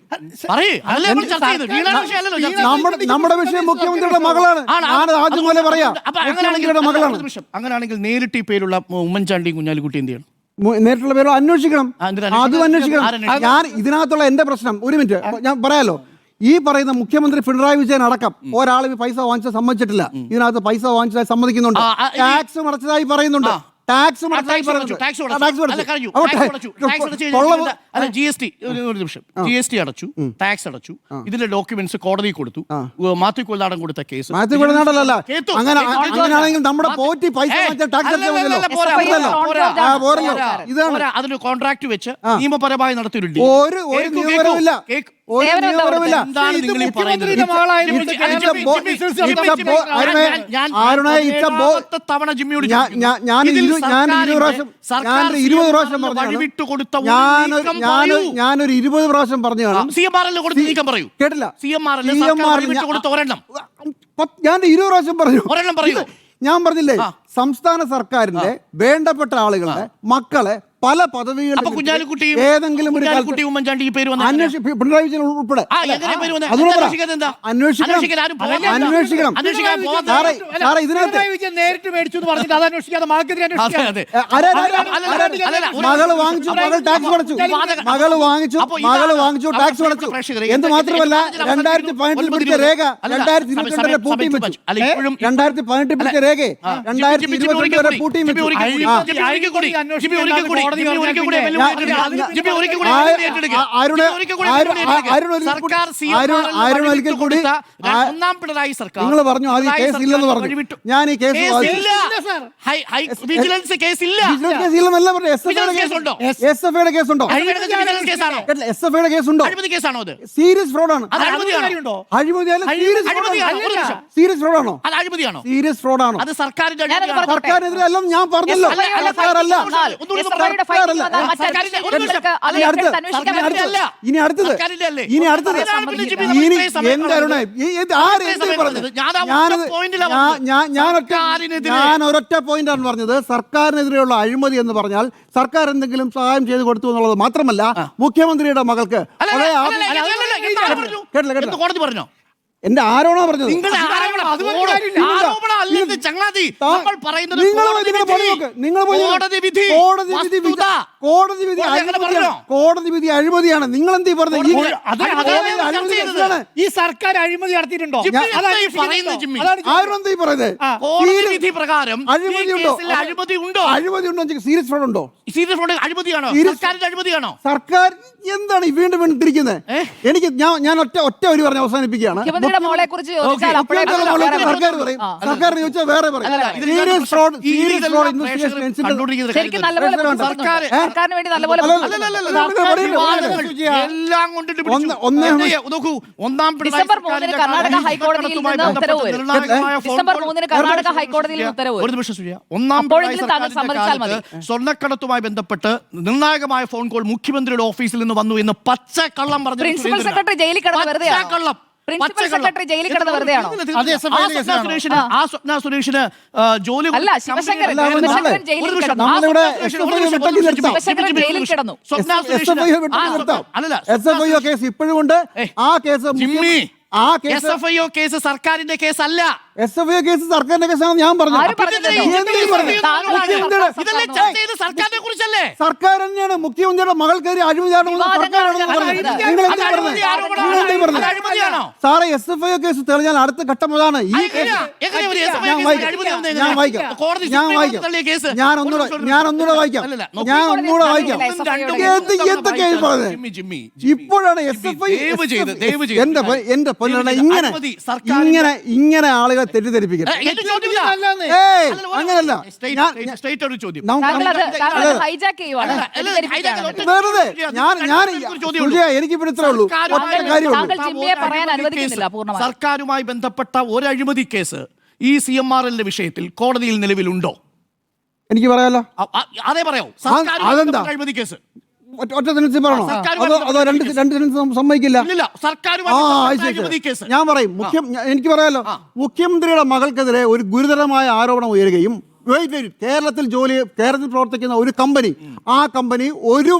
നമ്മുടെ വിഷയം മുഖ്യമന്ത്രിയുടെ മകളാണ്. ആദ്യം പോലെ പറയാം, മുഖ്യമന്ത്രിയുടെ മകളാണ്. അങ്ങനെയാണെങ്കിൽ നേരിട്ട് ഈ പേരുള്ള ഉമ്മൻചാണ്ടിയും കുഞ്ഞാലിക്കുട്ടി എന്ത് ചെയ്യണം? നേരിട്ടുള്ള പേരോ അന്വേഷിക്കണം. അതും അന്വേഷിക്കണം. ഞാൻ ഇതിനകത്തുള്ള എന്റെ പ്രശ്നം, ഒരു മിനിറ്റ് ഞാൻ പറയാലോ. ഈ പറയുന്ന മുഖ്യമന്ത്രി പിണറായി വിജയൻ അടക്കം ഒരാൾ പൈസ വാങ്ങിച്ചാൽ സമ്മതിച്ചിട്ടില്ല. ഇതിനകത്ത് പൈസ വാങ്ങിച്ചതായി സമ്മതിക്കുന്നുണ്ട്, ടാക്സ് അടച്ചതായി പറയുന്നുണ്ട്. ടാക്സ് GST അടച്ചു, ടാക്സ് അടച്ചു. ഇതിന്റെ ഡോക്യുമെന്റ്സ് കോടതി കൊടുത്തു. മാത്യു കൊള്ളാടൻ കൊടുത്ത കേസ് അങ്ങനെയാണെങ്കിൽ നമ്മുടെ പോറ്റി പൈസ അതിന് കോൺട്രാക്ട് വെച്ച് നിയമപരമായി നടത്തിയിട്ടുണ്ട്. ഞാനൊരു 20 പ്രാവശ്യം പറഞ്ഞു കാണും. കേട്ടില്ല? ഞാൻ 20 പ്രാവശ്യം പറഞ്ഞു. ഞാൻ പറഞ്ഞില്ലേ, സംസ്ഥാന സർക്കാരിന്റെ വേണ്ടപ്പെട്ട ആളുകളുടെ മക്കളെ പല പദവികളും ഏതെങ്കിലും ഒരു പിണറായി വിജയൻ ഉൾപ്പെടെ നേരിട്ട് മേടിച്ചു എന്ന് പറഞ്ഞിട്ട് അത് അന്വേഷിക്കാതെ മകള് വാങ്ങിച്ചു, മകൾ ടാക്സ് അടച്ചു, മകള് വാങ്ങിച്ചു, ടാക്സ് അടച്ചു. എന്ന് മാത്രമല്ല 2018 പിടിച്ച രേഖ 2022 പൂട്ടിയും വെച്ചു. 2018 പിടിച്ച രേഖ 2022 വരെ പൂട്ടിയും വെച്ചു. നിങ്ങൾ പറഞ്ഞു ആദ്യം കേസ് ഇല്ലെന്ന് പറഞ്ഞു. ഞാൻ ഈ കേസ് SFIയുടെ കേസുണ്ടോ? SFIയുടെ കേസുണ്ടോ? സീരിയസ് ഫ്രോഡാണ്. സീരിയസ് ഫ്രോഡാണോ? സീരിയസ് ഫ്രോഡാണോ? സർക്കാരിനെതിരെ അല്ല ഞാൻ പറഞ്ഞല്ലോ. സർക്കാരല്ല സർക്കാരിന്റെ ഫൈൻഡിംഗ് സർക്കാരല്ല. വന്നാൽ മറ്റ് സർക്കാരിന്റെ ഒരു നിമിഷം. നിങ്ങൾക്ക് അത് ഇനി അടുത്തത്. ഏറ്റെടുത്ത് അന്വേഷിക്കാൻ ഇനി പറ്റില്ല. അടുത്തത്. ഇനി അടുത്തത് സർക്കാരിന്റെ അല്ലേ? ഇനി അടുത്തത് അതിനാണ് പിന്നെ ജിമ്മി ഇനി ഇത്രയും സമയം എന്റെ അരുണേ ആര് എന്ത് പറഞ്ഞത് ഞാൻ ഒരൊറ്റ പോയിന്റാണ് പറഞ്ഞത്. സർക്കാരിനെതിരെയുള്ള അഴിമതി എന്ന് പറഞ്ഞാൽ സർക്കാർ എന്തെങ്കിലും സഹായം ചെയ്തു കൊടുത്തു എന്നുള്ളത് മാത്രമല്ല, മുഖ്യമന്ത്രിയുടെ മകൾക്ക് കേട്ടില്ല കോടതി പറഞ്ഞോ? എന്റെ ആരോണോ പറഞ്ഞത്? നിങ്ങളുടെ ആരോപണം ആരോപണം അല്ലെന്ന് ചങ്ങാതി. നമ്മൾ പറയുന്നത് കോടതി വിധി വസ്തുത. കോടതി വിധി അഴിമതിയാണ്. നിങ്ങൾ എന്തീ പറഞ്ഞത്? ഈ സർക്കാർ അഴിമതി നടത്തിയിട്ടുണ്ടോ? ജിമ്മി പറയുന്നത് ജിമ്മി ആരോന്തീ പറയുന്നത്? കോടതി വിധി പ്രകാരം അഴിമതി ഉണ്ടോ? അഴിമതി ഉണ്ടോ? അഴിമതി ഉണ്ടോ? സീരിയസ് ഫ്രോഡ് ഉണ്ടോ? സീരിയസ് ഫ്രോഡ് അഴിമതിയാണോ? സർക്കാരിന്റെ അഴിമതിയാണോ? സർക്കാർ എന്താണ് ഈ വീണ്ടും വീണ്ടും തിരിക്കുന്നത്? എനിക്ക് ഞാൻ ഒറ്റ ഒരു പറഞ്ഞ് അവസാനിപ്പിക്കുകയാണ്. മുഖ്യമന്ത്രിയുടെ മോളെ കുറിച്ച് ചോദിച്ചാൽ അപ്പോഴേ സർക്കാർ പറയും, സർക്കാരിനെ ചോദിച്ചാൽ വേറെ പറയും. സീരിയസ് ഫ്രോഡ് ശരിക്കും നല്ലപോലെ സർക്കാരിന് വേണ്ടി നല്ലപോലെ എല്ലാം കൊണ്ടിട്ട് നോക്കൂ. ഒന്നാം ഡിസംബർ 3-ന് കർണാടക ഹൈക്കോടതിയിൽ നിന്ന് ഉത്തരവ് വരും. ഡിസംബർ 3-ന് കർണാടക ഹൈക്കോടതിയിൽ നിന്ന് ഉത്തരവ് ഒരു വരും. നിമിഷം സുജയ. ഒന്നാം അപ്പോഴെങ്കിലും താങ്കൾ സമ്മതിച്ചാൽ മതി. സ്വർണ്ണക്കടത്തുമായി ബന്ധപ്പെട്ട് നിർണായകമായ ഫോൺ കോൾ മുഖ്യമന്ത്രിയുടെ ഓഫീസിൽ നിന്ന് വന്നു എന്ന് പച്ചക്കള്ളം പറഞ്ഞു. പ്രിൻസിപ്പൽ സെക്രട്ടറി ജയിലിൽ കിടന്ന് വെറുതെയാണോ? പച്ചക്കള്ളം. പ്രിൻസിപ്പൽ സെക്രട്ടറി ജയിലിൽ കിടന്ന് വെറുതെയാണോ? ആ സ്വപ്ന സുരേഷിന് ജോലി അല്ല, ശിവശങ്കരൻ ജയിലിൽ കിടന്നു. ശിവശങ്കരൻ ജയിലിൽ കിടന്നു. SFIO കേസ് ഇപ്പോഴും ഉണ്ട്. ആ കേസ് SFIO കേസ് സർക്കാരിന്റെ കേസല്ല. SFIO കേസ് സർക്കാരിന്റെ കേസാണ് ഞാൻ പറഞ്ഞത്. സർക്കാരിനെ കുറിച്ചല്ലേ? സർക്കാർ തന്നെയാണ് മുഖ്യമന്ത്രിയുടെ മകൾക്കെതിരെ അഴിമതിയാണോ സാറേ? SFIO കേസ് തെളിഞ്ഞാൽ അടുത്ത ഘട്ടം അതാണ്. ഈ കേസ് ഞാൻ ഒന്നുകൂടെ വായിക്കാം. എന്തൊക്കെയാണ് പറഞ്ഞത്? ഇപ്പോഴാണ് എന്റെ പൊന്നാണ് ഇങ്ങനെ ആളുകളെ തെറ്റിദ്ധരിപ്പിക്കുന്നത്. അങ്ങനല്ല. വെറുതെ എനിക്ക് പിന്നെ ഇത്രേ ഉള്ളൂ. സർക്കാരുമായി ബന്ധപ്പെട്ട ഒരു അഴിമതി കേസ് ഈ CMRL വിഷയത്തിൽ കോടതിയിൽ നിലവിലുണ്ടോ? എനിക്ക് പറയാലോ. അതേ പറയാം. അഴിമതി കേസ് ഒറ്റ സെൻസ് പറയണോ? അതോ രണ്ട് സെൻസ് സമ്മതിക്കില്ല? ഞാൻ പറയും. എനിക്ക് പറയാലോ. മുഖ്യമന്ത്രിയുടെ മകൾക്കെതിരെ ഒരു ഗുരുതരമായ ആരോപണം ഉയരുകയും കേരളത്തിൽ പ്രവർത്തിക്കുന്ന ഒരു കമ്പനി, ആ കമ്പനി ഒരു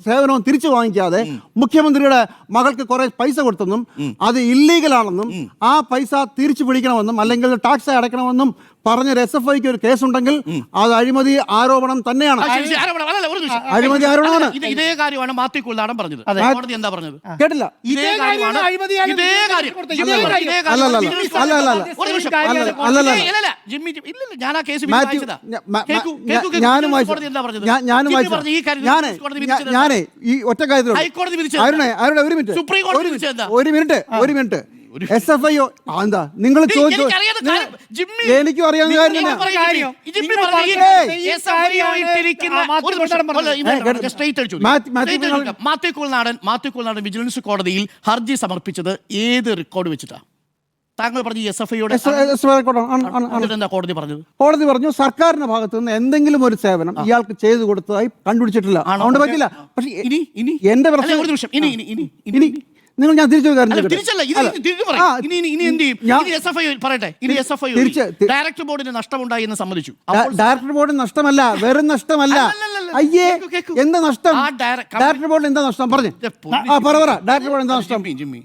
സേവനവും തിരിച്ചു വാങ്ങിക്കാതെ മുഖ്യമന്ത്രിയുടെ മകൾക്ക് കുറെ പൈസ കൊടുത്തെന്നും അത് ഇല്ലീഗലാണെന്നും ആ പൈസ തിരിച്ചു പിടിക്കണമെന്നും അല്ലെങ്കിൽ ടാക്സ് അടയ്ക്കണമെന്നും പറഞ്ഞ SFIക്ക് ഒരു കേസുണ്ടെങ്കിൽ അത് അഴിമതി ആരോപണം തന്നെയാണ്. അഴിമതി ആരോപണമാണ്. ഇതേ കാര്യമാണ് മാത്യു കുളനാടൻ പറഞ്ഞത്. കോടതി എന്താ പറഞ്ഞത്? കേട്ടില്ല. ഞാനേ ഈ ഒറ്റ കാര്യത്തിൽ ഒരു മിനിറ്റ് SFIO എന്താ നിങ്ങൾ ചോദിച്ചു? എനിക്കും അറിയാവുന്ന കാര്യം മാത്യു കുളനാടൻ വിജിലൻസ് കോടതിയിൽ ഹർജി സമർപ്പിച്ചത് ഏത് റെക്കോർഡ് വെച്ചിട്ടാ? താങ്കൾ പറഞ്ഞു SFIയുടെ കോടതി പറഞ്ഞത്? കോടതി പറഞ്ഞു സർക്കാരിന്റെ ഭാഗത്ത് നിന്ന് എന്തെങ്കിലും ഒരു സേവനം ഇയാൾക്ക് ചെയ്തു കൊടുത്തതായി കണ്ടുപിടിച്ചിട്ടില്ല. അതുകൊണ്ട് പറ്റില്ല. പക്ഷേ എന്റെ പ്രശ്നം നിങ്ങൾ ഞാൻ തിരിച്ചു ഡയറക്ടർ ബോർഡിന് നഷ്ടമുണ്ടായി എന്ന് സമ്മതിച്ചു. ഡയറക്ടർ ബോർഡിന് നഷ്ടമല്ല, വെറും നഷ്ടമല്ല. അയ്യേ, എന്താ നഷ്ടം? ഡയറക്ടർ ബോർഡിന് എന്താ നഷ്ടം? പറഞ്ഞു ഡയറക്ടർ ബോർഡ് എന്താ നഷ്ടം?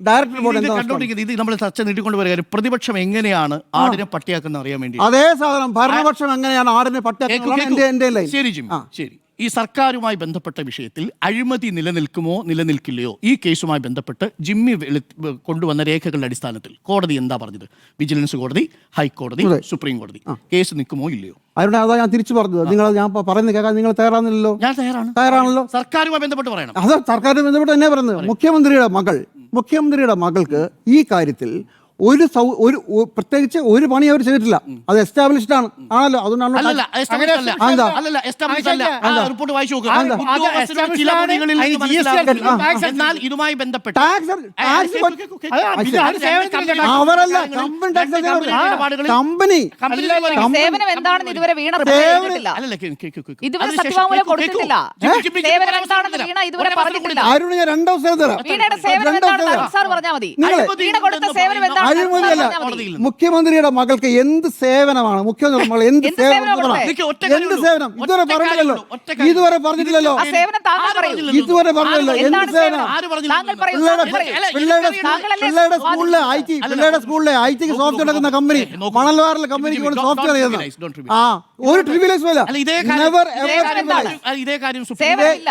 ഡയറക്ടർ ബോർഡ് എന്താ നഷ്ടം? ഇത് നമ്മൾ ചർച്ച നീട്ടിക്കൊണ്ട് വരിക. പ്രതിപക്ഷം എങ്ങനെയാണ് ആടിനെ പട്ടിയാക്കുന്ന അറിയാൻ വേണ്ടി. അതേ സാധനം ഭരണപക്ഷം എങ്ങനെയാണ് ആടിനെ പട്ടിയാക്കുന്നത്? ശരി ജിമ്മി, ശരി. ഈ സർക്കാരുമായി ബന്ധപ്പെട്ട വിഷയത്തിൽ അഴിമതി നിലനിൽക്കുമോ നിലനിൽക്കില്ലയോ ഈ കേസുമായി ബന്ധപ്പെട്ട് ജിമ്മി കൊണ്ടുവന്ന രേഖകളുടെ അടിസ്ഥാനത്തിൽ കോടതി എന്താ പറഞ്ഞത്? വിജിലൻസ് കോടതി, ഹൈക്കോടതി, സുപ്രീം കോടതി കേസ് നിൽക്കുമോ ഇല്ലയോ? അതാ ഞാൻ തിരിച്ചു പറഞ്ഞത്. ഞാൻ പറയുന്നത് കേൾക്കാൻ നിങ്ങൾ തയ്യാറാണല്ലോ. ഞാൻ തയ്യാറാണല്ലോ. സർക്കാരുമായി ബന്ധപ്പെട്ട് പറയണം. അതാ സർക്കാരുമായി ബന്ധപ്പെട്ട് തന്നെ പറയുന്നത്. മുഖ്യമന്ത്രിയുടെ മകൾക്ക് ഈ കാര്യത്തിൽ പ്രത്യേകിച്ച് ഒരു പണി അവർ ചെയ്തിട്ടില്ല. അത് എസ്റ്റാബ്ലിഷ്ഡ് ആണല്ലോ. അതുകൊണ്ടാണ് അല്ലല്ല established അല്ല. അതെന്താ? അല്ലല്ല established അല്ല. ആ റിപ്പോർട്ട് വായിച്ചു നോക്കുക. അതെന്താ? ഉദ്യോഗസ്ഥരുടെ ചില പണികളിൽ നിന്ന് മനസ്സിലാകുന്നില്ല. എന്നാൽ ഇതുമായി ബന്ധപ്പെട്ട് ടാക്സ് അവരല്ല കമ്പനി ടാക്സ് കമ്പനി സേവനം എന്താണെന്ന് ഇതുവരെ വീണ റിപ്പോർട്ട് ചെയ്തിട്ടില്ല. അല്ലല്ല ഇതുവരെ സത്യവാങ്മൂലം കൊടുത്തിട്ടില്ല. സേവനം എന്താണെന്ന് വീണ ഇതുവരെ പറഞ്ഞിട്ടില്ല. ആരോട് ഞാൻ 2 ദിവസം തരാം. വീണയുടെ സേവനം എന്താണെന്ന് അരുൺ സാർ പറഞ്ഞാൽ മതി. വീണ കൊടുത്ത സേവനം എന്താണെന്ന് അരുൺ സാർ അഴിമതിയല്ല. പറഞ്ഞാൽ മതി. മുഖ്യമന്ത്രിയുടെ മകൾക്ക് എന്ത് സേവനമാണ് മുഖ്യമന്ത്രി മകൾ എന്ത് എന്ത് സേവനം സേവനം കൊടുത്തേ? എന്ത് സേവനം ഇതുവരെ പറഞ്ഞില്ലല്ലോ. ഇതുവരെ പറഞ്ഞില്ലല്ലോ. ആ സേവനം താങ്കൾ പറയൂ. ഇതുവരെ പറഞ്ഞില്ലല്ലോ. എന്ത് എന്താണ് സേവനം? സേവനം? താങ്കൾ പറയൂ. പിള്ളേരുടെ സ്കൂളിലെ ഐടിക്ക് സോഫ്റ്റ്വെയർ എടുക്കുന്ന കമ്പനി മണൽവാറിലെ കമ്പനിക്ക് കൊണ്ട് സോഫ്റ്റ്വെയർ ചെയ്യുന്നത് ഒരു ട്രിവിലൈസ് പോലെ അല്ല, ഇതേ കാര്യം സേവനമില്ല.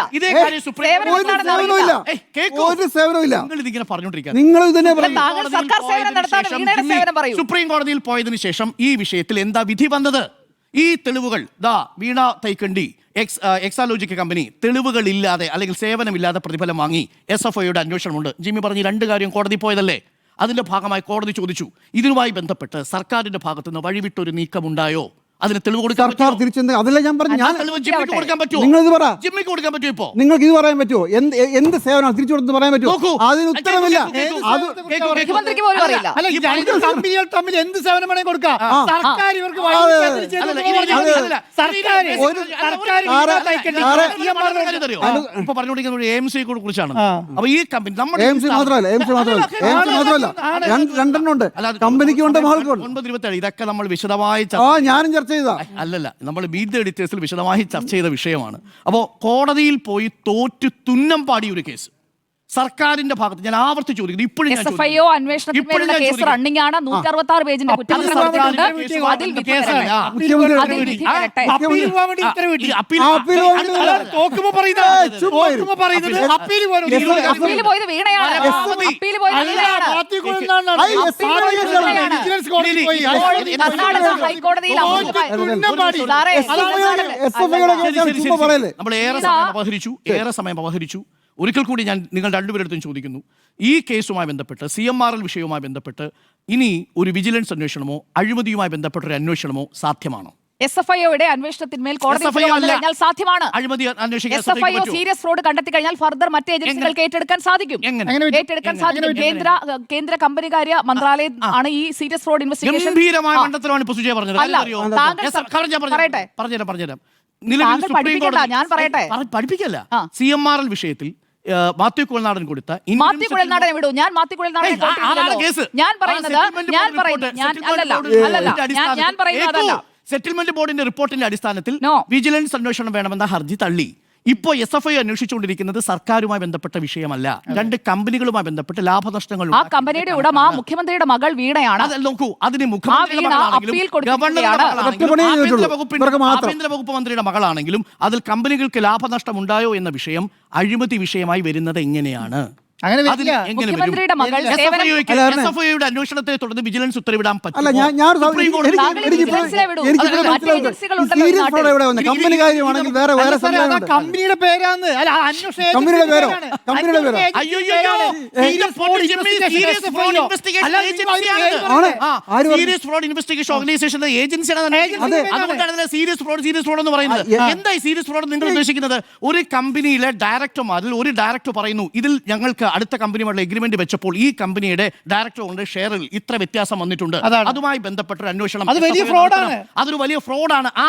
ഒരു സേവനവും ഇല്ല. ഇങ്ങനെ പറഞ്ഞോണ്ടിരിക്കുക. നിങ്ങൾ ഇതിനെ പറയും. താങ്കൾ സർക്കാർ സേവനം നടത്താതെ വീണയുടെ സേവനം പറയൂ. സുപ്രീം കോടതിയിൽ പോയതിനു ശേഷം ഈ വിഷയത്തിൽ എന്താ വിധി വന്നത്? ഈ തെളിവുകൾ വീണ തൈക്കണ്ടി എക്സാലോജിക് കമ്പനി തെളിവുകളില്ലാതെ അല്ലെങ്കിൽ സേവനമില്ലാതെ പ്രതിഫലം വാങ്ങി SFIയുടെ അന്വേഷണമുണ്ട്. ജിമ്മി പറഞ്ഞ് 2 കാര്യം കോടതി പോയതല്ലേ? അതിന്റെ ഭാഗമായി കോടതി ചോദിച്ചു, ഇതിനുമായി ബന്ധപ്പെട്ട് സർക്കാരിന്റെ ഭാഗത്തുനിന്ന് വഴിവിട്ടൊരു നീക്കമുണ്ടായോ? അതിന് തെളിവ് കൊടുക്കാൻ സർക്കാർ തിരിച്ചെന്ത് അതല്ല ഞാൻ പറഞ്ഞു. ഞാൻ ജിമ്മിക്ക് കൊടുക്കാൻ പറ്റുമോ? നിങ്ങൾ ഇത് പറ. ജിമ്മിക്ക് കൊടുക്കാൻ പറ്റുമോ? ഇപ്പോ നിങ്ങൾക്ക് ഇത് പറയാൻ പറ്റുമോ? എന്ത് സേവനം തിരിച്ചു കൊടുത്ത് പറയാൻ പറ്റുമോ? നോക്കൂ. അതിന് ഉത്തരമില്ല. അത് മുഖ്യമന്ത്രിക്ക് പോലും അറിയില്ല. അല്ല, ഈ രണ്ട് കമ്പനികൾ തമ്മിൽ എന്ത് സേവനം വേണേ കൊടുക്കാം. സർക്കാർ ഇവർക്ക് ഇപ്പൊ പറഞ്ഞുകൊണ്ടിരിക്കുന്നത് AMC കുറിച്ചാണ്. അപ്പൊ ഈ കമ്പനി AMC മാത്രമല്ല രണ്ടെണ്ണം ഉണ്ട്. കമ്പനിക്ക് ഉണ്ട്, മകൾക്ക് ഉണ്ട്. 9:27 ഇതൊക്കെ നമ്മൾ വിശദമായി ഞാനും ചർച്ച ചെയ്താ. അല്ലല്ല, നമ്മൾ മീറ്റ് ദ എഡിറ്റേഴ്സിൽ വിശദമായി ചർച്ച ചെയ്ത വിഷയമാണ്. അപ്പോൾ കോടതിയിൽ പോയി തോറ്റു തുന്നം പാടിയ ഒരു കേസ് സർക്കാരിന്റെ ഭാഗത്ത് ഞാൻ ആവർത്തി ചോദിക്കുന്നു. ഇപ്പോഴും SFIO അന്വേഷണത്തിനുള്ള കേസ് റണ്ണിംഗ് ആണ്. 166 പേജിന്റെ കുറ്റപത്രം സമർപ്പിച്ചിട്ടുണ്ട്. അതിൽ വിധി വരട്ടെ. അതിൽ വിധി വരട്ടെ. അപ്പീൽ പോയത് വീണയാണ്. അപ്പീൽ പോയത് വീണയാണ്. കർണാടക ഹൈക്കോടതിയിൽ നമ്മൾ ഏറെ സമയം അപഹരിച്ചു. ഒരിക്കൽ കൂടി ഞാൻ നിങ്ങൾ രണ്ടുപേരെടുത്തും ചോദിക്കുന്നു, ഈ കേസുമായി ബന്ധപ്പെട്ട് CMRL വിഷയവുമായി ബന്ധപ്പെട്ട് ഇനി ഒരു വിജിലൻസ് അന്വേഷണമോ അഴിമതിയുമായി ബന്ധപ്പെട്ട ഒരു അന്വേഷണമോ സാധ്യമാണോ? SFIOയുടെ അന്വേഷണത്തിന്മേൽ കോടതി കഴിഞ്ഞാൽ സാധ്യമാണ്. അഴിമതി അന്വേഷിക്കാൻ SFIO സീരിയസ് ഫ്രോഡ് കണ്ടെത്തി കഴിഞ്ഞാൽ ഫർദർ മറ്റ് ഏജൻസികൾക്ക് ഏറ്റെടുക്കാൻ സാധിക്കും. ഏറ്റെടുക്കാൻ സാധിക്കും. കേന്ദ്ര കമ്പനികാര്യ മന്ത്രാലയം ആണ് ഈ സീരിയസ് ഫ്രോഡ് ഇൻവെസ്റ്റിഗേഷൻ. ഗംഭീരമായ മണ്ഡലത്തിലാണ് ഇപ്പൊ സുജയ പറഞ്ഞത്. പറഞ്ഞുതരാം. നിലവിൽ സുപ്രീം കോടതി ഞാൻ പറയട്ടെ, പഠിപ്പിക്കല്ല. CMRL വിഷയത്തിൽ മാത്യു കുഴൽനാടൻ കൊടുത്ത മാത്യു കുഴൽനാടനെ വിടൂ. ഞാൻ മാത്യു കുഴൽനാടനെ സെറ്റിൽമെന്റ് ബോർഡിന്റെ റിപ്പോർട്ടിന്റെ അടിസ്ഥാനത്തിൽ വിജിലൻസ് അന്വേഷണം വേണമെന്ന ഹർജി തള്ളി. ഇപ്പോൾ SFI അന്വേഷിച്ചുകൊണ്ടിരിക്കുന്നത് സർക്കാരുമായി ബന്ധപ്പെട്ട വിഷയമല്ല, 2 കമ്പനികളുമായി ബന്ധപ്പെട്ട് ലാഭനഷ്ടങ്ങൾ. ആ കമ്പനിയുടെ ഉടമ മുഖ്യമന്ത്രിയുടെ മകൾ വീണയാണ്. നോക്കൂ, അതിന് ആഭ്യന്തര വകുപ്പ് മന്ത്രിയുടെ മകളാണെങ്കിലും അതിൽ കമ്പനികൾക്ക് ലാഭനഷ്ടം ഉണ്ടായോ എന്ന വിഷയം അഴിമതി വിഷയമായി വരുന്നത് എങ്ങനെയാണ്? മുഖ്യമന്ത്രിയുടെ മകൾ SFIയുടെ അന്വേഷണത്തെ തുടർന്ന് വിജിലൻസ് ഉത്തരവിടാൻ പറ്റും. കമ്പനിയുടെ പേരാണ്. കമ്പനിയുടെ പേരോ? സീരിയസ് ഫ്രോഡ് ഇൻവെസ്റ്റിഗേഷൻ ഓർഗനൈസേഷൻ ഏജൻസിയാണ്. അതുകൊണ്ടാണ് സീരിയസ് ഫ്രോഡ് എന്ന് പറയുന്നത്. എന്തായി സീരിയസ് ഫ്രോഡ് നിങ്ങൾ ഉദ്ദേശിക്കുന്നത്? ഒരു കമ്പനിയിലെ ഡയറക്ടർമാരിൽ ഒരു ഡയറക്ടർ പറയുന്നു, ഇതിൽ ഞങ്ങൾക്ക് അടുത്ത കമ്പനിയുമായുള്ള എഗ്രിമെന്റ് വെച്ചപ്പോൾ ഈ കമ്പനിയുടെ ഡയറക്ടറുടെ ഷെയറിൽ ഇത്ര വ്യത്യാസം വന്നിട്ടുണ്ട്, അതുമായി ബന്ധപ്പെട്ട ഒരു അന്വേഷണം. അതൊരു വലിയ ഫ്രോഡാണ്. ആ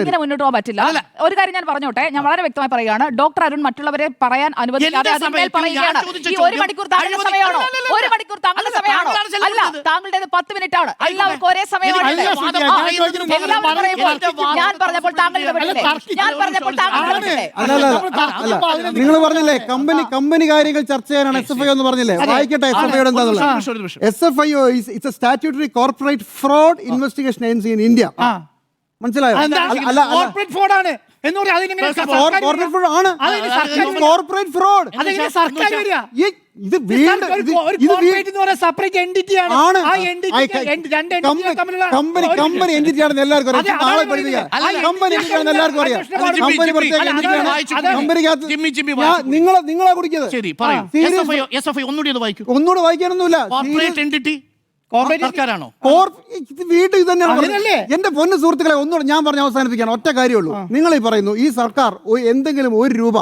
ഇങ്ങനെ മുന്നോട്ട് പോകാൻ പറ്റില്ല. ഒരു കാര്യം ഞാൻ പറഞ്ഞോട്ടെ, ഞാൻ വളരെ വ്യക്തമായി പറയുകയാണ്. ഡോക്ടർ അരുൺ മറ്റുള്ളവരെ പറയാൻ അനുവദിക്കാതെ പറയുകയാണ്. ഈ 1 മണിക്കൂർ താങ്കളുടെ സമയമാണോ? 1 മണിക്കൂർ താങ്കളുടെ സമയമാണോ? അല്ല, താങ്കളുടേത് 10 മിനിറ്റ് ആണ്. എല്ലാവർക്കും ഒരേ സമയമാണ്. ഞാൻ പറഞ്ഞപ്പോൾ താങ്കൾ ഇടപെട്ടില്ലേ? നിങ്ങൾ പറഞ്ഞില്ലേ കമ്പനി കാര്യങ്ങൾ ചർച്ച ചെയ്യാനാണ് SFIO എന്ന് പറഞ്ഞില്ലേ? വായിക്കട്ടെ SFIO എന്താണെന്നുള്ളത്. SFIO is a statutory corporate fraud investigation agency in India. മനസ്സിലായോ? കോർപ്പറേറ്റ് ഫ്രോഡാണ് എന്ന് കോർപ്പറേറ്റ് ഫ്രോഡ്. ഇത് വീണ്ടും സെപ്പറേറ്റ് എൻറ്റിറ്റി ആണ്. ആണ്. ആ entity രണ്ട് entity തമ്മിലുള്ള കമ്പനി എൻറ്റിറ്റി ആണെന്ന് എല്ലാവർക്കും അറിയാം. അതെ, നാളെ അതാണ് പഠിപ്പിക്കുക. പറയുന്നത്. കമ്പനി entity ആണെന്ന് എല്ലാവർക്കും അറിയാം. അത് കമ്പനി പ്രത്യേക അല്ല, entity ആണ്. അതാണ്. കമ്പനിക്കകത്ത് ജിമ്മി നിങ്ങളാ കുടിക്കുന്നത്. ശരി പറയൂ. Serious- SFI ഒന്നുകൂടി അത് വായിക്കൂ. ഒന്നുകൂടെ വായിക്കാനൊന്നുമില്ല. Corporate entity സർക്കാരാണോ? ഇത് വീണ്ടും ഇത് തന്നെയാണ് അങ്ങനെയല്ലേ? പറയുന്നത്. എന്റെ പൊന്ന് സുഹൃത്തുക്കളെ, ഒന്നുകൂടെ ഞാൻ പറഞ്ഞ് അവസാനിപ്പിക്കാൻ ഒറ്റ കാര്യമുള്ളൂ. നിങ്ങൾ ഈ പറയുന്നു ഈ സർക്കാർ എന്തെങ്കിലും 1 രൂപ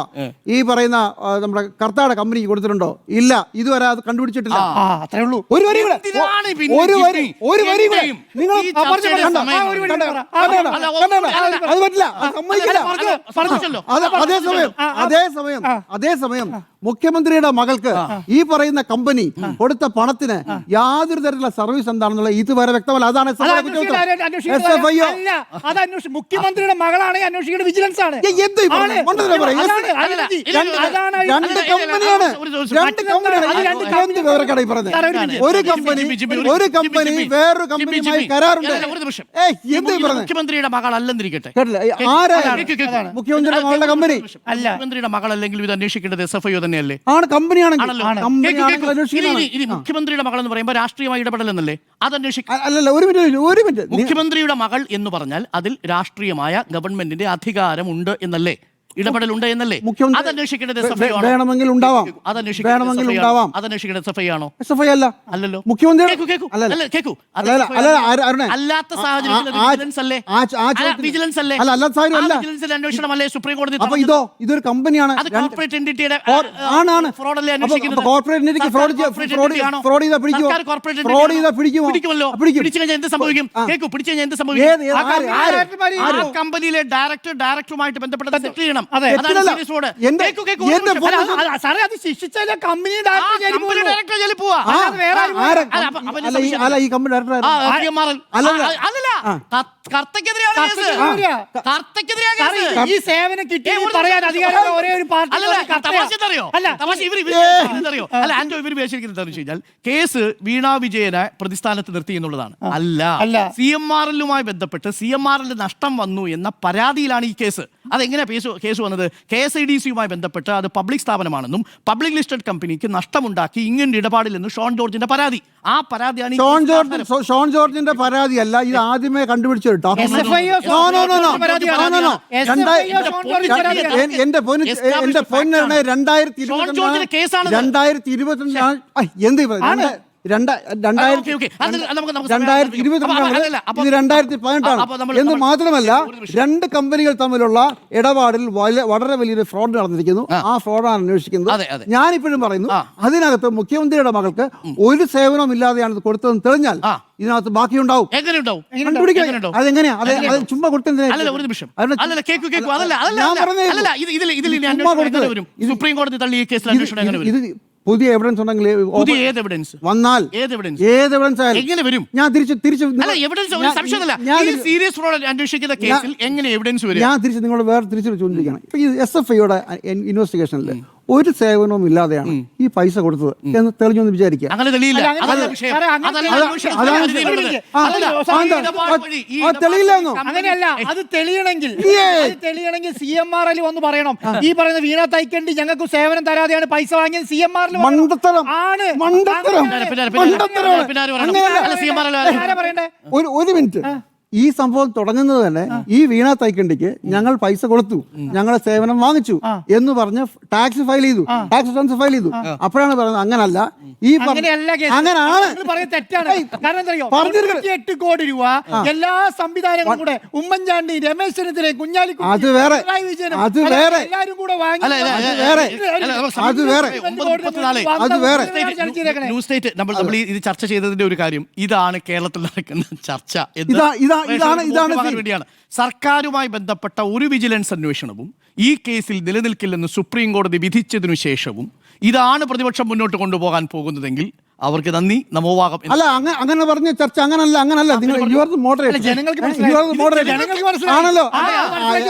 ഈ പറയുന്ന നമ്മുടെ കർത്താടെ കമ്പനിക്ക് കൊടുത്തിട്ടുണ്ടോ? ഇല്ല, ഇതുവരെ അത് കണ്ടുപിടിച്ചിട്ടില്ല. അത്രേ ഉള്ളൂ. ഒരു വരി കൂടെ, എന്തിനാണ് പിന്നെ ഒരു വരി കൂടെ പിന്നെയും നിങ്ങൾ ഈ ചർച്ചയുടെ കണ്ടോ? സമയം ഒരു വരി കണ്ടോ? പറ. കണ്ടോ? അത് പറ്റില്ല, അത് സമ്മതിക്കില്ല. പറഞ്ഞല്ലോ. അതേസമയം മുഖ്യമന്ത്രിയുടെ മകൾക്ക് ഈ പറയുന്ന കമ്പനി കൊടുത്ത പണത്തിന് യാതൊരു തരത്തിലുള്ള സർവീസ് എന്താണെന്നുള്ള ഇതുവരെ വ്യക്തമല്ല. അതാണ് SFIO. മുഖ്യമന്ത്രിയുടെ മകളാണെങ്കിൽ അന്വേഷിക്കേണ്ട വിജിലൻസ് ആണ്. എന്ത് ഈ പറയുന്നത്? മണ്ടത്തരം പറയുന്നത്. രണ്ട് കമ്പനിയാണ്. എന്ത് വിവരക്കട ഈ പറയുന്നത്? ഒരു കമ്പനി വേറൊരു കമ്പനിയുമായി കരാറുണ്ട്. എന്ത് ഈ പറയുന്നത്? മുഖ്യമന്ത്രിയുടെ മകൾ അല്ലെന്നിരിക്കട്ടെ. കേട്ടില്ല, ആരാണ് മുഖ്യമന്ത്രിയുടെ മകളുടെ കമ്പനി? അല്ല, മുഖ്യമന്ത്രിയുടെ മകളല്ലെങ്കിൽ ഇത് അന്വേഷിക്കേണ്ടത് SFIO തന്നെയല്ലേ? ആണ്, കമ്പനിയാണെങ്കിൽ. ആണല്ലോ. കമ്പനിയാണെങ്കിൽ അന്വേഷിക്കണം. ഇനി മുഖ്യമന്ത്രിയുടെ മകൾ എന്ന് പറയുമ്പോൾ രാഷ്ട്രീയമായ ഇടപെടലെന്നല്ലേ? അത് അന്വേഷിക്കും. അല്ലല്ല, ഒരു മിനിറ്റ്. മുഖ്യമന്ത്രിയുടെ മകൾ എന്ന് പറഞ്ഞാൽ അതിൽ രാഷ്ട്രീയമായ ഗവൺമെന്റിന്റെ അധികാരമുണ്ട് എന്നല്ലേ? ഇടപെടലുണ്ട് എന്നല്ലേ? അത് അന്വേഷിക്കേണ്ടത് SFIO ആണോ? വേണമെങ്കിൽ ഉണ്ടാവാം. അതന്വേഷിക്കേണ്ടത് SFIO ആണോ? അതന്വേഷിക്കേണ്ടത് SFIO ആണോ? SFI അല്ല. അല്ലല്ലോ. മുഖ്യമന്ത്രി കേക്കൂ. അല്ലല്ല. അല്ല, കേക്കൂ. അത് അല്ലല്ല, SFIO അല്ലല്ല, അല്ലേ? അരുണേ. അല്ലാത്ത സാഹചര്യത്തിൽ വിജിലൻസ് അല്ലേ? വിജിലൻസ് അല്ലേ? അല്ല, അല്ലാത്ത സാഹചര്യം അല്ല. വിജിലൻസിന്റെ അന്വേഷണമല്ലേ സുപ്രീം കോടതി അപ്പൊ ഇതൊരു കമ്പനിയാണ്. അത് കോർപ്പറേറ്റ് എന്റിറ്റിയുടെ ആണ്. ഫ്രോഡ് അല്ലേ അന്വേഷിക്കുന്നത്? കോർപ്പറേറ്റ് എന്റിറ്റി ഫ്രോഡ് ചെയ്താൽ പിടിക്കുമോ? സർക്കാർ കോർപ്പറേറ്റ് ഫ്രോഡ് ചെയ്താൽ പിടിക്കുമോ? പിടിക്കുമല്ലോ. പിടിച്ചു കഴിഞ്ഞാൽ എന്ത് സംഭവിക്കും? കേക്കൂ, പിടിച്ചു കഴിഞ്ഞാൽ എന്ത് സംഭവിക്കും? ആ കമ്പനിയിലെ ഡയറക്ടറുമായിട്ട് ബന്ധപ്പെട്ട് സെറ്റിൽ ചെയ്യണം. അതാണ് സീരിയസ് ഫ്രോഡ്. സാറേ, അത് ശിക്ഷിച്ചാലേ കമ്പനി കമ്പനി ഡയറക്ടർ ജയിലിൽ പോവാ. അല്ല, ഈ കമ്പനി ഡയറക്ടർ കർത്തക്കെതിരെയാണ് കേസ്. കർത്തക്കെതിരെയാണ് കേസ്. ഈ സേവനം കിട്ടി പറയാൻ അധികാരം ഒരേ ഒരു പാർട്ടി. ആന്റോ ഇവർ വിചാരിച്ചിരിക്കുന്നത് എന്താണെന്ന് വെച്ച് കഴിഞ്ഞാൽ കേസ് വീണ വിജയനെ പ്രതിസ്ഥാനത്ത് നിർത്തി എന്നുള്ളതാണ്. അല്ല, CMRL-മായി ബന്ധപ്പെട്ട് CMRL നഷ്ടം വന്നു എന്ന പരാതിയിലാണ് ഈ കേസ്. അതെങ്ങനെ കേസ് വന്നത്? KSIDC-യുമായി ബന്ധപ്പെട്ട് അത് പബ്ലിക് സ്ഥാപനമാണെന്നും പബ്ലിക് ലിസ്റ്റഡ് കമ്പനിക്ക് നഷ്ടമുണ്ടാക്കി ഇങ്ങനെ ഇടപാടില്ലെന്നും ഷോൺ ജോർജിന്റെ പരാതി. ആ പരാതിയാണ് ഷോൺ ജോർജിന്റെ പരാതിയല്ല. ഇത് ആദ്യമേ കണ്ടുപിടിച്ചൊരു എന്റെ പൊന്നെ 2022 എന്ത് 2018 എന്ന് മാത്രമല്ല, 2 കമ്പനികൾ തമ്മിലുള്ള ഇടപാടിൽ വളരെ വലിയൊരു ഫ്രോഡ് നടന്നിരിക്കുന്നു. ആ ഫ്രോഡാണ് അന്വേഷിക്കുന്നത്. ഞാനിപ്പോഴും പറയുന്നു, അതിനകത്ത് മുഖ്യമന്ത്രിയുടെ മകൾക്ക് ഒരു സേവനവും ഇല്ലാതെയാണ് ഇത് കൊടുത്തതെന്ന് തെളിഞ്ഞാൽ ഇതിനകത്ത് ബാക്കിയുണ്ടാവും. അതെങ്ങനെയാ? അത് ചുമ്മാ കൊടുത്തതിന് സുപ്രീം കോടതി തള്ളി ഈ കേസിൽ അന്വേഷണം എങ്ങനെ വരും? പുതിയ എവിഡൻസ് ഉണ്ടെങ്കിൽ വന്നാൽ ഏത് എവിഡൻസ് ആയാലും എങ്ങനെ വരും? ഞാൻ തിരിച്ച് നിങ്ങളോട് വേറെ തിരിച്ചു ചോദിക്കുകയാണ്. ഇപ്പൊ ഈ SFIയുടെ ഇൻവെസ്റ്റിഗേഷനിൽ ഒരു സേവനവും ഇല്ലാതെയാണ് ഈ പൈസ കൊടുത്തത് എന്ന് തെളിഞ്ഞൊന്ന് വിചാരിക്കുക. തെളിയില്ലെന്നോ? അങ്ങനെയല്ല, അത് തെളിയണമെങ്കിൽ CMRL വന്ന് പറയണം. ഈ പറയുന്ന വീണ തൈക്കണ്ടി ഞങ്ങൾക്ക് സേവനം തരാതെയാണ് പൈസ വാങ്ങിയത്. CMRL ഒരു മിനിറ്റ്. ഈ സംഭവം തുടങ്ങുന്നത് തന്നെ ഈ വീണ തൈക്കണ്ടിക്ക് ഞങ്ങൾ പൈസ കൊടുത്തു, ഞങ്ങളെ സേവനം വാങ്ങിച്ചു എന്ന് പറഞ്ഞ് ടാക്സ് ഫയൽ ചെയ്തു. അപ്പോഴാണ് പറയുന്നത് അങ്ങനല്ല, ഈ അങ്ങനെയാണ്. തെറ്റാണ്. കാരണം എന്താ അറിയോ? 8 കോടി രൂപ എല്ലാ സംവിധാനങ്ങളും കൂടെ ഉമ്മൻചാണ്ടി, രമേശ് ചെന്നിത്തല, കുഞ്ഞാലിക്കുട്ടി, അത് വേറെ എല്ലാരും കൂടെ വാങ്ങി ന്യൂസ് സ്റ്റേറ്റ് നമ്മൾ ഇത് ചർച്ച ചെയ്തതിന്റെ ഒരു കാര്യം ഇതാണ്. കേരളത്തിൽ നടക്കുന്ന ചർച്ച വേണ്ടിയാണ്. സർക്കാരുമായി ബന്ധപ്പെട്ട ഒരു വിജിലൻസ് അന്വേഷണവും ഈ കേസിൽ നിലനിൽക്കില്ലെന്ന് സുപ്രീം കോടതി വിധിച്ചതിനു ശേഷവും ഇതാണ് പ്രതിപക്ഷം മുന്നോട്ട് കൊണ്ടുപോകാൻ പോകുന്നതെങ്കിൽ അവർക്ക് നന്ദി, നമോവാകം. അല്ല അങ്ങനെ പറഞ്ഞ ചർച്ച അങ്ങനല്ല നിങ്ങൾ യു ആർ ദ മോഡറേറ്റർ. ജനങ്ങൾക്ക് യു ആർ ദ മോഡറേറ്റർ ജനങ്ങൾക്ക് മനസ്സിലായി. ആണല്ലോ.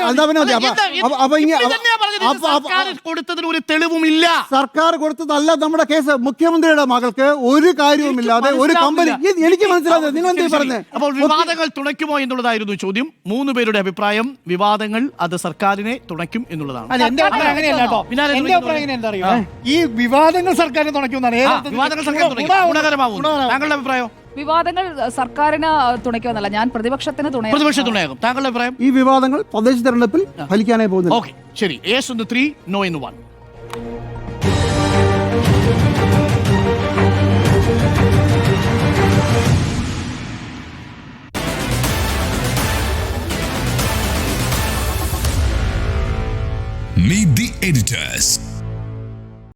എന്താ പിന്നെ സർക്കാർ കൊടുത്തതിന് ഒരു തെളിവുമില്ല. സർക്കാർ കൊടുത്തതല്ല നമ്മുടെ കേസ്. മുഖ്യമന്ത്രിയുടെ മകൾക്ക് ഒരു കാര്യവുമില്ലാതെ ഒരു കമ്പനി. എനിക്ക് മനസ്സിലാകുന്നത് നിങ്ങൾ എന്താ പറഞ്ഞത്? അപ്പോൾ വിവാദങ്ങൾ തുണയ്ക്കുമോ എന്നുള്ളതായിരുന്നു ചോദ്യം. 3 പേരുടെ അഭിപ്രായം വിവാദങ്ങൾ അത് സർക്കാരിനെ തുണയ്ക്കും എന്നുള്ളതാണ്. അല്ല, എന്റെ അഭിപ്രായം അങ്ങനെയല്ല കേട്ടോ. എന്റെ അഭിപ്രായം എങ്ങനെ എന്താ അറിയോ, ഈ വിവാദങ്ങൾ സർക്കാരിനെ തുണയ്ക്കുമെന്നാണ്. വിവാദങ്ങൾ സർക്കാർ ഗുണകരമാവും. താങ്കളുടെ അഭിപ്രായം? വിവാദങ്ങൾ സർക്കാരിന് തുണയ്ക്കുമെന്നല്ല, ഞാൻ പ്രതിപക്ഷത്തിന് പ്രതിപക്ഷ തുണയാകും. താങ്കളുടെ അഭിപ്രായം? ഈ വിവാദങ്ങൾ തദ്ദേശ തെരഞ്ഞെടുപ്പിൽ ഫലിക്കാനായി പോകുന്നു. ഓക്കെ, ശരി. യെസ് എന്ന് 3, നോ എന്ന് 1. Meet the editors.